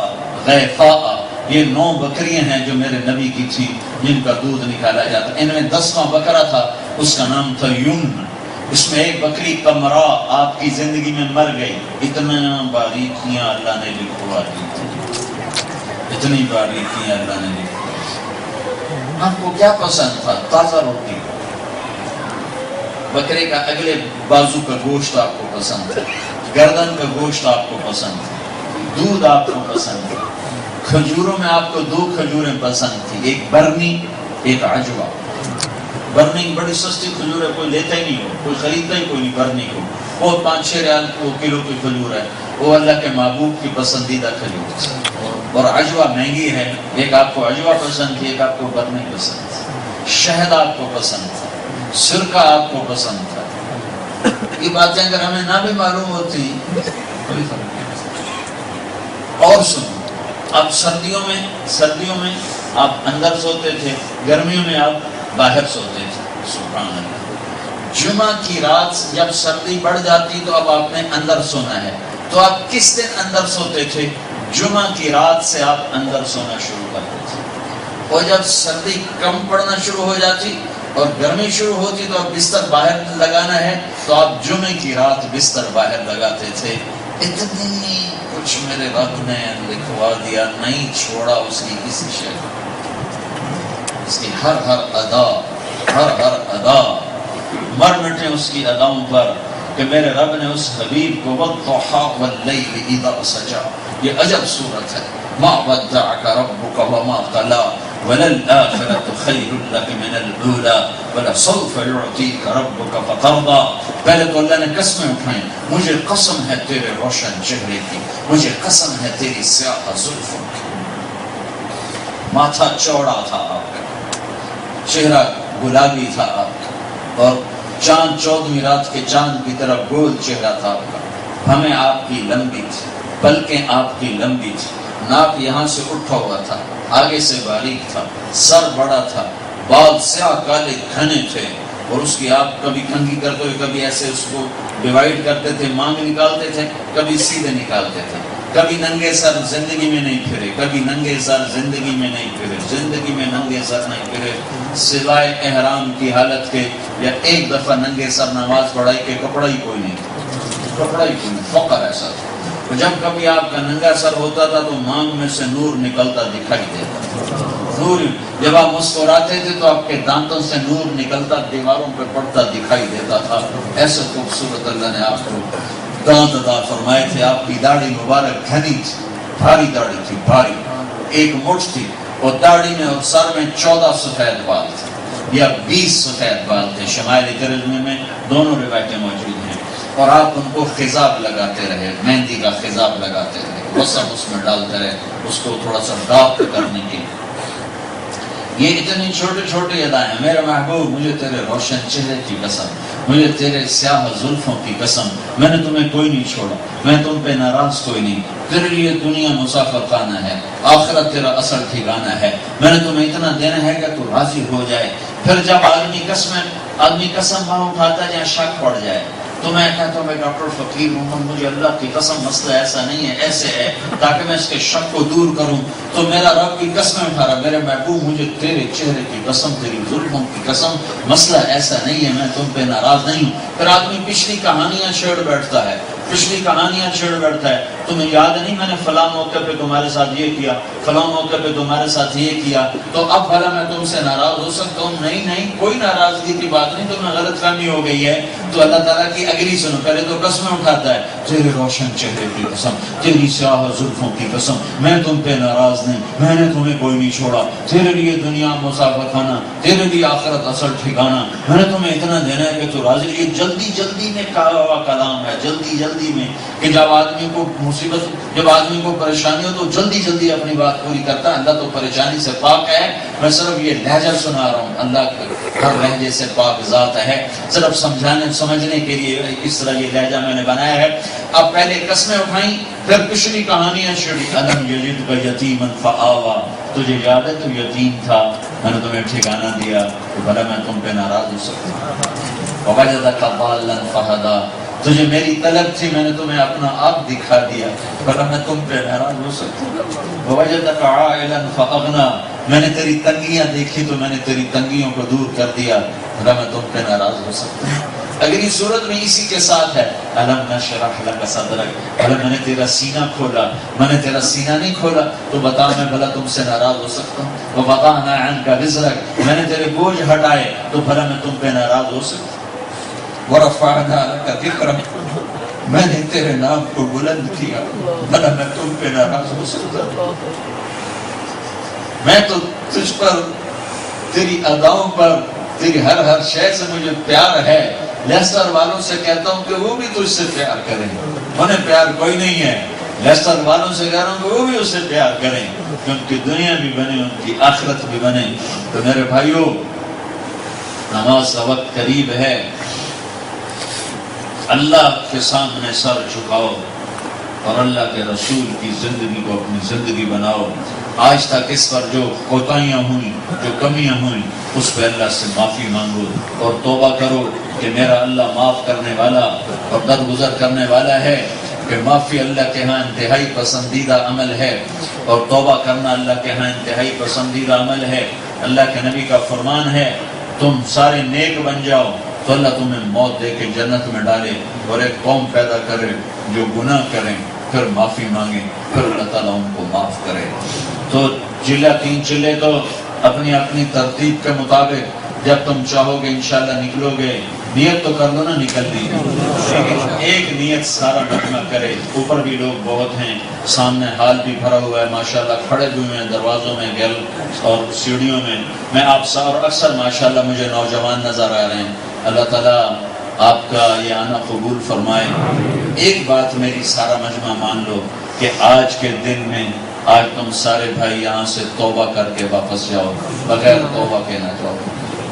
غیفاء، یہ 9 بکریاں ہیں جو میرے نبی کی تھی جن کا دودھ نکالا جاتا۔ ان میں 10واں بکرا تھا، اس کا نام تھا یمن۔ اس میں ایک بکری قمرا آپ کی زندگی میں مر گئی۔ اتنا باریکیاں اللہ نے لکھوا دی تھی، اتنی باریکیاں اللہ نے لکھوا۔ آپ کو کیا پسند تھا؟ تازہ روٹی، بکرے کا اگلے بازو کا گوشت آپ کو پسند تھا، گردن کا گوشت آپ کو پسند تھا، دودھ آپ کو پسند تھا۔ کھجوروں میں آپ کو 2 کھجوریں پسند تھی، ایک برنی، ایک عجوہ۔ برنی بڑی سستی کھجور ہے، کوئی لیتا ہی نہیں ہو، کوئی خریدتا ہی کوئی نہیں برنی کو، وہ 5-6 ریال کلو کی کھجور ہے، وہ اللہ کے محبوب کی پسندیدہ کھجور ہے۔ اور عجوہ مہنگی ہے، ایک آپ کو عجوہ پسند تھی، ایک آپ کو برنی پسند تھی، شہد آپ کو پسند تھا، سرکہ آپ کو پسند تھا۔ یہ باتیں اگر ہمیں نہ بھی معلوم ہوتی کوئی فرق نہیں۔ اور سنو، اب سردیوں میں آپ اندر سوتے تھے، گرمیوں میں آپ باہر سوتے تھے۔ سبحان اللہ۔ جمعہ کی رات جب سردی بڑھ جاتی تو اب آپ نے اندر سونا ہے، تو آپ کس دن اندر سوتے تھے؟ جمعہ کی رات سے آپ اندر سونا شروع کرتے تھے، اور جب سردی کم پڑنا شروع ہو جاتی اور گرمی شروع ہوتی تو اب بستر باہر لگانا ہے، تو آپ جمعے کی رات بستر باہر لگاتے تھے۔ اتنی کچھ میرے رب نے لکھوا دیا، نہیں چھوڑا اس کی کسی شے کو، اس کی ہر ادا مر مٹے اس کی اداؤں پر، کہ میرے رب نے اس حبیب کو والضحیٰ واللیل اذا سجا، یہ عجب صورت ہے۔ ما ودعک ربک وما قلی وللآخرۃ خیر لک من الاولی ولسوف یعطیک ربک فترضی۔ پہلے تو اللہ نے قسمیں اٹھائیں، مجھے قسم ہے تیرے روشن چہرے کی، مجھے قسم ہے تیری سیاہ زلفوں کی۔ ماتھا چوڑا تھا آپ کا، چہرہ گلابی تھا آپ کا، اور چاند 14ویں رات کے چاند کی طرح گول چہرہ تھا آپ کا۔ ہمیں آپ کی لمبی تھی، پلکیں آپ کی لمبی تھی، ناک یہاں سے اٹھا ہوا تھا، آگے سے باریک تھا، سر بڑا تھا، بال سیاہ کالے گھنے تھے، اور اس کی آپ کبھی کنگھی کرتے ہوئے کبھی ایسے اس کو ڈیوائیڈ کرتے تھے، مانگ نکالتے تھے، کبھی سیدھے نکالتے تھے، کبھی ننگے سر زندگی میں نہیں پھرے، کبھی ننگے سر زندگی میں نہیں پھرے، زندگی میں ننگے سر نہیں پھرے، سوائے احرام کی حالت کے، یا ایک دفعہ ننگے سر نماز پڑھائی کے کپڑا ہی کوئی نہیں تھا، کپڑا ہی کوئی نہیں، فقر ایسا تھا۔ تو جب کبھی آپ کا ننگا سر ہوتا تھا تو مانگ میں سے نور نکلتا دکھائی دیتا تھا، نور۔ جب آپ مسکراتے تھے تو آپ کے دانتوں سے نور نکلتا دیواروں پہ پڑتا دکھائی دیتا تھا۔ ایسے خوبصورت اللہ نے آپ کو دانت عطا فرمائے تھے۔ آپ کی داڑھی مبارک گھنی تھی، بھاری داڑھی تھی، بھاری، ایک مٹھ تھی، اور داڑھی میں اور سر میں 14 سفید بال تھے یا 20 سفید بال تھے، شمائل ترجمے میں دونوں روایتیں موجود ہیں۔ اور آپ ان کو خضاب لگاتے رہے، مہندی کا خضاب لگاتے رہے، وسم اس میں ڈالتے رہے، اس کو تھوڑا سا ڈارک کرنے کے۔ یہ اتنی چھوٹے چھوٹے ادائیں، میرے محبوب مجھے تیرے روشن چہرے کی قسم، مجھے تیرے سیاہ زلفوں کی قسم، میں نے تمہیں کوئی نہیں چھوڑا، میں تم پہ ناراض کوئی نہیں، تیرے لیے دنیا مسافر خانہ ہے، آخرت تیرا اصل ٹھکانہ ہے، میں نے تمہیں اتنا دینا ہے کہ تو راضی ہو جائے۔ پھر جب آدمی قسم وہاں اٹھاتا ہے جہاں شک پڑ جائے، تو میں کہتا ہوں میں ڈاکٹر فقیر ہوں، مجھے اللہ کی قسم مسئلہ ایسا نہیں ہے، ایسے ہے، تاکہ میں اس کے شک کو دور کروں، تو میرا رب کی قسم اٹھا رہا، میرے محبوب مجھے تیرے چہرے کی قسم، تیری زلفوں کی قسم، مسئلہ ایسا نہیں ہے، میں تم پہ ناراض نہیں ہوں۔ پھر آدمی پچھلی کہانیاں چھیڑ بیٹھتا ہے، پچھلی کہانیاں چھیڑ بیٹھتا ہے، تمہیں یاد نہیں میں نے فلاں موقع پہ تمہارے ساتھ یہ کیا، فلاں موقع پہ تمہارے ساتھ یہ کیا، تو اب بھلا میں تم سے ناراض ہو سکتا ہوں؟ نہیں، کوئی ناراضگی کی بات نہیں، تمہیں غلط فہمی ہو گئی ہے۔ تو اللہ تعالیٰ کی اگلی سنو، پہلے تو قسمیں اٹھاتا ہے، تیرے روشن چہرے کی قسم، تیری سیاہ زلفوں کی قسم، میں تم پہ ناراض نہیں، میں نے تمہیں کوئی نہیں چھوڑا، تیرے لیے دنیا مسافر خانہ، تیرے لیے آخرت اصل ٹھکانہ، میں نے تمہیں اتنا دینا ہے کہ تو راضی۔ یہ جلدی میں کہا ہوا کلام ہے، جلدی میں، کہ جب آدمی کو مصیبت، جب آدمی کو پریشانی ہو تو جلدی اپنی بات پوری کرتا ہے۔ اللہ تو پریشانی سے پاک ہے، میں صرف یہ لہجہ سنا رہا ہوں، اللہ ہر لہجے سے پاک ذات ہے، صرف سمجھنے کے لیے اس طرح یہ لہجہ میں نے بنایا ہے۔ اب پہلے قسمیں اٹھائیں، پھر پچھلی کہانیاں چھڑی۔ الم یجدک یتیما فآویٰ، تجھے یاد ہے تو یتیم تھا، میں نے تمہیں ٹھکانہ دیا، تو بھلا میں تم پہ ناراض ہو سکتا ہوں؟ ووجدک ضالا فہدیٰ، تجھے میری طلب تھی، میں نے تمہیں اپنا آپ دکھا دیا، بھلا میں تم پہ ناراض ہو سکتا ہوں؟ ووجدک عائلا فاغنیٰ، میں نے تیری تنگیاں دیکھی تو میں نے تیری تنگیوں کو دور کر دیا، بھلا میں تم پہ ناراض ہو سکتا ہوں؟ اگلی صورت میں اسی کے ساتھ ہے، الم نشرح لک صدرک، بھلا میں نے تیرا سینہ کھولا، میں نے تیرا سینہ نہیں کھولا تو بتا میں بھلا تم سے ناراض ہو سکتا ہوں؟ ووضعنا عنک وزرک، میں نے تیرے بوجھ ہٹائے تو بھلا میں تم پہ ناراض ہو سکتا ہوں؟ ورفعنا لک ذکرک، میں نے تیرے نام کو بلند کیا، بھلا میں تم پہ ناراض ہو سکتا ہوں؟ میں تو تجھ پر، تیری اداؤں پر، تیری ہر شے سے مجھے پیار ہے، لیسٹر والوں سے کہتا ہوں کہ وہ بھی تجھ سے پیار کریں، انہیں پیار کوئی نہیں ہے، لیسٹر والوں سے کہہ رہا ہوں کہ وہ بھی اس سے پیار کریں، کہ ان کی دنیا بھی بنے، ان کی آخرت بھی بنے۔ تو میرے بھائیوں، نماز کا وقت قریب ہے، اللہ کے سامنے سر جھکاؤ اور اللہ کے رسول کی زندگی کو اپنی زندگی بناؤ۔ آج تک اس پر جو کوتاہیاں ہوئیں، جو کمیاں ہوئیں، اس پہ اللہ سے معافی مانگو اور توبہ کرو کہ میرا اللہ معاف کرنے والا اور درگزر کرنے والا ہے، کہ معافی اللہ کے ہاں انتہائی پسندیدہ عمل ہے، اور توبہ کرنا اللہ کے ہاں انتہائی پسندیدہ عمل ہے۔ اللہ کے نبی کا فرمان ہے، تم سارے نیک بن جاؤ تو اللہ تمہیں موت دے کے جنت میں ڈالے، اور ایک قوم پیدا کرے جو گناہ کریں پھر معافی مانگیں، پھر اللہ تعالیٰ ان کو معاف کرے۔ تو تین چلے تو اپنی اپنی ترتیب کے مطابق جب تم چاہو گے انشاءاللہ نکلو گے، نیت تو کر لو نا، نکل دی، ایک نیت سارا ڈگمگ کرے۔ اوپر بھی لوگ بہت ہیں، سامنے ہال بھی بھرا ہوا ہے ماشاءاللہ، کھڑے بھی ہوئے ہیں دروازوں میں، گل اور سیڑھیوں میں۔ میں آپ اور اکثر ماشاءاللہ مجھے نوجوان نظر آ رہے ہیں، اللہ تعالیٰ آپ کا یہ آنا قبول فرمائے۔ ایک بات میری سارا مجمع مان لو کہ آج کے دن میں آج تم سارے بھائی یہاں سے توبہ کر کے واپس جاؤ، بغیر توبہ کے نہ جاؤ۔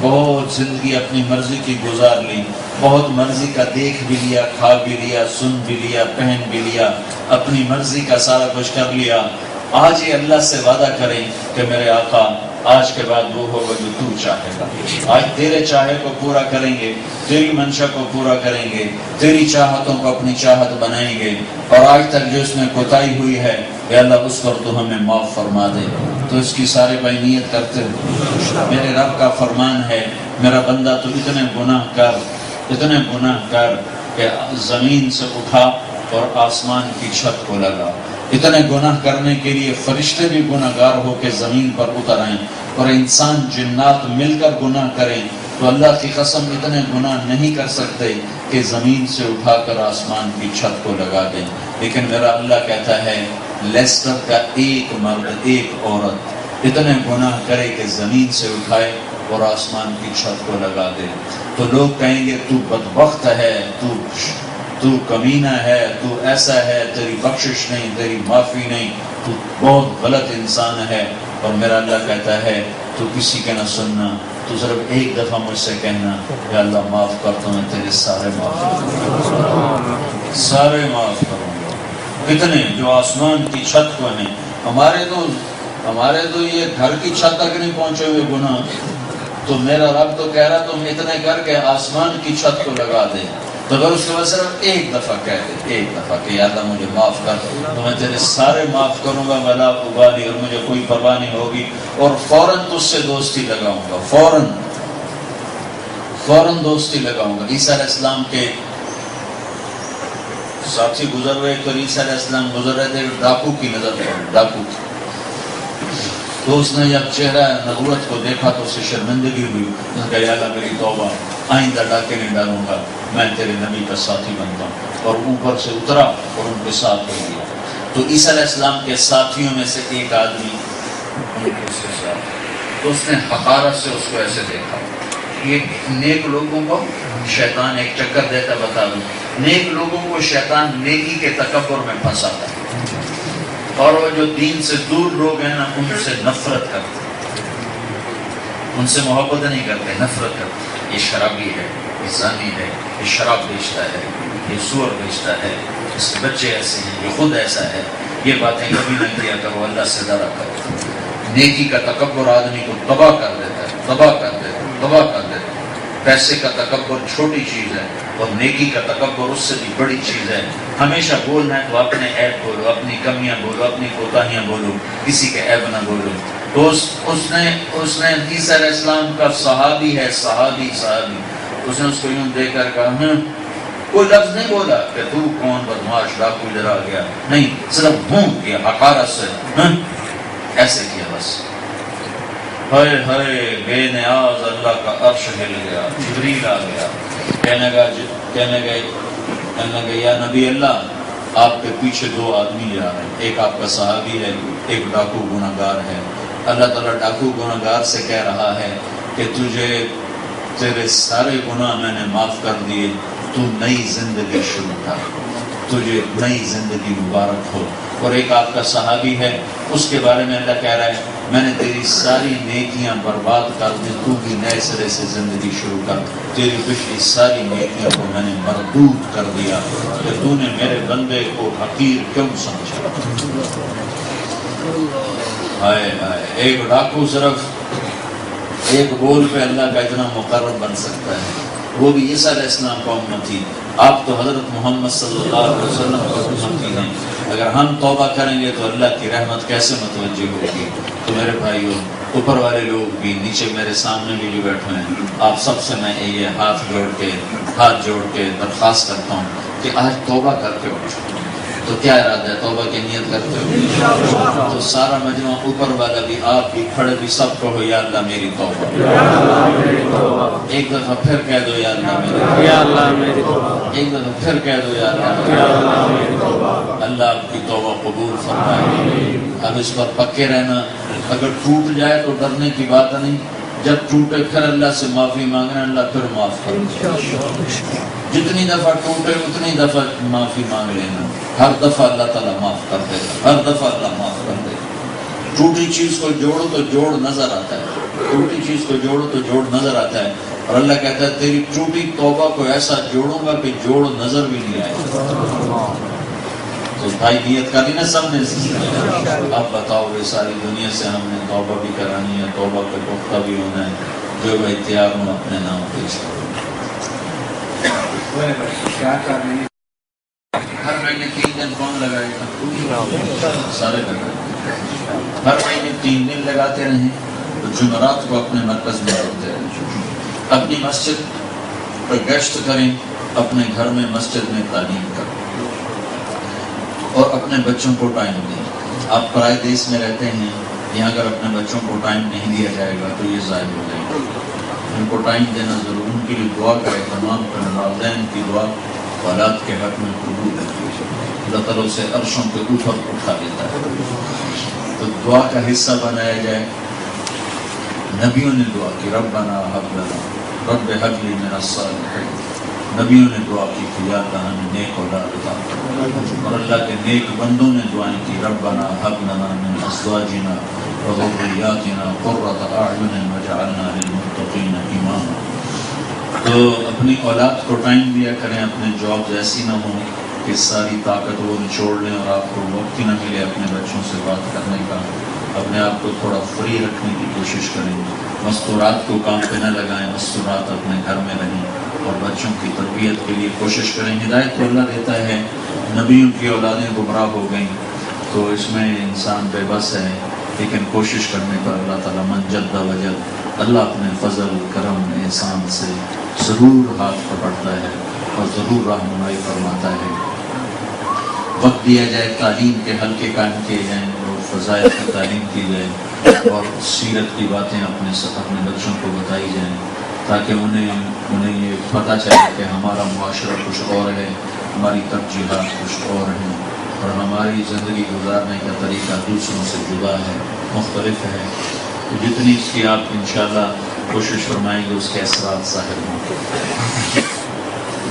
بہت زندگی اپنی مرضی کی گزار لی، بہت مرضی کا دیکھ بھی لیا، کھا بھی لیا، سن بھی لیا، پہن بھی لیا، اپنی مرضی کا سارا کچھ کر لیا۔ آج یہ اللہ سے وعدہ کریں کہ میرے آقا آج کے بعد وہ ہوگا جو تو چاہے گا۔ آج تیرے چاہے کو پورا کریں گے، تیری منشا کو پورا کریں گے، تیری چاہتوں کو اپنی چاہت بنائیں گے، اور آج تک جو اس میں کوتاہی ہوئی ہے یا اللہ اس پر تو ہمیں معاف فرما دے۔ تو اس کی سارے بھائی نیت کرتے ہو، میرے رب کا فرمان ہے میرا بندہ تو اتنے گناہ کر کہ زمین سے اٹھا اور آسمان کی چھت کو لگا۔ اتنے گناہ کرنے کے لیے فرشتے بھی گناہگار ہو کے زمین پر اتر آئیں، اور انسان جنات مل کر گناہ کریں تو اللہ کی قسم اتنے گناہ نہیں کر سکتے کہ زمین سے اٹھا کر آسمان کی چھت کو لگا دیں۔ لیکن میرا اللہ کہتا ہے لیسٹر کا ایک مرد ایک عورت اتنے گناہ کرے کہ زمین سے اٹھائے اور آسمان کی چھت کو لگا دے، تو لوگ کہیں گے تو بدبخت ہے، تو کمینہ ہے، تو ایسا ہے، تیری بخشش نہیں، تیری معافی نہیں، تو بہت غلط انسان ہے۔ اور میرا اللہ کہتا ہے تو کسی کا نہ سننا، تو صرف ایک دفعہ مجھ سے کہنا یا اللہ معاف کرتا ہوں، تیرے سارے معاف کروں گا۔ کتنے جو آسمان کی چھت کو ہیں، ہمارے تو یہ گھر کی چھت تک نہیں پہنچے ہوئے گناہ، تو میرا رب تو کہہ رہا تم اتنے کر کے آسمان کی چھت کو لگا دے، تو اگر اس کے بعد صرف ایک دفعہ کہہ دے، ایک دفعہ کہ یا اللہ مجھے معاف کر، تو میں تیرے سارے معاف کروں گا، ولا ابالی، اور مجھے کوئی پرواہ نہیں ہوگی، اور فوراً تجھ سے دوستی لگاؤں گا، فوراً دوستی لگاؤں گا۔ عیسیٰ علیہ السلام کے ساتھی گزر رہے تو عیسیٰ علیہ السلام گزر رہے تھے، ڈاکو کی نظر پڑی، ڈاکو کی، تو اس نے جب چہرہ نبوت کو دیکھا تو اسے شرمندگی ہوئی، اس نے کہا یا اللہ میری توبہ، آئندہ ڈاکے نہیں ڈالوں گا، میں تیرے نبی کا ساتھی بنتا ہوں، اور اوپر سے اترا اور ان کے ساتھ ہو گیا۔ تو عیسیٰ علیہ السلام کے ساتھیوں میں سے ایک آدمی اس کے ساتھ، تو اس نے حقارت سے اس کو ایسے دیکھا۔ یہ نیک لوگوں کو شیطان ایک چکر دیتا، بتا دوں، نیک لوگوں کو شیطان نیکی کے تکبر میں پھنساتا ہے، اور وہ جو دین سے دور لوگ ہیں نا ان سے نفرت کرتے، ان سے محبت نہیں کرتے، نفرت کرتے۔ یہ شرابی ہے، یہ زانی ہے، یہ شراب بیچتا ہے، یہ سور بیچتا ہے، اس کے بچے ایسے ہیں، یہ خود ایسا ہے، یہ باتیں کبھی نہ کیا کرو، اللہ سے ڈرا کرو۔ نیکی کا تکبر آدمی کو تباہ کر دیتا ہے، تباہ کر دیتا ہے۔ پیسے کا تکبر چھوٹی چیز ہے، اور نیکی کا تکبر اس سے بھی بڑی چیز ہے۔ ہمیشہ بولنا ہے تو اپنے عیب بولو، اپنی کمیاں بولو، اپنی کوتاہیاں بولو، کسی کے عیب نہ بولو۔ تو اس نے عیسیٰ علیہ السلام کا صحابی ہے، صحابی اس نے اس کو یوں دے کر کہا، کوئی لفظ نہیں بولا کہ تو کون بدماش ڈاکو ادھر آ گیا، نہیں، صرف بھونک کیا حقارت سے، ایسے کیا بس۔ ہائے ہائے بے نیاز اللہ کا عرش ہل گیا، جبریل آ گیا، کہنے گا یا نبی اللہ آپ کے پیچھے دو آدمی جا رہے ہیں، ایک آپ کا صحابی ہے، ایک ڈاکو گناہگار ہے۔ اللہ تعالیٰ ڈاکو گناہگار سے کہہ رہا ہے کہ تجھے تیرے سارے گناہ میں نے معاف کر دیے، تو نئی زندگی شروع کر، تجھے نئی زندگی مبارک ہو۔ اور ایک آپ کا صحابی ہے، اس کے بارے میں اللہ کہہ رہا ہے میں نے تیری ساری نیکیاں برباد کر دی، تو بھی نئے سرے سے زندگی شروع کر، تیری پچھلی ساری نیکیوں کو میں نے مردود کر دیا کہ تو نے میرے بندے کو حقیر کیوں سمجھا۔ ہائے ہائے، ایک ڈاکو صرف ایک بول پہ اللہ کا اتنا مقرب بن سکتا ہے، وہ بھی عیسیٰ علیہ السلام کا امتی، آپ تو حضرت محمد صلی اللہ علیہ وسلم کا امتی ہیں۔ اگر ہم توبہ کریں گے تو اللہ کی رحمت کیسے متوجہ ہوگی؟ تو میرے بھائیوں، اوپر والے لوگ بھی، نیچے میرے سامنے بھی جو بیٹھے ہیں، آپ سب سے میں یہ ہاتھ جوڑ کے درخواست کرتا ہوں کہ آج توبہ کر کے اٹھو۔ تو کیا ارادہ ہے؟ توبہ کی نیت کرتے ہو تو سارا مجمع، اوپر والا بھی، آپ بھی، کھڑے بھی، سب کہو یا اللہ میری توبہ۔ ایک دفعہ پھر کہہ دو یا اللہ میری توبہ۔ ایک دفعہ پھر کہہ دو یا اللہ میری توبہ۔ اللہ آپ کی توبہ قبول فرمائے۔ اب اس پر پکے رہنا، اگر ٹوٹ جائے تو ڈرنے کی بات نہیں، جب ٹوٹے پھر اللہ سے معافی مانگنا، اللہ پھر معاف کر دے. جتنی دفعہ ٹوٹے اتنی دفعہ معافی مانگ لینا، ہر دفعہ اللہ تعالیٰ معاف کر دے گا، ہر دفعہ اللہ معاف کر دے گا. ٹوٹی چیز کو جوڑو تو جوڑ نظر آتا ہے، ٹوٹی چیز کو جوڑو تو جوڑ نظر آتا ہے. اور اللہ کہتا ہے تیری ٹوٹی توبہ کو ایسا جوڑوں گا کہ جوڑ نظر بھی نہیں آئے گا. تو بھائی نیت کرنی نا سب نے. اب بتاؤ یہ ساری دنیا سے ہم نے توبہ بھی کرانی ہے، توبہ پہ پختہ بھی ہونا ہے. جو بھائی تیار ہوں اپنے نام پیش کرو. ہر مہینے 3 دن کون لگائے گا؟ سارے لگائے. ہر مہینے 3 دن لگاتے رہیں. تو جمعرات کو اپنے مرکز میں ہوتے رہیں، اپنی مسجد پر گشت کریں، اپنے گھر میں مسجد میں تعلیم کریں اور اپنے بچوں کو ٹائم دیں. آپ پرائے دیس میں رہتے ہیں، یہاں اگر اپنے بچوں کو ٹائم نہیں دیا جائے گا تو یہ ضائع ہو جائے گا. ان کو ٹائم دینا ضرور. ان کے لیے دعا کا اہتمام کریں. والدین کی دعا اولاد کے حق میں قبول ہے. اللہ تعالیٰ سے عرشوں کے اوپر اٹھا دیتا ہے. تو دعا کا حصہ بنایا جائے. نبیوں نے دعا کی ربنا ہب لنا رب ہب لی من الصالحین. نبیوں نے دعا کی کہ یا اللہ ہمیں نیک اولاد عطا کر. اور اللہ کے نیک بندوں نے دعائیں کی ربنا ہب لنا من ازواجنا وذریاتنا قرۃ اعین واجعلنا للمتقین اماما. تو اپنی اولاد کو ٹائم دیا کریں. اپنے جاب ایسی نہ ہوں کہ ساری طاقت وہ نچوڑ لیں اور آپ کو وقت ہی نہ ملے اپنے بچوں سے بات کرنے کا. اپنے آپ کو تھوڑا فری رکھنے کی کوشش کریں. مستورات کو کام پہ نہ لگائیں، مستورات اپنے گھر میں رہیں اور بچوں کی تربیت کے لیے کوشش کریں. ہدایت تو اللہ دیتا ہے. نبیوں کی اولادیں گمراہ ہو گئیں تو اس میں انسان بے بس ہے، لیکن کوشش کرنے پر اللہ تعالیٰ من جد وجد، اللہ اپنے فضل کرم احسان سے ضرور ہاتھ پکڑتا ہے اور ضرور رہنمائی فرماتا ہے. وقت دیا جائے، تعلیم کے حلقے قائم کیے جائیں اور فضائل کی تعلیم کی جائے اور سیرت کی باتیں اپنے بچوں کو بتائی جائیں تاکہ انہیں یہ پتہ چلے کہ ہمارا معاشرہ کچھ اور ہے، ہماری ترجیحات کچھ اور ہیں اور ہماری زندگی گزارنے کا طریقہ دوسروں سے جدا ہے، مختلف ہے. تو جتنی اس کی آپ انشاءاللہ کوشش فرمائیں گے اس کے اثرات ظاہر ہوں.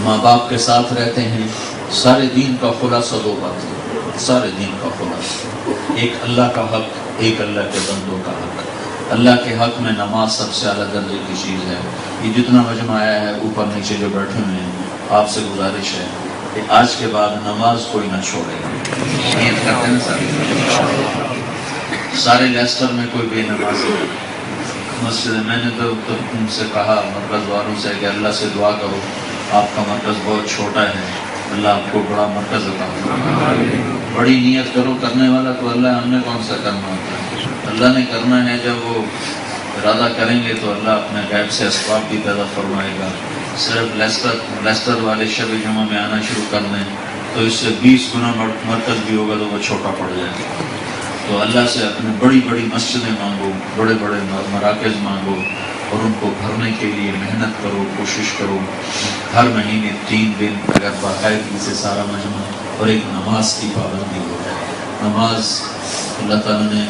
ماں باپ کے ساتھ رہتے ہیں. سارے دین کا خلاصہ 2 باتیں، سارے دین کا خلاصہ. ایک اللہ کا حق، ایک اللہ کے بندوں کا حق. اللہ کے حق میں نماز سب سے اعلیٰ درجے کی چیز ہے. یہ جتنا مجمع آیا ہے اوپر نیچے جو بیٹھے ہوئے ہیں، آپ سے گزارش ہے کہ آج کے بعد نماز کوئی نہ چھوڑے. نیت کرتے ہیں سارے لیسٹر میں کوئی بے نمازی مسجد. میں نے تو ان سے کہا مرکز والوں سے کہ اللہ سے دعا کرو، آپ کا مرکز بہت چھوٹا ہے، اللہ آپ کو بڑا مرکز عطا کرے. بڑی نیت کرو. کرنے والا تو اللہ، ہم نے کون سا کرنا ہوتا ہے. اللہ نے کرنا ہے. جب وہ ارادہ کریں گے تو اللہ اپنے غیب سے اسباب بھی پیدا فرمائے گا. صرف لیسٹر والے شب جمعہ میں آنا شروع کر دیں تو اس سے 20 گنا مرکز بھی ہوگا تو وہ چھوٹا پڑ جائے گا. تو اللہ سے اپنے بڑی بڑی مسجدیں مانگو، بڑے بڑے مراکز مانگو اور ان کو بھرنے کے لیے محنت کرو، کوشش کرو. ہر مہینے 3 دن اگر باقاعدگی سے سارا مجمع اور ایک نماز کی پابندی ہو جائے. نماز اللہ تعالیٰ نے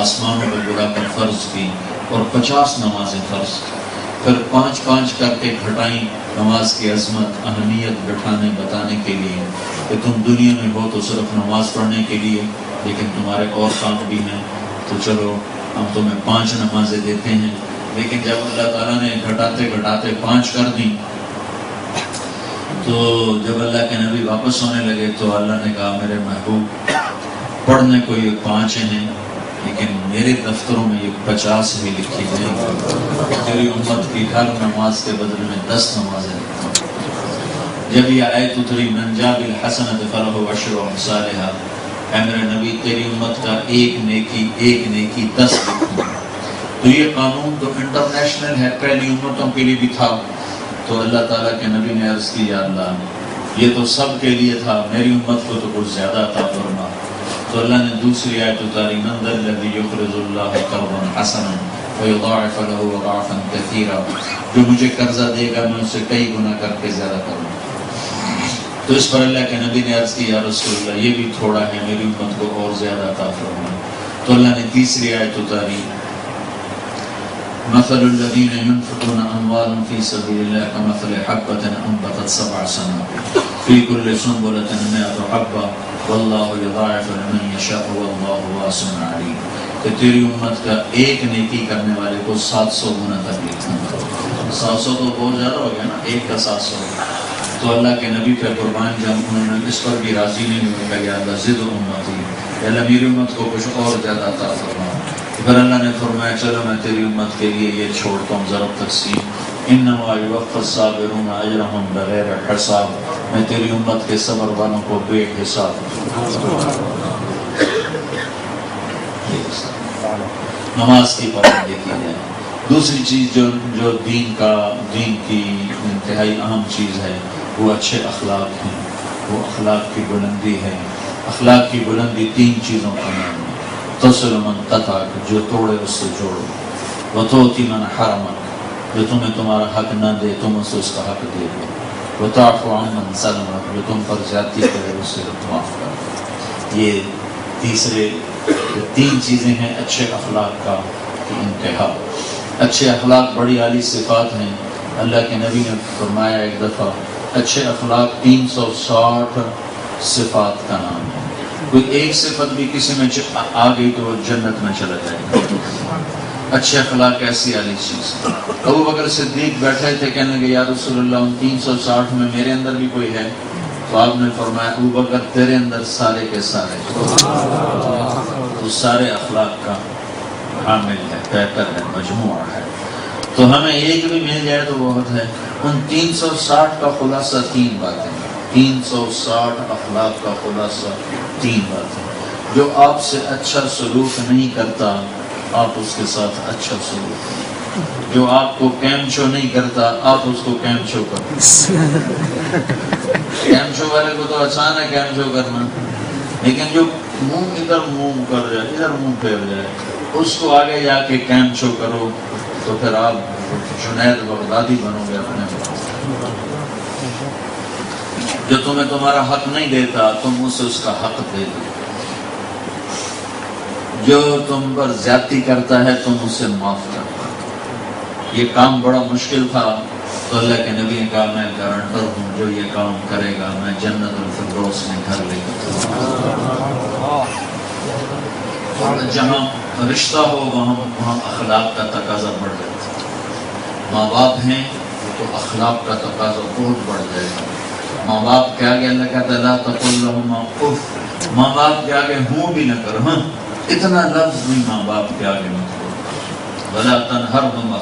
آسمانوں پر بلا کر فرض کی اور 50 نمازیں فرض کی، پھر 5 کر کے گھٹائیں. نماز کی عظمت، اہمیت بتانے کے لیے کہ تم دنیا میں ہو تو صرف نماز پڑھنے کے لیے، لیکن تمہارے اور کام بھی ہیں. تو چلو ہم تمہیں 5 نمازیں دیتے ہیں. لیکن جب اللہ تعالیٰ نے گھٹاتے 5 کر دیں تو جب اللہ کے نبی واپس ہونے لگے تو اللہ نے کہا میرے محبوب پڑھنے کو یہ 5 ہیں لیکن میرے دفتروں میں یہ 50 بھی لکھی گئی. تیری امت کی ہر نماز کے بدلے میں 10 نمازیں لکھتا ہوں. جب یہ آیت اتری من جاء بالحسنۃ فلہ عشر امثالھا، اے میرے نبی تیری امت کا ایک نیکی 10 لکھوں. تو یہ قانون تو انٹرنیشنل ہے، پہلی امتوں کے لیے بھی تھا. تو اللہ تعالیٰ کے نبی نے عرض کی یا اللہ یہ تو سب کے لیے تھا، میری امت کو تو کچھ زیادہ عطا فرما. تو اللہ نے دوسری آیت اتاری من ذا الذی یقرض اللہ قرضا حسنا فیضاعف له اضعافا کثیرا، جو مجھے قرضہ دے گا میں اسے کئی گنا کر کے زیادہ کروں. تو اس پر اللہ کے نبی نے عرض کی یا رسول اللہ یہ بھی تھوڑا ہے، میری امت کو اور زیادہ عطا فرما. تو اللہ نے تیسری آیت اتاری مثل الذين ينفقون أموالهم في سبيل الله كمثل حبة أنبتت 7 سنابل في كل سنبلة 100 حبة والله يضاعف لمن يشاء والله واسع عليم. کہ تیری امت کا ایک نیکی کرنے والے کو 700 گنا تک لکھنا. 700 تو بہت زیادہ ہو گیا نا، ایک کا 700. تو اللہ کے نبی پہ قربان جب انہوں نے اس پر بھی راضی نہیں ہوئے کہ یا اللہ زد امتی، یا اللہ میری امت کو کچھ اور زیادہ عطا فرما. پھر اللہ نے فرمایا چلو میں تیری امت کے لیے یہ چھوڑتا ہوں ضرب تقسیم، انما یوفی الصابرون اجرهم بغیر حساب. میں تیری امت کے صبر والوں کو بے حساب. نماز کی پابندی کی جائے. دوسری چیز جو دین کی انتہائی اہم چیز ہے وہ اچھے اخلاق ہیں. وہ اخلاق کی بلندی ہے. اخلاق کی بلندی 3 چیزوں کا نام ہے. تصل من قطعک، جو توڑے اس سے جوڑو. وتؤتی من حرمک، جو تمہیں تمہارا حق نہ دے تم اسے اس کا حق دے دو. وتعفو عن من ظلمک، جو تم پر زیادتی کرے اس سے معاف کر. یہ تیسرے 3 چیزیں ہیں اچھے اخلاق کا کی انتہا. اچھے اخلاق بڑی عالی صفات ہیں. اللہ کے نبی نے فرمایا ایک دفعہ اچھے اخلاق 360 صفات کا نام ہے. کوئی ایک صفت بھی کسی میں آ گئی تو وہ جنت میں چلا جائے گا. اچھے اخلاق ایسی عالی چیز. ابو بکر صدیق بیٹھے تھے کہنے کہ یا رسول اللہ ان 360 میں میرے اندر بھی کوئی ہے؟ تو آپ نے فرمایا ابو بکر تیرے اندر سارے کے سارے تو سارے اخلاق کا حامل ہے، پیکر ہے، مجموعہ ہے. تو ہمیں ایک بھی مل جائے تو بہت ہے. ان 360 کا خلاصہ 3 باتیں. 360 اخلاق کا خلاصہ 3 باتیں. جو آپ سے اچھا سلوک نہیں کرتا آپ اس کے ساتھ اچھا سلوک کریں. جو آپ کو کیمچو نہیں کرتا آپ اس کو کیمچو کریں. کیمچو والے کو تو آسان ہے کیمچو کرنا، لیکن جو منہ ادھر منہ کر جائے ادھر منہ پھیر جائے اس کو آگے جا کے کیمچو کرو تو پھر آپ جنید بغدادی بنو گے اپنے. جو تمہیں تمہارا حق نہیں دیتا تم اسے اس کا حق دے دو. جو تم پر زیادتی کرتا ہے تم اسے معاف کر دو. یہ کام بڑا مشکل تھا تو اللہ کے نبی نے کہا میں گارنٹر ہوں جو یہ کام کرے گا میں جنت الفردوس میں گھر لے گا. جہاں رشتہ ہو وہاں اخلاق کا تقاضا بڑھ جاتا ہے. ماں باپ ہیں تو اخلاق کا تقاضا بہت بڑھ جائے گا. ماں باپ کے آگے اللہ کہتا ہے لا تقل لهما اف، ماں باپ کے آگے ہوں بھی نہ کرو. ہاں اتنا لفظ بھی ماں باپ کے آگے مت کرو. ولا تنہرهما،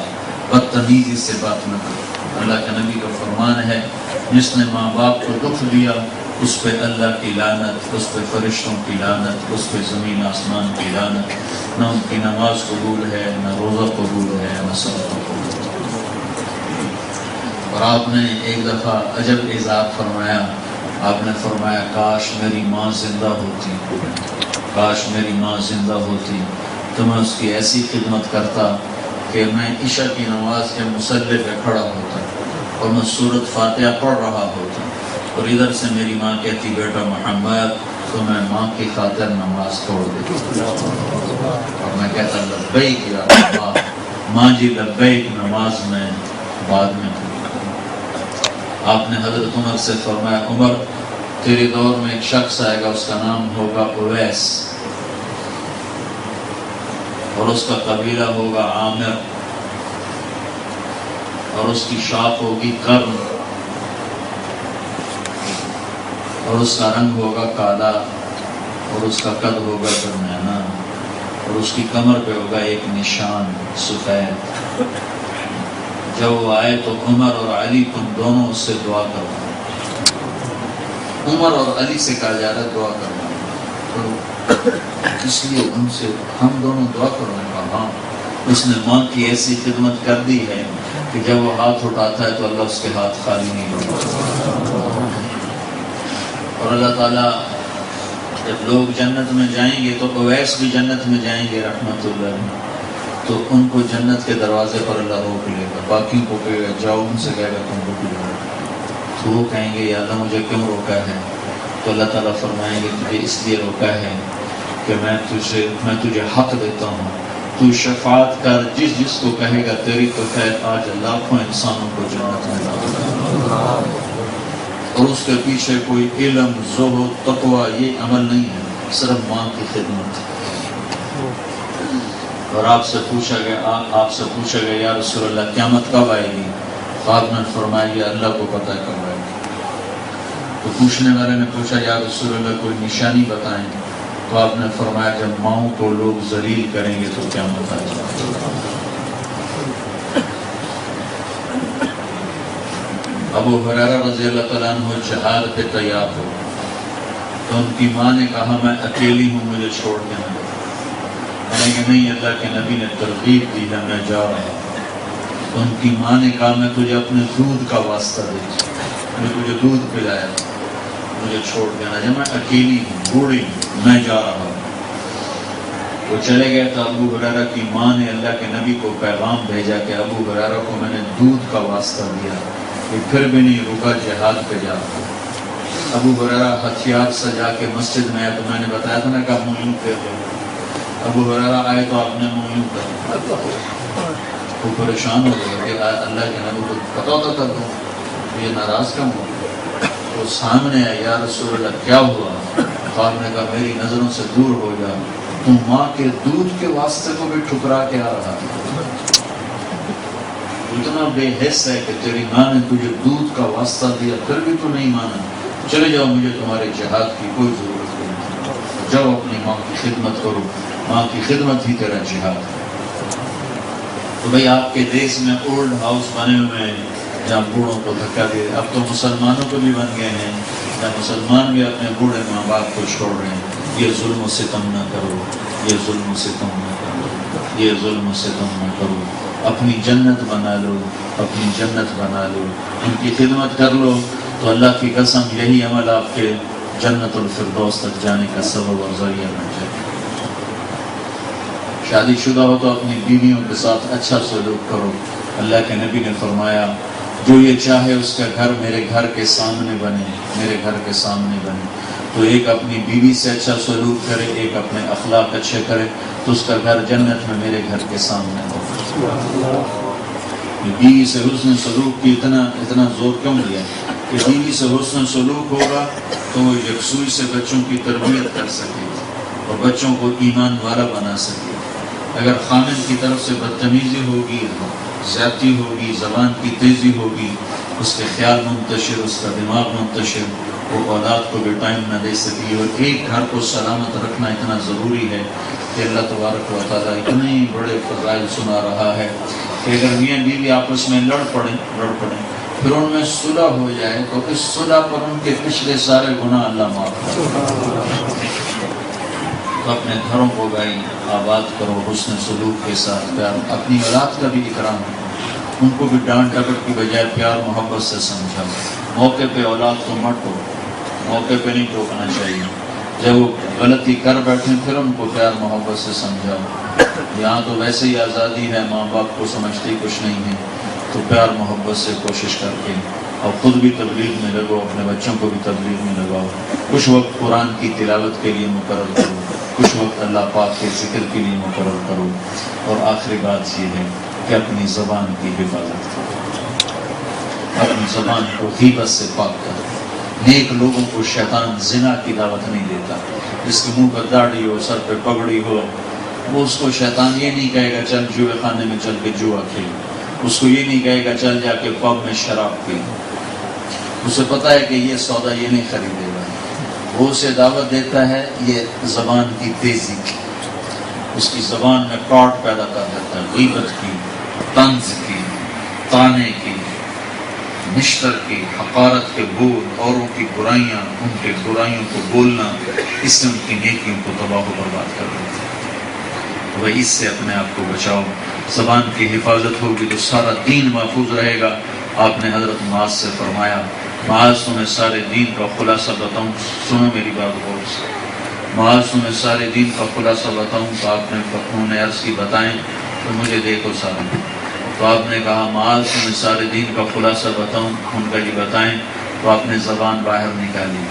بدتمیزی سے بات نہ کرو. اللہ کے نبی کا فرمان ہے جس نے ماں باپ کو دکھ دیا اس پہ اللہ کی لعنت، اس پہ فرشتوں کی لعنت، اس پہ زمین آسمان کی لعنت. نہ ان کی نماز قبول ہے، نہ روزہ قبول ہے، نہ صدقہ قبول ہے. اور آپ نے ایک دفعہ عجب اعزاز فرمایا. آپ نے فرمایا کاش میری ماں زندہ ہوتی، کاش میری ماں زندہ ہوتی تو میں اس کی ایسی خدمت کرتا کہ میں عشاء کی نماز کے مصلی پہ کھڑا ہوتا اور میں سورۃ فاتحہ پڑھ رہا ہوتا اور ادھر سے میری ماں کہتی بیٹا محمد، تو میں ماں کی خاطر نماز چھوڑ دیتا اور میں کہتا لبیک یا اللہ، ماں جی لبیک، نماز میں بعد میں. آپ نے حضرت عمر سے فرمایا عمر تیرے دور میں ایک شخص آئے گا اس کا نام ہوگا اویس اور اس کا قبیلہ ہوگا عامر اور اس کی شاخ ہوگی قرن اور اس کا رنگ ہوگا کالا اور اس کا قد ہوگا درمیانہ اور اس کی کمر پہ ہوگا ایک نشان سفید. جب وہ آئے تو عمر اور علی تم دونوں اس سے دعا کرواؤ. عمر اور علی سے کہا جا رہا ہے دعا کرواؤ. اس لیے ان سے ہم دونوں دعا کرواؤں گا. ہاں اس نے ماں کی ایسی خدمت کر دی ہے کہ جب وہ ہاتھ اٹھاتا ہے تو اللہ اس کے ہاتھ خالی نہیں ہوتا. اور اللہ تعالیٰ جب لوگ جنت میں جائیں گے تو اویس بھی جنت میں جائیں گے رحمت اللہ، تو ان کو جنت کے دروازے پر اللہ روک لے گا. باقیوں کو کہے گا جاؤ، ان سے کہے گا تم رک لو. تو وہ کہیں گے یا اللہ مجھے کیوں روکا ہے؟ تو اللہ تعالیٰ فرمائیں گے تجھے اس لیے روکا ہے کہ میں تجھے حق دیتا ہوں. تو شفاعت کر جس جس کو کہے گا تیری تو خیر آج لاکھوں انسانوں کو جنت میں ڈال، اور اس کے پیچھے کوئی علم، زہد، تقوی یہ عمل نہیں ہے، صرف ماں کی خدمت۔ اور آپ سے پوچھا گیا یا رسول اللہ قیامت کب آئے گی؟ تو آپ نے فرمایا یہ اللہ کو پتہ ہے کب آئے گی۔ تو پوچھنے والے نے پوچھا یا رسول اللہ کوئی نشانی بتائیں، تو آپ نے فرمایا جب ماؤں کو لوگ ذلیل کریں گے تو قیامت آ جائے گی۔ ابو ہریرہ رضی اللہ تعالیٰ عنہ جہاد پہ تیار ہو تو ان کی ماں نے کہا میں اکیلی ہوں، مجھے چھوڑ کے نہ جاؤ۔ میں نے کہا نہیں، اللہ کے نبی نے ترغیب دی ہے، میں جا رہا ہوں۔ تو ان کی ماں نے کہا میں تجھے اپنے دودھ کا واسطہ دیتی ہوں، میں تجھے دودھ پلایا، مجھے چھوڑ کے نہ جا، میں اکیلی ہوں، بوڑھی ہوں، میں جا رہا ہوں۔ وہ چلے گئے تو ابو ہریرہ کی ماں نے اللہ کے نبی کو پیغام بھیجا کہ ابو ہریرہ کو میں نے دودھ کا واسطہ دیا، یہ پھر بھی نہیں رکا، جہاد پہ جا رہا۔ ابو ہریرہ ہتھیار سجا کے مسجد میں آیا تو میں نے بتایا تھا نا کہ آپ منہ یوں پھیر لو۔ ابو ہریرہ آئے تو آپ نے منہ یوں کر، وہ پریشان ہو گئے کہ اللہ کے نبی کو پتہ ہوتا کر دوں، یہ ناراض کیوں ہو؟ وہ سامنے آئے یا رسول اللہ کیا ہوا؟ آپ نے کہا میری نظروں سے دور ہو جا، تو ماں کے دودھ کے واسطے کو بھی ٹھکرا کے آ رہا ہے، اتنا بے حس ہے کہ تیری ماں نے تجھے دودھ کا واسطہ دیا پھر بھی تو نہیں مانا، چلے جاؤ، مجھے تمہارے جہاد کی کوئی ضرورت نہیں، جاؤ اپنی ماں کی خدمت کرو، ماں کی خدمت ہی تیرا جہاد ہے۔ تو بھئی آپ کے دیش میں اولڈ ہاؤس بنے ہوئے ہیں جہاں بوڑھوں کو دھکا دے، اب تو مسلمانوں کو بھی بن گئے ہیں جہاں مسلمان بھی اپنے بوڑھے ماں باپ کو چھوڑ رہے ہیں۔ یہ ظلم و ستم نہ کرو، یہ ظلم و ستم نہ کرو، یہ ظلم و ستم نہ کرو، اپنی جنت بنا لو، اپنی جنت بنا لو، ان کی خدمت کر لو، تو اللہ کی قسم یہی عمل آپ کے جنت الفردوس تک جانے کا سبب اور ذریعہ بن جائے۔ شادی شدہ ہو تو اپنی بیویوں کے ساتھ اچھا سلوک کرو، اللہ کے نبی نے فرمایا جو یہ چاہے اس کا گھر میرے گھر کے سامنے بنے، میرے گھر کے سامنے بنے۔ تو ایک اپنی بیوی سے اچھا سلوک کرے، ایک اپنے اخلاق اچھے کرے، تو اس کا گھر جنت میں میرے گھر کے سامنے ہو۔ بیوی سے حسن سلوک کی اتنا زور کیوں دیا کہ بیوی سے حسن سلوک ہوگا تو وہ یکسوئی سے بچوں کی تربیت کر سکے اور بچوں کو ایمان والا بنا سکے۔ اگر خامن کی طرف سے بدتمیزی ہوگی، زیادتی ہوگی، زبان کی تیزی ہوگی، اس کے خیال منتشر، اس کا دماغ منتشر، وہ اولاد کو بھی ٹائم نہ دے سکی۔ اور ایک گھر کو سلامت رکھنا اتنا ضروری ہے کہ اللہ تبارک و تعالیٰ اتنے بڑے فضائل سنا رہا ہے کہ اگر میاں بیوی آپس میں لڑ پڑیں پھر ان میں صلح ہو جائے تو اس صلح پر ان کے پچھلے سارے گناہ اللہ معاف کرے۔ تو اپنے گھروں کو بھائی آباد کرو حسن سلوک کے ساتھ، پیار، اپنی اولاد کا بھی اکرام کرو، ان کو بھی ڈانٹ ڈپٹ کی بجائے پیار محبت سے سمجھاؤ۔ موقع پہ اولاد کو مت ٹوکو، موقع پہ نہیں ٹوکنا چاہیے، جب وہ غلطی کر بیٹھیں پھر ان کو پیار محبت سے سمجھاؤ۔ یہاں تو ویسے ہی آزادی ہے، ماں باپ کو سمجھتی کچھ نہیں ہے، تو پیار محبت سے کوشش کر کے اور خود بھی تبلیغ میں لگو، اپنے بچوں کو بھی تبلیغ میں لگاؤ۔ کچھ وقت قرآن کی تلاوت کے لیے مقرر کرو، کچھ وقت اللہ پاک کے ذکر کے لیے مقرر کرو، اور آخری بات یہ ہے کہ اپنی زبان کی حفاظت کرو، اپنی زبان کو غیبت سے پاک کرو۔ نیک لوگوں کو شیطان زنا کی دعوت نہیں دیتا، جس کے منہ پر داڑھی ہو، سر پہ پگڑی ہو، وہ اس کو شیطان یہ نہیں کہے گا چل جوئے خانے میں چل کے جوا کھیل، اس کو یہ نہیں کہے گا چل جا کے پب میں شراب پی، اسے پتا ہے کہ یہ سودا یہ نہیں خریدے گا، وہ اسے دعوت دیتا ہے یہ زبان کی تیزی کی، اس کی زبان میں کاٹ پیدا کر دیتا ہے، غیبت کی، طنز کی، طانے کی، نشتر کی، حقارت کے بول، اوروں کی برائیاں، ان کے برائیوں کو بولنا، اس سے ان کی نیکیوں کو تباہ و برباد کر دیتا ہے۔ تو اس سے اپنے آپ کو بچاؤ، زبان کی حفاظت ہوگی تو سارا دین محفوظ رہے گا۔ آپ نے حضرت معاذ سے فرمایا معاذ تمہیں سارے دین کا خلاصہ بتاؤں، سنو میری بات غور سے، معاذ تمہیں سارے دین کا خلاصہ بتاؤں، تو آپ نے انہوں نے عرض کی بتائیں، تو مجھے دیکھو سارے، تو آپ نے کہا معاذ تمہیں سارے دین کا خلاصہ بتاؤں، ان کا جی بتائیں، تو آپ نے زبان باہر نکالی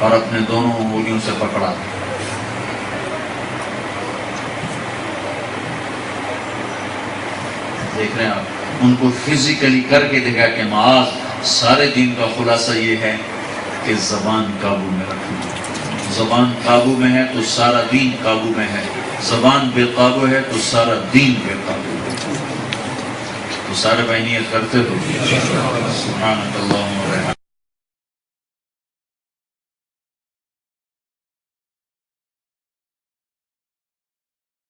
اور اپنے دونوں انگلیوں سے پکڑا دیکھ رہے ہیں آپ، ان کو فزیکلی کر کے دکھا کہ معاذ سارے دین کا خلاصہ یہ ہے کہ زبان قابو میں رکھنا. زبان قابو میں ہے تو سارا دین قابو میں ہے، زبان بے قابو ہے تو سارا دین بے قابو ہے. تو سارے بھائی نیت کرتے ہو. سبحانک اللہم و بحمدک.